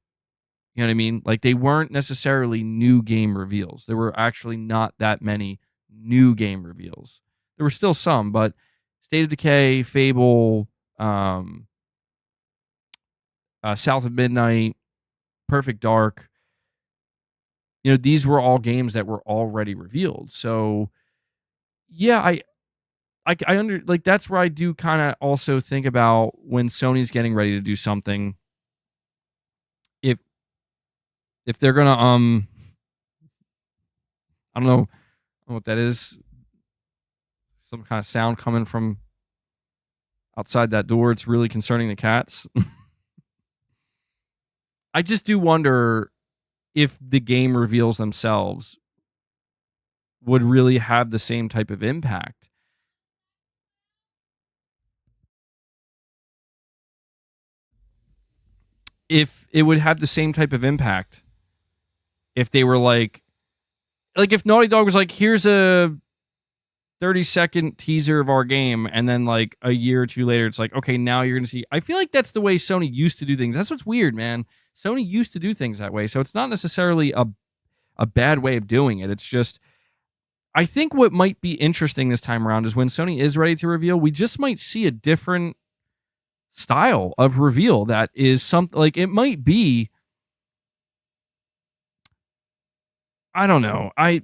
You know what I mean? Like, they weren't necessarily new game reveals. There were actually not that many new game reveals. There were still some, but State of Decay, Fable, South of Midnight, Perfect Dark, these were all games that were already revealed. So Yeah, I under like that's where I do kind of also think about when Sony's getting ready to do something. If if they're gonna I don't know what that is. Some kind of sound coming from outside that door. It's really concerning the cats. I just do wonder if the game reveals themselves would really have the same type of impact. If it would have the same type of impact if they were like if Naughty Dog was like, here's a 30-second teaser of our game, and then like a year or two later, it's like, okay, now you're gonna see. I feel like that's the way Sony used to do things. That's what's weird, man. Sony used to do things that way, so it's not necessarily a bad way of doing it. It's just I think what might be interesting this time around is when Sony is ready to reveal, we just might see a different style of reveal that is something like it might be. I don't know. I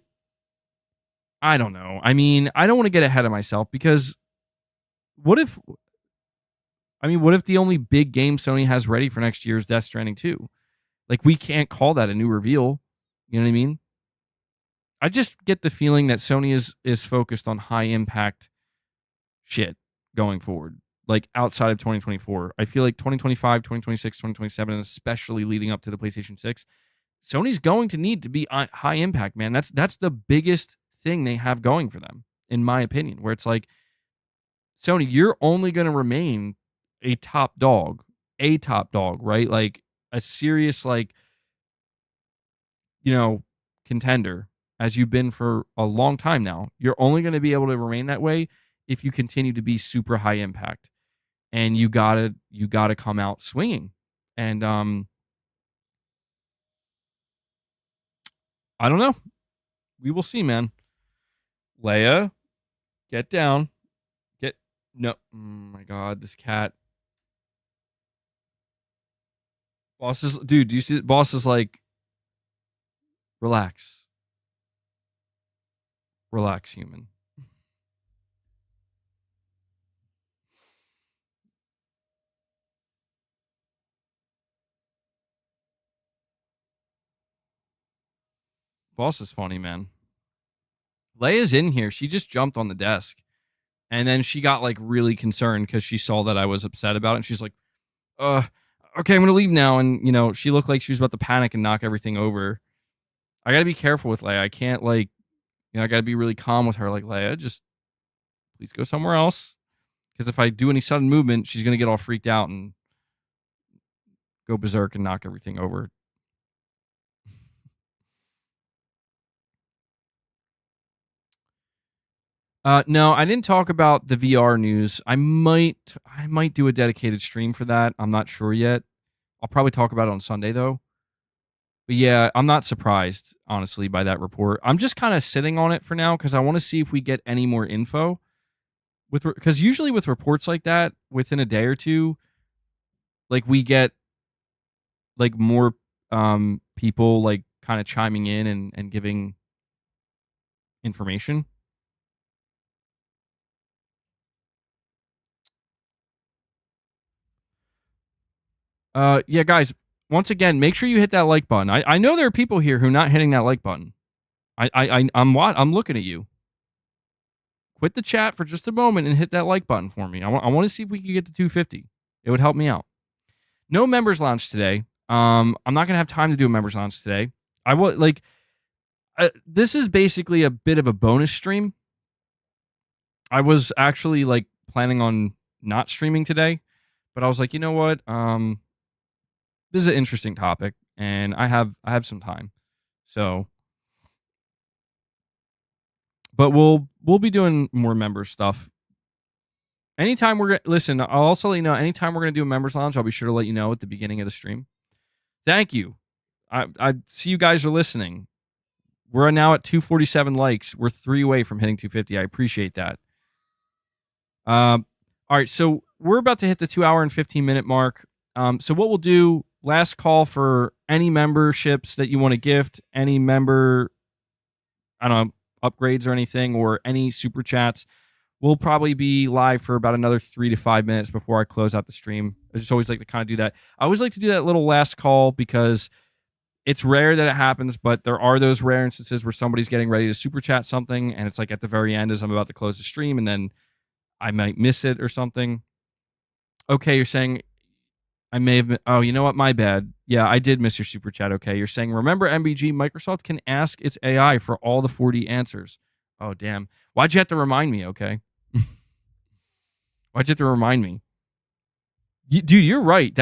don't know. I mean, I don't want to get ahead of myself because what if what if the only big game Sony has ready for next year is Death Stranding 2? Like we can't call that a new reveal. You know what I mean? I just get the feeling that Sony is focused on high impact shit going forward. Like outside of 2024. I feel like 2025, 2026, 2027, and especially leading up to the PlayStation 6, Sony's going to need to be high impact, man. That's the biggest thing they have going for them, in my opinion, where it's like, Sony, you're only going to remain a top dog, right? Like a serious, like, contender as you've been for a long time now. You're only going to be able to remain that way if you continue to be super high impact, and you gotta come out swinging. And I don't know. We will see, man. Leia, get down. No. Oh my God, this cat. Boss is, dude, do you see? Boss is like, relax. Relax, human. Boss is funny, man. Leia's in here. She just jumped on the desk. And then she got like really concerned because she saw that I was upset about it. And she's like, okay, I'm going to leave now. And, she looked like she was about to panic and knock everything over. I got to be careful with Leia. I can't I got to be really calm with her. Like, Leia, just please go somewhere else. Because if I do any sudden movement, she's going to get all freaked out and go berserk and knock everything over. No, I didn't talk about the VR news. I might do a dedicated stream for that. I'm not sure yet. I'll probably talk about it on Sunday though. But yeah, I'm not surprised, honestly, by that report. I'm just kind of sitting on it for now because I want to see if we get any more info. Because usually with reports like that, within a day or two, like we get like more people like kind of chiming in and giving information. Yeah, guys, once again, make sure you hit that like button. I know there are people here who are not hitting that like button. I'm looking at you. Quit the chat for just a moment and hit that like button for me. I want to see if we can get to 250. It would help me out. No members lounge today. I'm not gonna have time to do a members lounge today. I will this is basically a bit of a bonus stream. I was actually like planning on not streaming today, but I was like, you know what? This is an interesting topic, and I have some time, so. But we'll be doing more member stuff. Anytime we're gonna listen, I'll also let you know. Anytime we're gonna do a members lounge, I'll be sure to let you know at the beginning of the stream. Thank you. I see you guys are listening. We're now at 247 likes. We're 3 away from hitting 250. I appreciate that. All right, so we're about to hit the 2 hour and 15-minute mark. So what we'll do, last call for any memberships that you want to gift, any member, I don't know, upgrades or anything or any super chats, we'll probably be live for about another 3 to 5 minutes before I close out the stream. I just always like to kind of do that. I always like to do that little last call because it's rare that it happens, but there are those rare instances where somebody's getting ready to super chat something, and it's like at the very end as I'm about to close the stream, and then I might miss it or something. Okay, you're saying I may have been. Oh, you know what? My bad. Yeah, I did miss your super chat. Okay, you're saying, remember MBG, Microsoft can ask its AI for all the 4D answers. Oh, damn. Why'd you have to remind me? Okay. Why'd you have to remind me? Dude, you're right.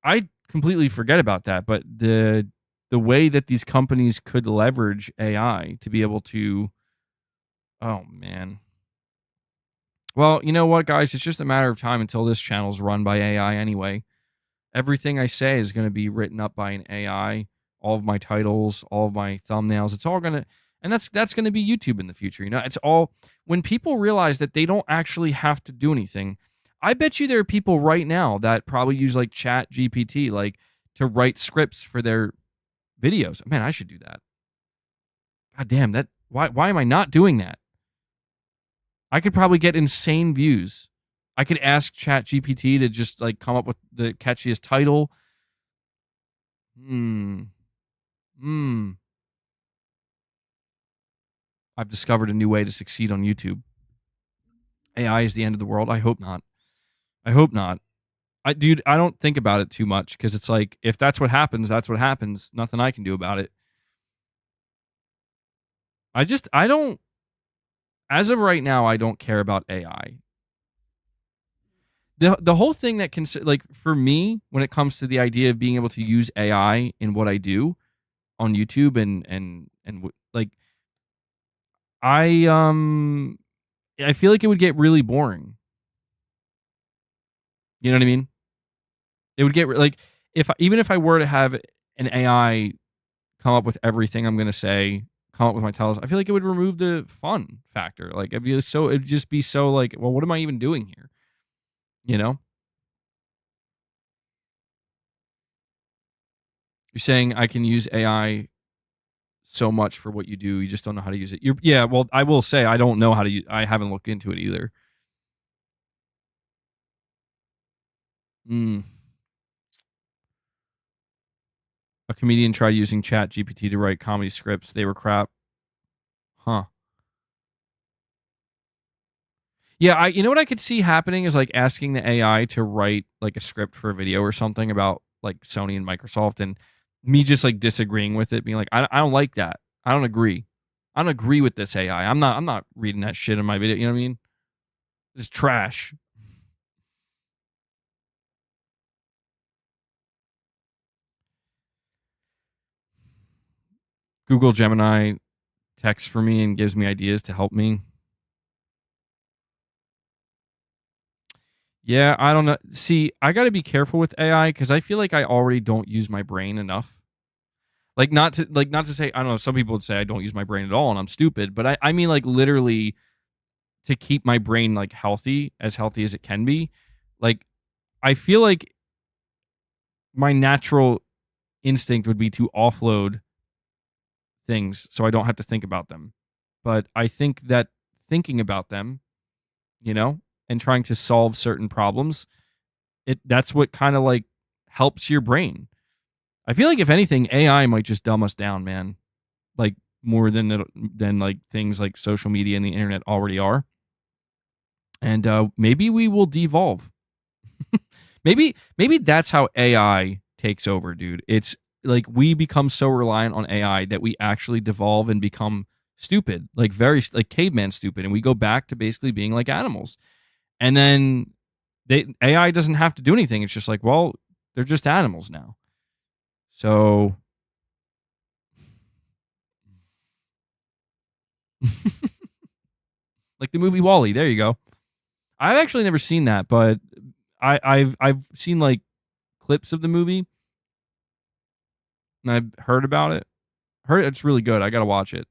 I completely forget about that. But the way that these companies could leverage AI to be able to, oh man. Well, you know what, guys? It's just a matter of time until this channel's run by AI anyway. Everything I say is going to be written up by an AI. All of my titles, all of my thumbnails, it's all going to, and that's going to be YouTube in the future. You know, it's all, when people realize that they don't actually have to do anything. I bet you there are people right now that probably use like Chat GPT, like to write scripts for their videos. Man, I should do that. God damn that. Why am I not doing that? I could probably get insane views. I could ask Chat GPT to just like come up with the catchiest title. I've discovered a new way to succeed on YouTube. AI is the end of the world. I hope not. I hope not. Dude, I don't think about it too much because it's like, if that's what happens, that's what happens. Nothing I can do about it. I don't, as of right now, I don't care about AI. The whole thing that can, like, for me, when it comes to the idea of being able to use AI in what I do on YouTube and like, I feel like it would get really boring. You know what I mean? It would get like, even if I were to have an AI come up with everything I'm gonna say, come up with my titles, I feel like it would remove the fun factor. Like it'd just be so like, well, what am I even doing here? You know? You're saying I can use AI so much for what you do, you just don't know how to use it. Yeah, well, I will say I don't know how to use, I haven't looked into it either. Mm. A comedian tried using Chat GPT to write comedy scripts. They were crap. Huh. Yeah, you know what I could see happening is like asking the AI to write like a script for a video or something about like Sony and Microsoft, and me just like disagreeing with it, being like, I don't like that. I don't agree. I don't agree with this AI. I'm not reading that shit in my video. You know what I mean? It's trash. Google Gemini texts for me and gives me ideas to help me. Yeah, I don't know. See, I got to be careful with AI because I feel like I already don't use my brain enough. Not to say, I don't know, some people would say I don't use my brain at all and I'm stupid, but I mean like literally to keep my brain like healthy as it can be. Like, I feel like my natural instinct would be to offload things so I don't have to think about them. But I think that thinking about them, you know, and trying to solve certain problems, that's what kind of like helps your brain. I feel like if anything, AI might just dumb us down, man. Like more than like things like social media and the internet already are. And maybe we will devolve. maybe that's how AI takes over, dude. It's like we become so reliant on AI that we actually devolve and become stupid, like very like caveman stupid, and we go back to basically being like animals. And then AI doesn't have to do anything. It's just like, well, they're just animals now. So like the movie Wall-E, there you go. I've actually never seen that, but I've seen like clips of the movie and I've heard about it. Heard it's really good. I gotta watch it.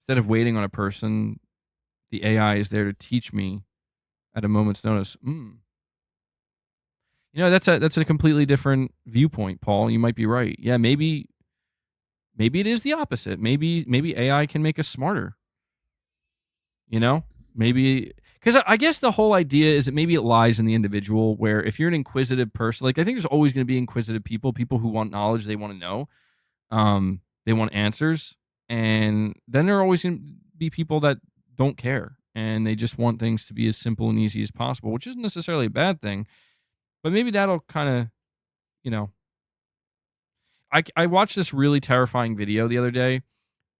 Instead of waiting on a person, the AI is there to teach me at a moment's notice. That's a completely different viewpoint, Paul. You might be right. Yeah, maybe it is the opposite. Maybe AI can make us smarter. You know, maybe because I guess the whole idea is that maybe it lies in the individual. Where if you're an inquisitive person, like I think there's always going to be inquisitive people who want knowledge, they want to know, they want answers, and then there are always going to be people that don't care and they just want things to be as simple and easy as possible, which isn't necessarily a bad thing. But maybe that'll kind of, you know, I watched this really terrifying video the other day,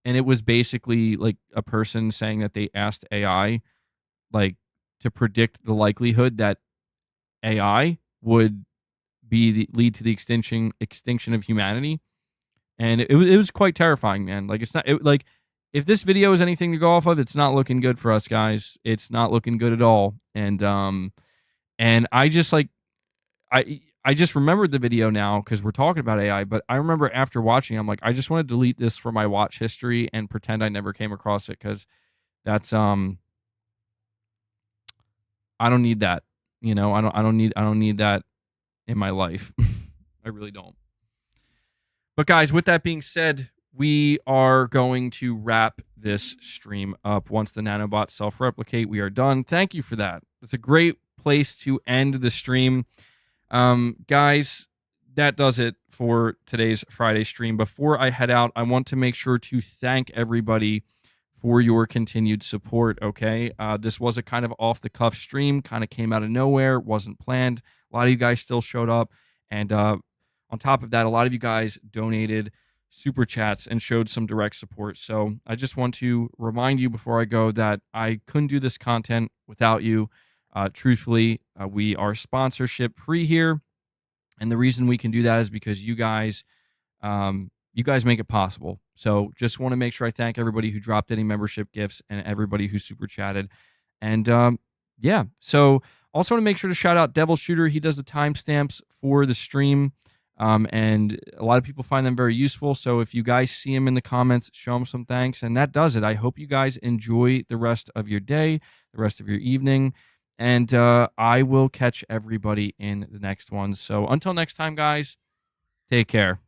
and it was basically like a person saying that they asked AI like to predict the likelihood that AI would lead to the extinction of humanity, and it was quite terrifying, man. Like it's not like if this video is anything to go off of, it's not looking good for us guys. It's not looking good at all, and I just like I just remembered the video now because we're talking about AI, but I remember after watching, I'm like, I just want to delete this from my watch history and pretend I never came across it because that's I don't need that. I don't need that in my life. I really don't. But guys, with that being said, we are going to wrap this stream up. Once the nanobots self-replicate, we are done. Thank you for that. It's a great place to end the stream. Guys, that does it for today's Friday stream. Before I head out, I want to make sure to thank everybody for your continued support, okay? This was a kind of off-the-cuff stream, kind of came out of nowhere, wasn't planned. A lot of you guys still showed up, and on top of that, a lot of you guys donated super chats and showed some direct support. So I just want to remind you before I go that I couldn't do this content without you. Truthfully, we are sponsorship free here, and the reason we can do that is because you guys make it possible. So just want to make sure I thank everybody who dropped any membership gifts and everybody who super chatted. And yeah, so also want to make sure to shout out Devil Shooter. He does the timestamps for the stream, and a lot of people find them very useful. So if you guys see him in the comments, show him some thanks, and that does it. I hope you guys enjoy the rest of your day, the rest of your evening. And I will catch everybody in the next one. So until next time, guys, take care.